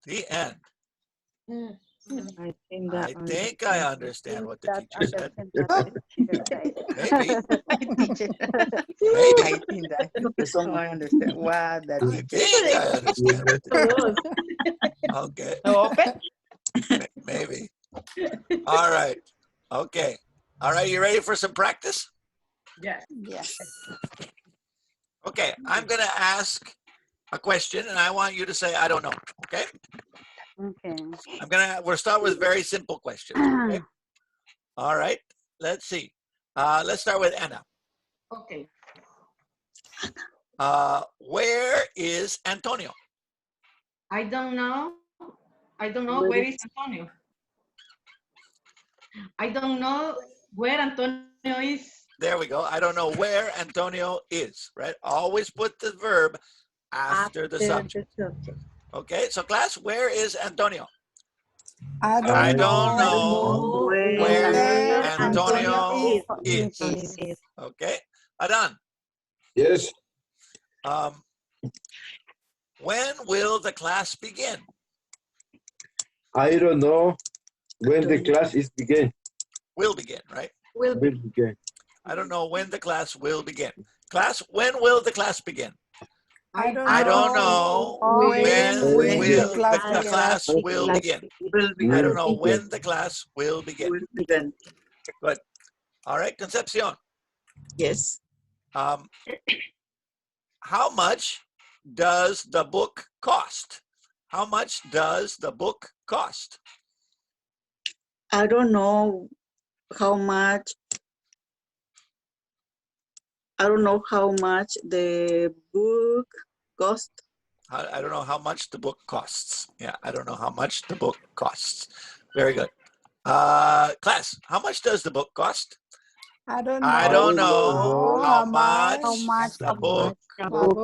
The end. I think I think I understand what the That teacher said. understand what the teacher said. Maybe. Teacher. Maybe. I think that. Oh, I understand. What that I teacher. think I understand what the teacher said. Okay. Open. Maybe. All right. Okay. All right. You ready for some practice? Yeah. Yes. Okay. I'm going to ask a question and I want you to say, I don't know. Okay. Okay. We'll start with very simple questions. Okay. All right. Let's see. Let's start with Anna. Okay. Where is Antonio? I don't know. I don't know where is Antonio. I don't know where Antonio is. There we go. I don't know where Antonio is, right? Always put the verb after the subject. Okay, so class, where is Antonio? I I don't don't know know where where Antonio Antonio is. is. Okay, Adan, Yes. when will the class begin? I don't know when the class is begin. Will begin, right? Will begin. I don't know when the class will begin. Class, when will the class begin? I I don't know when will the class will begin. I don't know when the class will begin. Will begin. Good. All right, Concepcion. Yes. How much does the book cost? How much does the book cost? I don't know how much. I don't know how much the book cost. I don't know how much the book costs. Yeah, I don't know how much the book costs. Very good. Class, how much does the book cost? I don't know. I don't know how much much the book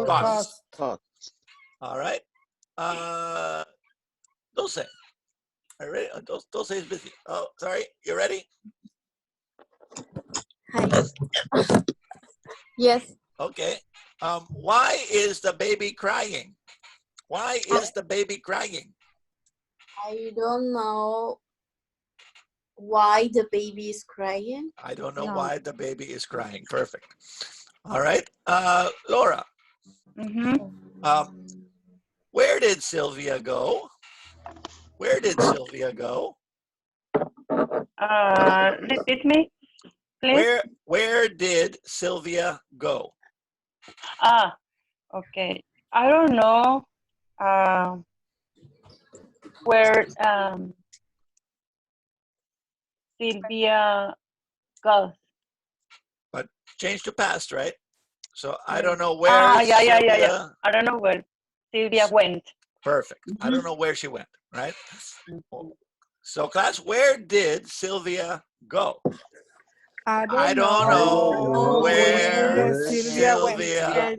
costs. All right. Dulce. Are you ready? Dulce is busy. Oh, sorry. You ready? Hi. Yes. Okay. Why is the baby crying? Why is the baby crying? I don't know why the baby is crying. I don't know why the baby is crying. Perfect. All right. Laura. Where did Sylvia go? Where did Sylvia go? Repeat me, please. Where did Sylvia go? Okay. I don't know where Sylvia goes. But change to past, right? So I don't know where Sylvia. I don't know where Sylvia went. Perfect. I don't know where she went, right? So class, where did Sylvia go? I don't know where Sylvia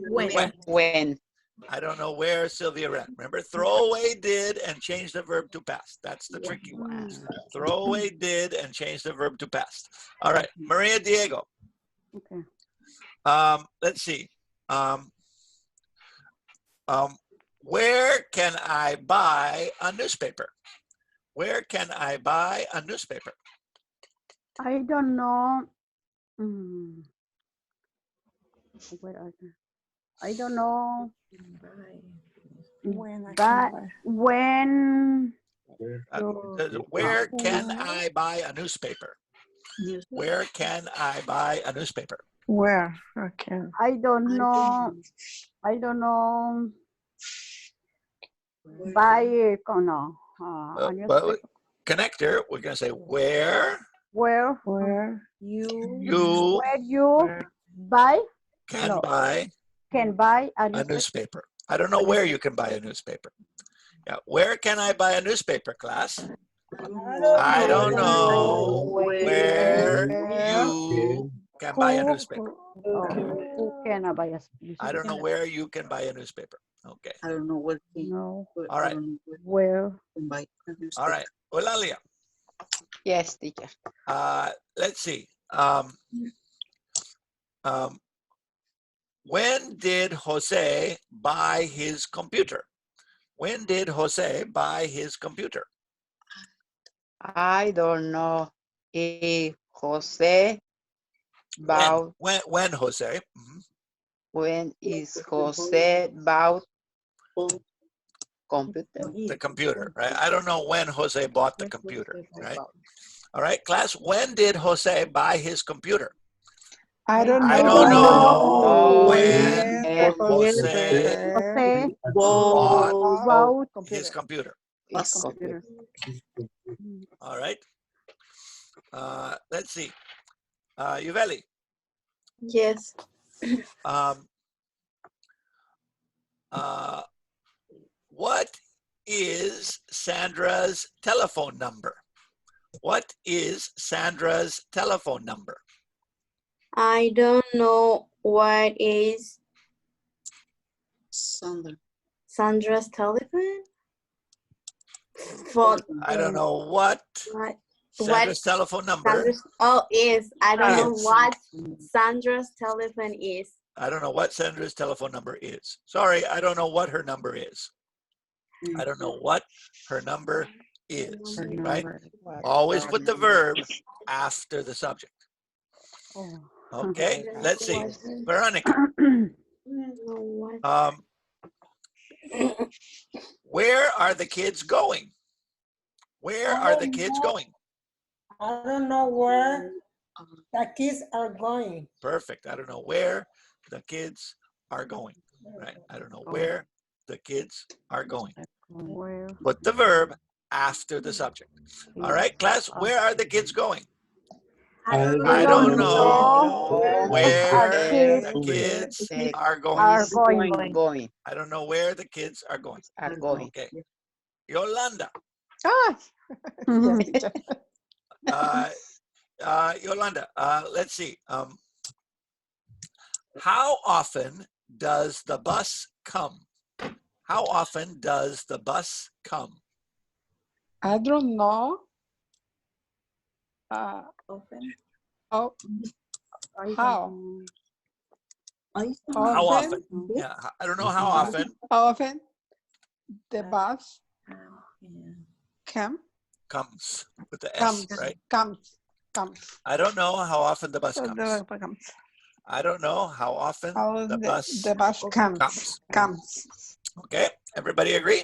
went. I don't know where Sylvia went. Remember, throw away did and change the verb to past. That's the tricky one. Throw away did and change the verb to past. All right, Maria Diego. Okay. Let's see. Where can I buy a newspaper? Where can I buy a newspaper? I don't know. Where are they? I don't know But when Where can I buy a newspaper? Where can I buy a newspaper? Where? Okay. I don't know. I don't know. Buy no. A But newspaper. connector, we're going to say where Where you buy can buy a a newspaper. I don't know where you can buy a newspaper. Yeah, where can I buy a newspaper, class? I don't know where you can buy a newspaper. Who can I buy a newspaper? I don't know where you can buy a newspaper. Okay. I don't know where. No. All right. Where? All right. Eulalia. Yes, teacher. Let's see. When did Jose buy his computer? When did Jose buy his computer? I don't know if Jose bought. When Jose? Mhm. When is Jose bought computer? The computer, right? I don't know when Jose bought the computer, right? All right, class. When did Jose buy his computer? I don't know. I don't know when when Jose bought bought his computer. All right. Let's see. Yuveli. Yes. What is Sandra's telephone number? What is Sandra's telephone number? I don't know what is Sandra's telephone. Phone. I don't know what Sandra's telephone number. Is. I don't know what Sandra's telephone is. I don't know what Sandra's telephone number is. Sorry, I don't know what her number is. I don't know what her number is, right? Always put the verb after the subject. Okay, let's see. Veronica. Where are the kids going? Where are the kids going? I don't know where the kids are going. Perfect. I don't know where the kids are going. Right. I don't know where the kids are going. Put the verb after the subject. All right, class. Where are the kids going? I don't know where the kids are going. I don't know where the kids are going. Okay. Yolanda. Yolanda, let's see. How often does the bus come? How often does the bus come? I don't know. Often. How? How often? Yeah, I don't know how often. How often the bus comes with the comes, S, right? Comes. I don't know how often the bus comes. I don't know how often the bus comes. Okay, everybody agree?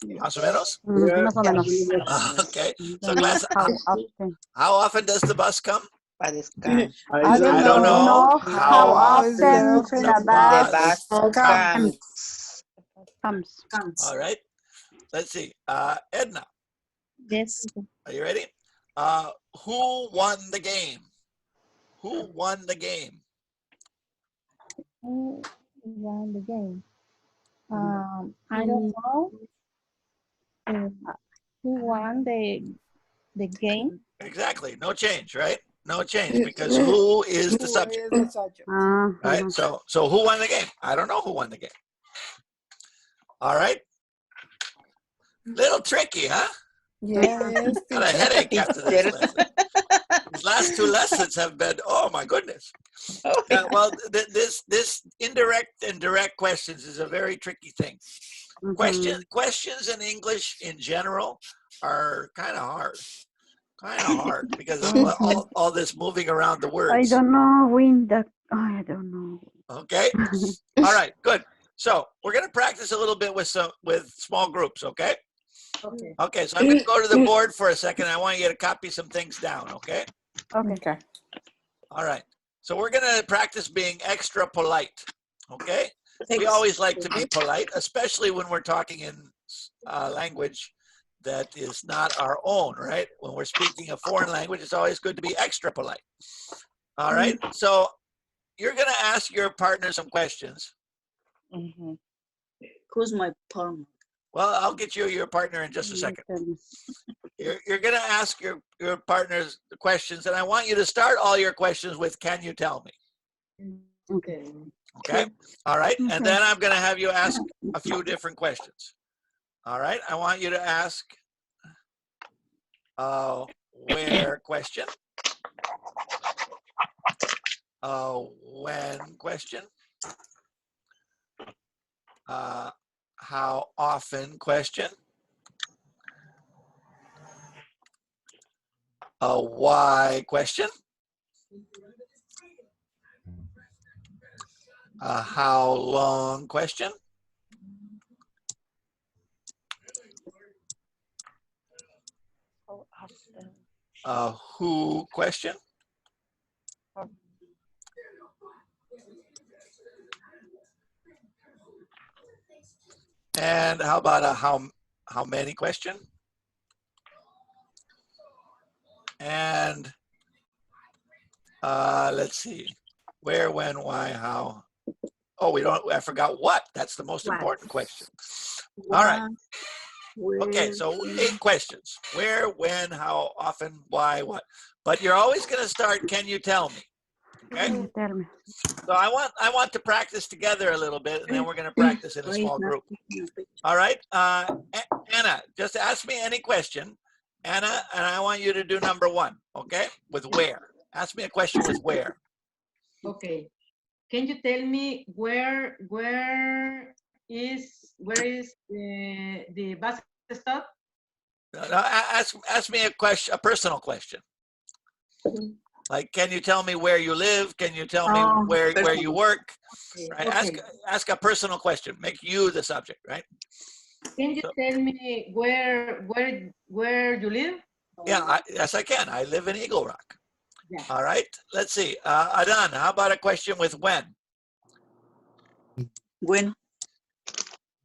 Más o menos? Más o menos. Okay, so class, how often does the bus come? I don't know how often the bus comes. All right, let's see. Edna. Yes. Are you ready? Who won the game? Who won the game? Who won the game? I don't know. Who won the game? Exactly. No change, right? No change because who is the subject? Right? So who won the game? I don't know who won the game. All right. Little tricky, huh? Yes. Got a headache after this lesson. These last two lessons have been, oh my goodness. Well, this indirect and direct questions is a very tricky thing. Questions in English in general are kind of hard because of all this moving around the words. I don't know I don't know. Okay. All right, good. So we're going to practice a little bit with small groups, okay? Okay. Okay, so I'm going to go to the board for a second. I want you to copy some things down, okay? Okay. All right. So we're going to practice being extra polite, okay? We always like to be polite, especially when we're talking in language that is not our own, right? When we're speaking a foreign language, it's always good to be extra polite. All right. So you're going to ask your partner some questions. Mm-hmm. Who's my partner? Well, I'll get you your partner in just a second. You're going to ask your partners the questions, and I want you to start all your questions with, can you tell me? Okay. Okay. All right. And then I'm going to have you ask a few different questions. All right. I want you to ask where question, when question, how often question, why question, how long question, who question, and how about a how many question, and let's see, where, when, why, how. Oh, I forgot what. That's the most important question. All right. Okay, so 8 questions. Where, when, how often, why, what. But you're always going to start, can you tell me? Okay? Tell me. So I want to practice together a little bit, and then we're going to practice in a small group. All right? Anna, just ask me any question. Anna, and I want you to do number 1, okay? With where. Ask me a question with where. Okay. Can you tell me where is the bus stop? No, ask me a question, a personal question. Like, can you tell me where you live? Can you tell me where you work? Right? Okay. Ask a personal question. Make you the subject, right? Can you tell me where you live? Yeah, yes, I can. I live in Eagle Rock. Yeah. All right. Let's see. Adan, how about a question with when? When?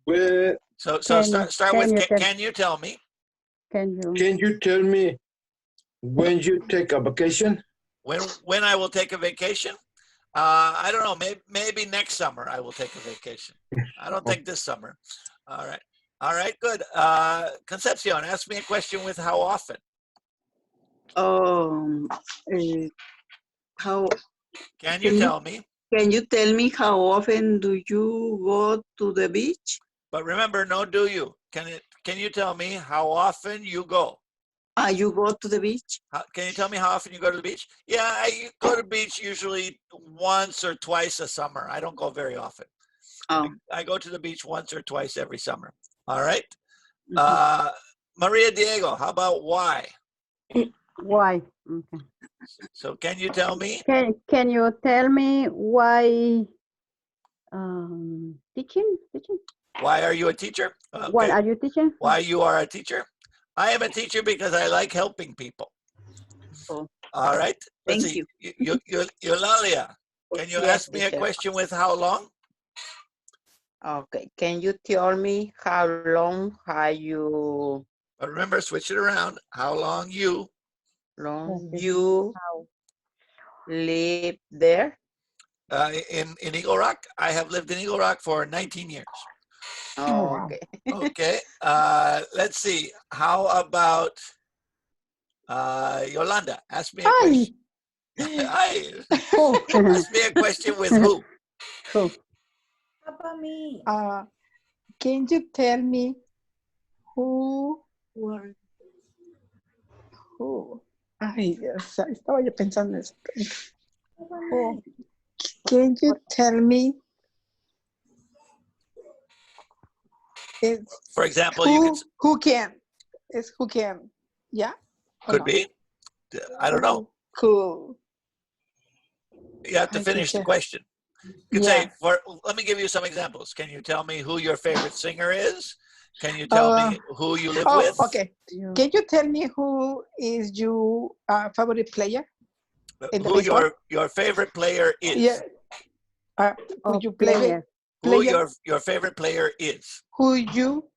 Well, So start with can you tell me? Can you tell me when you take a vacation? When I will take a vacation? I don't know. Maybe next summer I will take a vacation. I don't think this summer. All right. All right. Good. Concepcion, ask me a question with how often. How? Can you tell me? Can you tell me how often do you go to the beach? But remember, no do you. Can you tell me how often you go? You go to the beach? Can you tell me how often you go to the beach? Yeah, I go to the beach usually once or twice a summer. I don't go very often. I go to the beach once or twice every summer. All right. Maria Diego, how about why? Why? Okay. So can you tell me? Can you tell me why teaching? Why are you a teacher? Okay. Why are you teaching? Why you are a teacher? I am a teacher because I like helping people. Oh. All right. Let's Thank see. Eulalia, can you ask me a question with how long? Okay. Can you tell me how long have you? But remember, switch it around. How long you live there? In Eagle Rock? I have lived in Eagle Rock for 19 years. Oh, okay. Okay. Let's see. How about Yolanda? Ask me a question. Hi. Ask me a question with who? Who? Papa, me. Can you tell me who? Ay, Dios, estaba yo pensando en eso. Who? Can you tell me? For example, who can? It's who can. Yeah? Could be. I don't know. Cool. You have to finish the question. You could say, let me give you some examples. Can you tell me who your favorite singer is? Can you tell me who you live with? Okay. Can you tell me who is your favorite player? Who your favorite player is? Yeah. Who you play? Who your favorite player is? Who you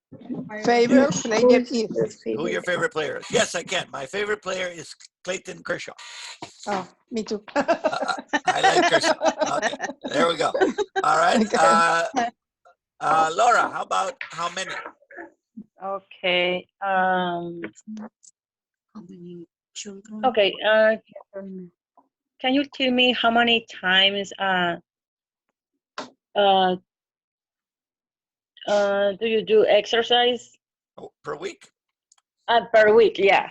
favorite player is? Who your favorite player is? Yes, I can. My favorite player is Clayton Kershaw. Oh, me too. I like Kershaw. Okay, there we go. All right. Laura, how many? Okay. How many children? Okay. Can you tell me how many times do you do exercise? Per week? Per week, yeah.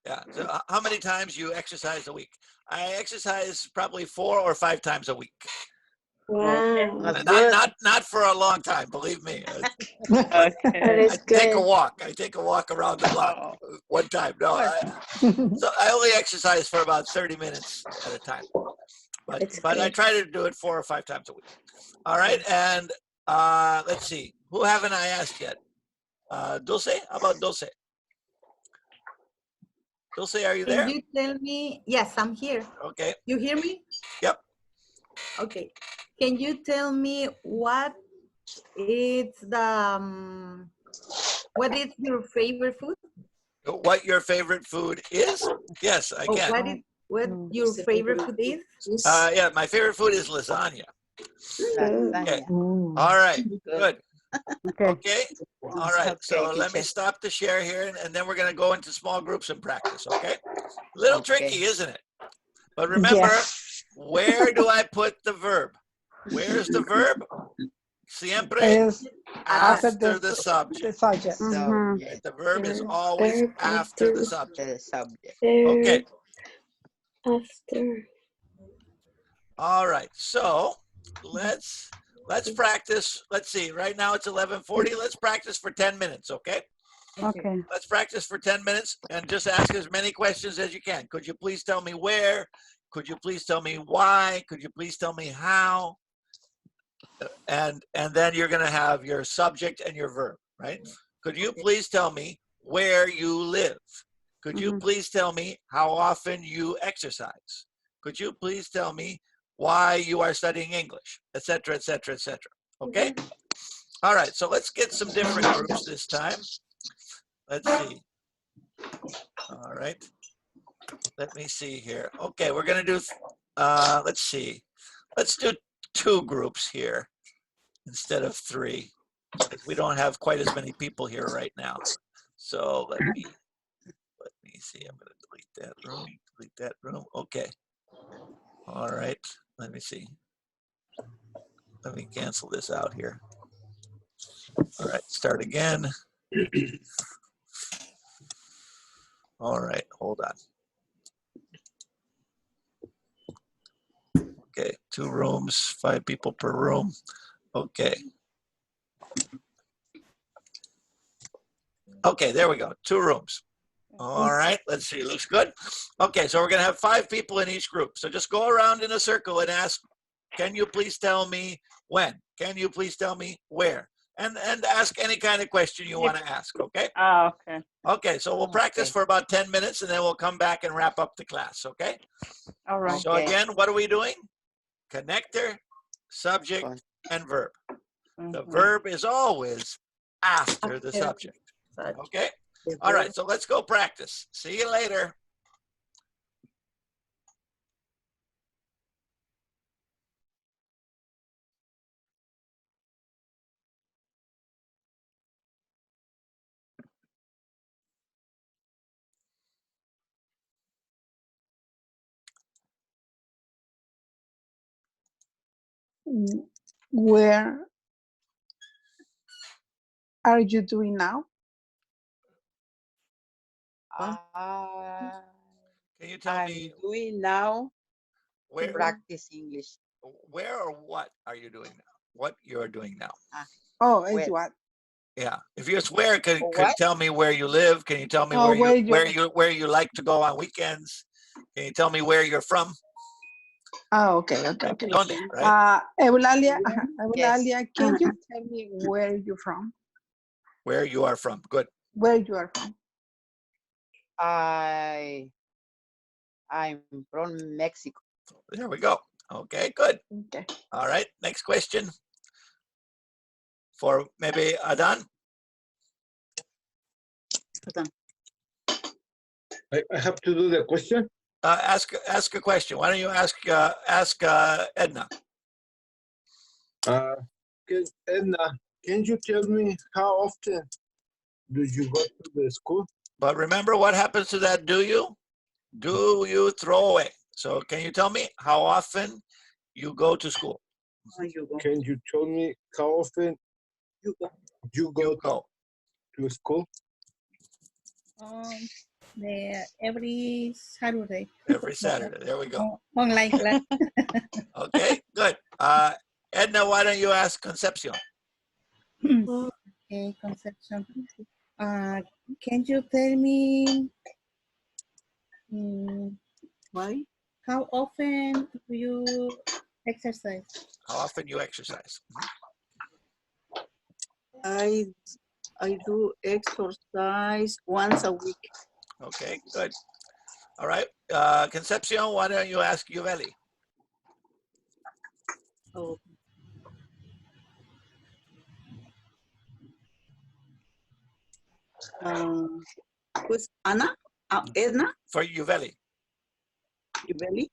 Yeah. So how many times you exercise a week? I exercise probably 4 or 5 times a week. Wow. Not for a long time, believe me. Okay. I take a walk. I take a walk around the block one time. No, so I only exercise for about 30 minutes at a time. But I try to do it 4 or 5 times a week. All right, and let's see. Who haven't I asked yet? Dulce? How about Dulce? Dulce, are you there? Can you tell me? Yes, I'm here. Okay. You hear me? Yep. Okay. Can you tell me what is what is your favorite food? What your favorite food is? Yes, I can. What your favorite food is? Yeah, my favorite food is lasagna. Okay. All right. Good. Okay. All right. So let me stop the share here, and then we're going to go into small groups and practice. Okay. A little tricky, isn't it? But remember, where do I put the verb? Where's the verb? Siempre after the subject. The verb is always after the subject. Okay. After. All right. So let's practice. Let's see. Right now it's 11:40. Let's practice for 10 minutes. Okay. Okay. Let's practice for 10 minutes and just ask as many questions as you can. Could you please tell me where? Could you please tell me why? Could you please tell me how? And then you're going to have your subject and your verb, right? Could you please tell me where you live? Could you please tell me how often you exercise? Could you please tell me why you are studying English, etc., etc., etc. Okay? All right, so let's get some different groups this time. Let's see. All right. Let me see here. Okay, we're going to do, let's see. Let's do 2 groups here instead of 3. We don't have quite as many people here right now. So let me see. I'm going to delete that room. Okay. All right. Let me see. Let me cancel this out here. All right. Start again. All right. Hold on. Okay. 2 rooms, 5 people per room. Okay. Okay, there we go. 2 rooms. All right, let's see. Looks good. Okay, so we're going to have 5 people in each group. So just go around in a circle and ask, can you please tell me when? Can you please tell me where? And ask any kind of question you want to ask, okay? Okay. Okay, so we'll practice for about 10 minutes and then we'll come back and wrap up the class, okay? All right. So again, what are we doing? Connector, subject, and verb. The verb is always after the subject. Okay? All right, so let's go practice. See you later. Where are you doing now? Can you tell me doing now where practice English. Where or what are you doing now? What you're doing now? Oh, it's what? Yeah. If you swear, could tell me where you live? Can you tell me where you like to go on weekends? Can you tell me where you're from? Okay. ¿Dónde? Right? Eulalia, Yes. can you tell me where you're from? Where you are from. Good. Where you are from? I'm from Mexico. There we go. Okay, good. Okay. All right, next question. For maybe Adan. I have to do the question. Ask a question. Why don't you ask Edna? Edna, can you tell me how often do you go to the school? But remember what happens to that do you? Do you throw away? So can you tell me how often you go to school? Can you tell me how often you go to school? Every Saturday. Every Saturday. There we go. Online class. Okay, good. Edna, why don't you ask Concepcion? Okay, Concepcion. Can you tell me why? How often do you exercise? How often you exercise? I do exercise once a week. Okay, good. All right. Concepcion, why don't you ask Yuveli? Oh. Who's Anna? Edna? For Yuveli. Yuveli?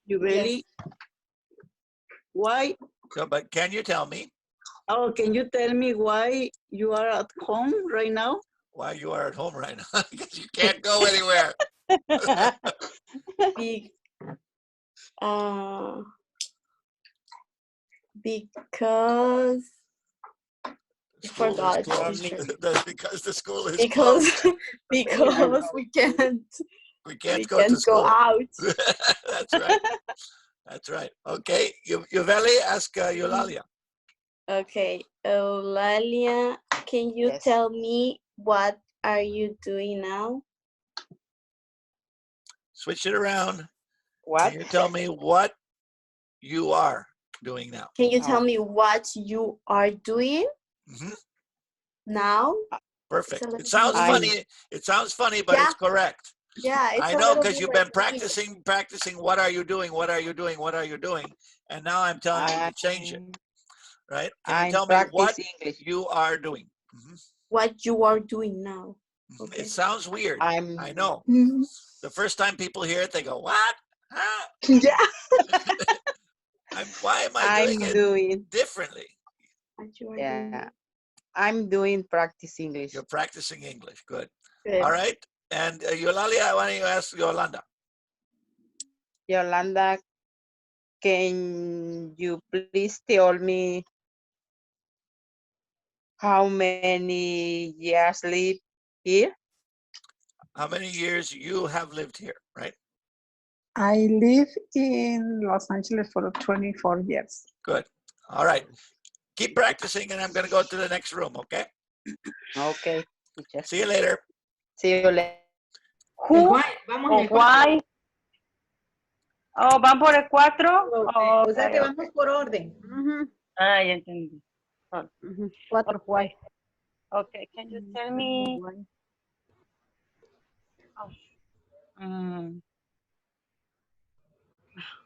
Yuveli? Yes. Why? So, but can you tell me? Oh, can you tell me why you are at home right now? Why you are at home right now? Because you can't go anywhere. Because I forgot. That's because the school is because closed. because we can't go out. That's right. That's right. Okay, Yuveli, ask Eulalia. Okay, Eulalia, can you tell me what are you doing now? Switch it around. What? Can you tell me what you are doing now? Can you tell me what you are doing now? Perfect. It sounds funny. It sounds funny, but it's correct. Yeah, it's I know because you've been practicing. What are you doing? What are you doing? What are you doing? And now I'm telling you to change it. Right? Can you tell me what you are doing? What you are doing now? Okay. It sounds weird. I know. The first time people hear it, they go, "What? Huh? Yeah." Why am I doing it differently? Yeah. I'm doing practice English. You're practicing English. Good. All right. And Eulalia, why don't you ask Yolanda? Yolanda, can you please tell me how many years live here? How many years you have lived here, right? I live in Los Angeles for 24 years. Good. All right. Keep practicing, and I'm going to go to the next room, okay? Okay. See you later. See you later. Who o why? Oh, ¿van por el 4? O sea que vamos por orden. Ah, ya entendí. 4, why? Okay, can you tell me?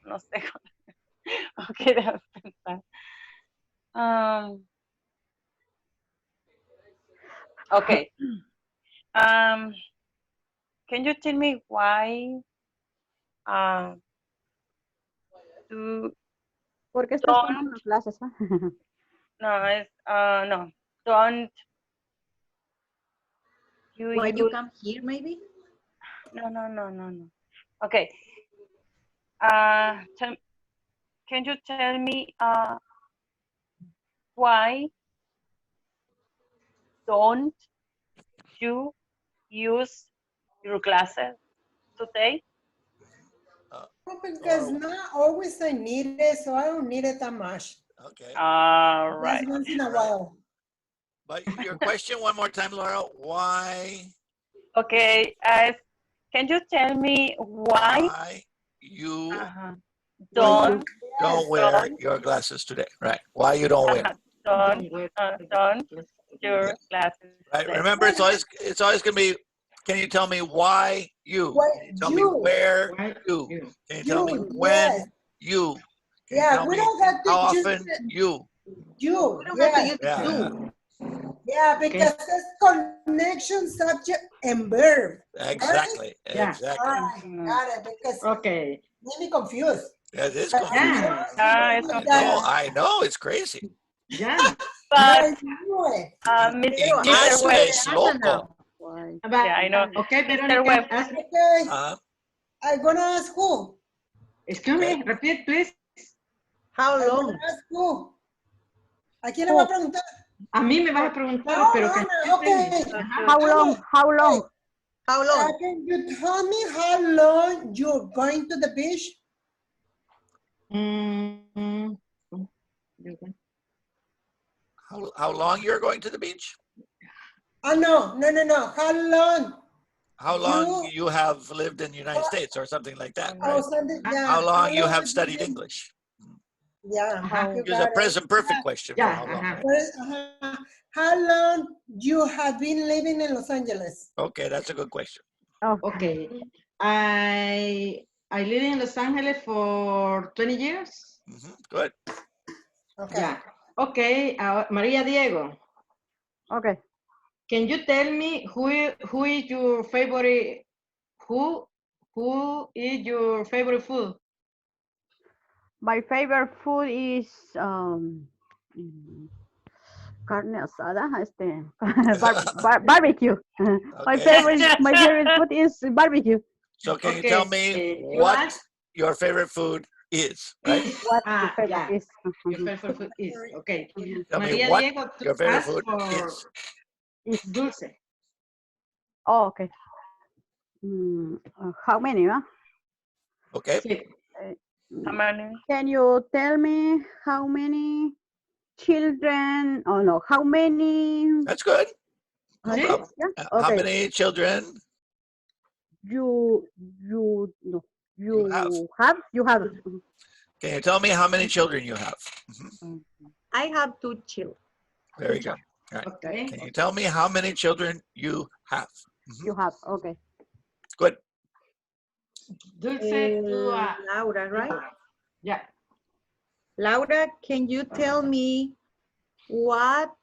No sé. Okay, déjame pensar. Okay. Can you tell me why ¿Por qué estás tomando clases? No, es no. Don't Why you come here, maybe? No. Okay. Can you tell me why don't you use your glasses today? Because not always I need it, so I don't need it that much. Okay. All right. Just once in a while. But your question one more time, Laura. Why? Okay. Can you tell me why you don't wear your glasses today. Right. Why you don't wear them. don't your glasses. Right. Remember, it's always going to be, can you tell me why you? Why Can you tell me where you? Can you tell me when you? Can you tell we me don't have to how just often you? You. We don't have to use Yeah. do. Yeah, because it's connection, subject, and verb. Exactly. Yeah. Exactly. All right, got it. Because Okay. made me confused. Yeah, it is But confusing. It's confusing. I know, it's crazy. Yeah. But Inglés Mr. Webb, es loco. yeah, I know. Okay, Mr. Veronica, Webb, ask me. Okay, I'm gonna ask who? Excuse me, repeat, please. How long? Ask who? ¿A quién le voy a preguntar? A mí me vas a preguntar, No, pero no, okay. How long? How long? How long? Can you tell me how long you're going to the beach? How long you're going to the beach? Oh, no. How long? How long you have lived in the United States or something like that, right? Oh, something, yeah. How long you have studied English? Yeah. Which is a present perfect question for how long. Right? How long you have been living in Los Angeles? Okay, that's a good question. Okay. I live in Los Angeles for 20 years. Good. Okay. Yeah. Okay, Maria Diego. Okay. Can you tell me who is your favorite who is your favorite food? My favorite food is carne asada, barbecue. My favorite food is barbecue. So can you tell me what your favorite food is, right? What your favorite is? Your favorite food is, okay. Tell Maria me what Diego your favorite asked food for is. dulce. Oh, okay. How many? Huh? Okay. how many? Can you tell me how many children? Oh no, how many? That's good. No Okay. problem. Yeah. How Okay. many children You have. Can you tell me how many children you have? I have 2 children. Very good. All right. Okay. Can you tell me how many children you have? You have. Okay. Good. Dulce to Laura, right? yeah. Laura, can you tell me what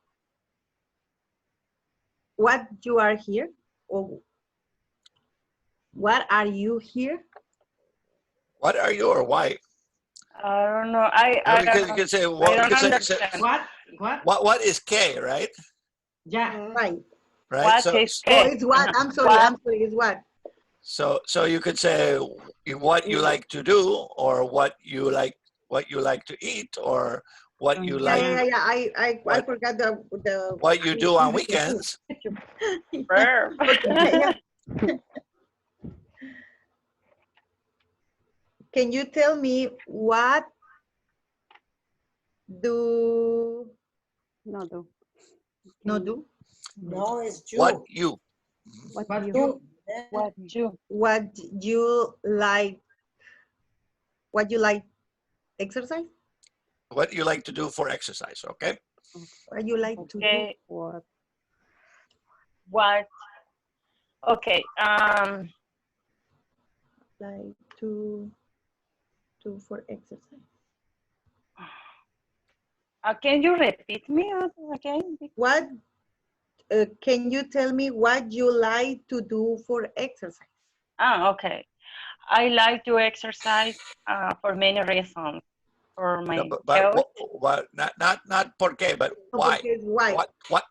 you are here? Or what are you here? What are you or why? I don't know. I You can say what? I You don't can say, understand. what is K, right? Yeah. Right. Right. What So is Oh, K? it's what? I'm sorry. What? I'm sorry. It's what? so you could say what you like to do, or what you like to eat, or what you like. Yeah. I forgot the What you do on weekends. Verb. Okay, yeah. Can you tell me what do No do. no do? No, it's you. What you. What What you? you? What you like? What you like? Exercise? What you like to do for exercise, okay? What you like to do? Okay. What? What? Okay. Like to do for exercise. Can you repeat me again? What? Can you tell me what you like to do for exercise? Okay. I like to exercise for many reasons. For my But health. what? Not por qué, but why? Why? What?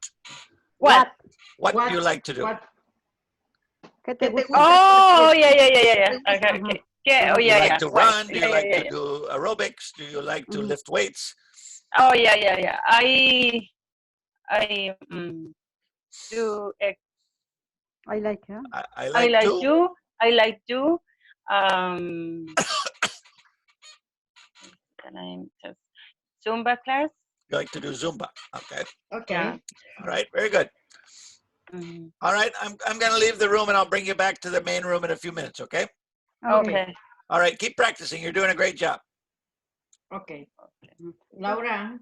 What do you like to do? ¿Qué te gusta? Oh, yeah. Okay. Yeah, Do you like to What? run? Do you like to do aerobics? Do you like to lift weights? Oh, yeah. I do. I like, huh? I like to. Can I just Zumba class? You like to do Zumba? Okay. Okay. Yeah. All right. Very good. All right. I'm going to leave the room and I'll bring you back to the main room in a few minutes. Okay. Okay. All right. Keep practicing. You're doing a great job. Okay. Laura.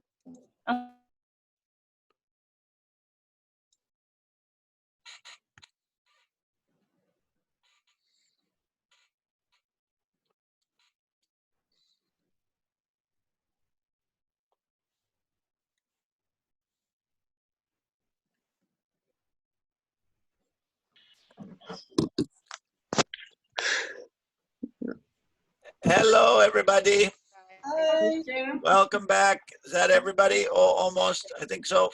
Hello, everybody. Hi. Welcome back. Is that everybody? Oh, almost. I think so.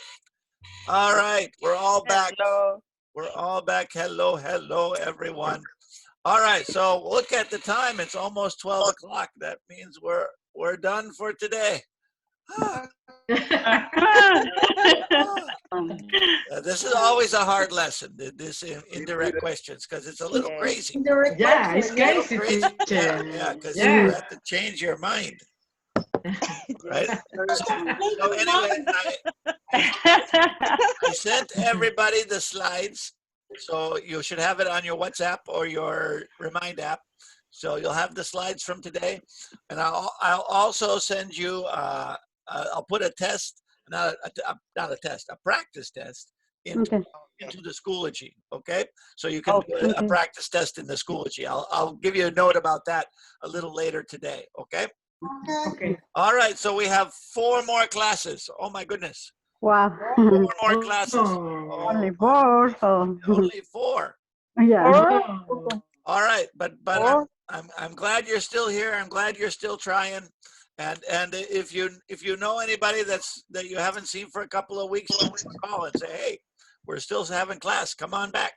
All right. We're all back. Hello. We're all back. Hello, hello, everyone. All right. So look at the time. It's almost 12 o'clock. That means we're done for today. This is always a hard lesson, this indirect questions, because it's a little crazy. Indirect Yeah, it's question. crazy. Yeah, because you have to change your mind. Right? So anyway, I sent everybody the slides, so you should have it on your WhatsApp or your Remind app. So you'll have the slides from today, and I'll also send you. I'll put a test, not a test, a practice test into the Schoology. Okay, so you can do a practice test in the Schoology. I'll give you a note about that a little later today. Okay. Okay. All right. So we have 4 more classes. Oh my goodness. Wow. 4 more classes. Only 4. Oh. Only 4. Yeah. All right, but I'm glad you're still here. I'm glad you're still trying. And if you know anybody that you haven't seen for a couple of weeks, call and say, hey, we're still having class. Come on back.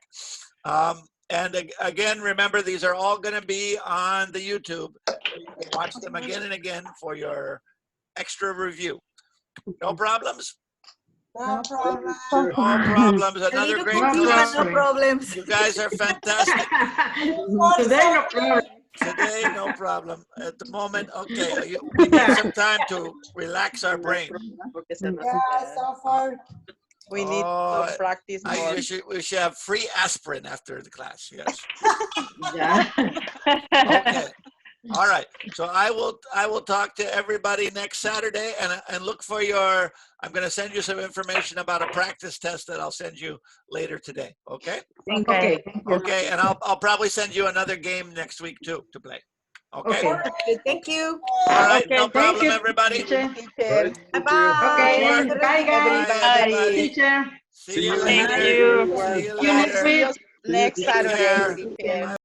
And again, remember, these are all going to be on the YouTube. You can watch them again and again for your extra review. No problems? No problem. No problems. Another great class. No problems. You guys are fantastic. Today, no problem. Today, no problem. At the moment, okay. We need some time to relax our brain. Yeah, so far. We need to practice more. We should have free aspirin after the class. Yes. Yeah. Okay. All right. So I will talk to everybody next Saturday and look for your. I'm going to send you some information about a practice test that I'll send you later today. Okay. Okay. Okay. And I'll probably send you another game next week too to play. Okay. Okay. Thank you. All right. No Thank problem, you, everybody. Teacher. Bye-bye. Okay. Bye, guys. Bye, everybody. Teacher. See you Thank later. you. See you See you next later. week. Next Take care. Saturday. Bye.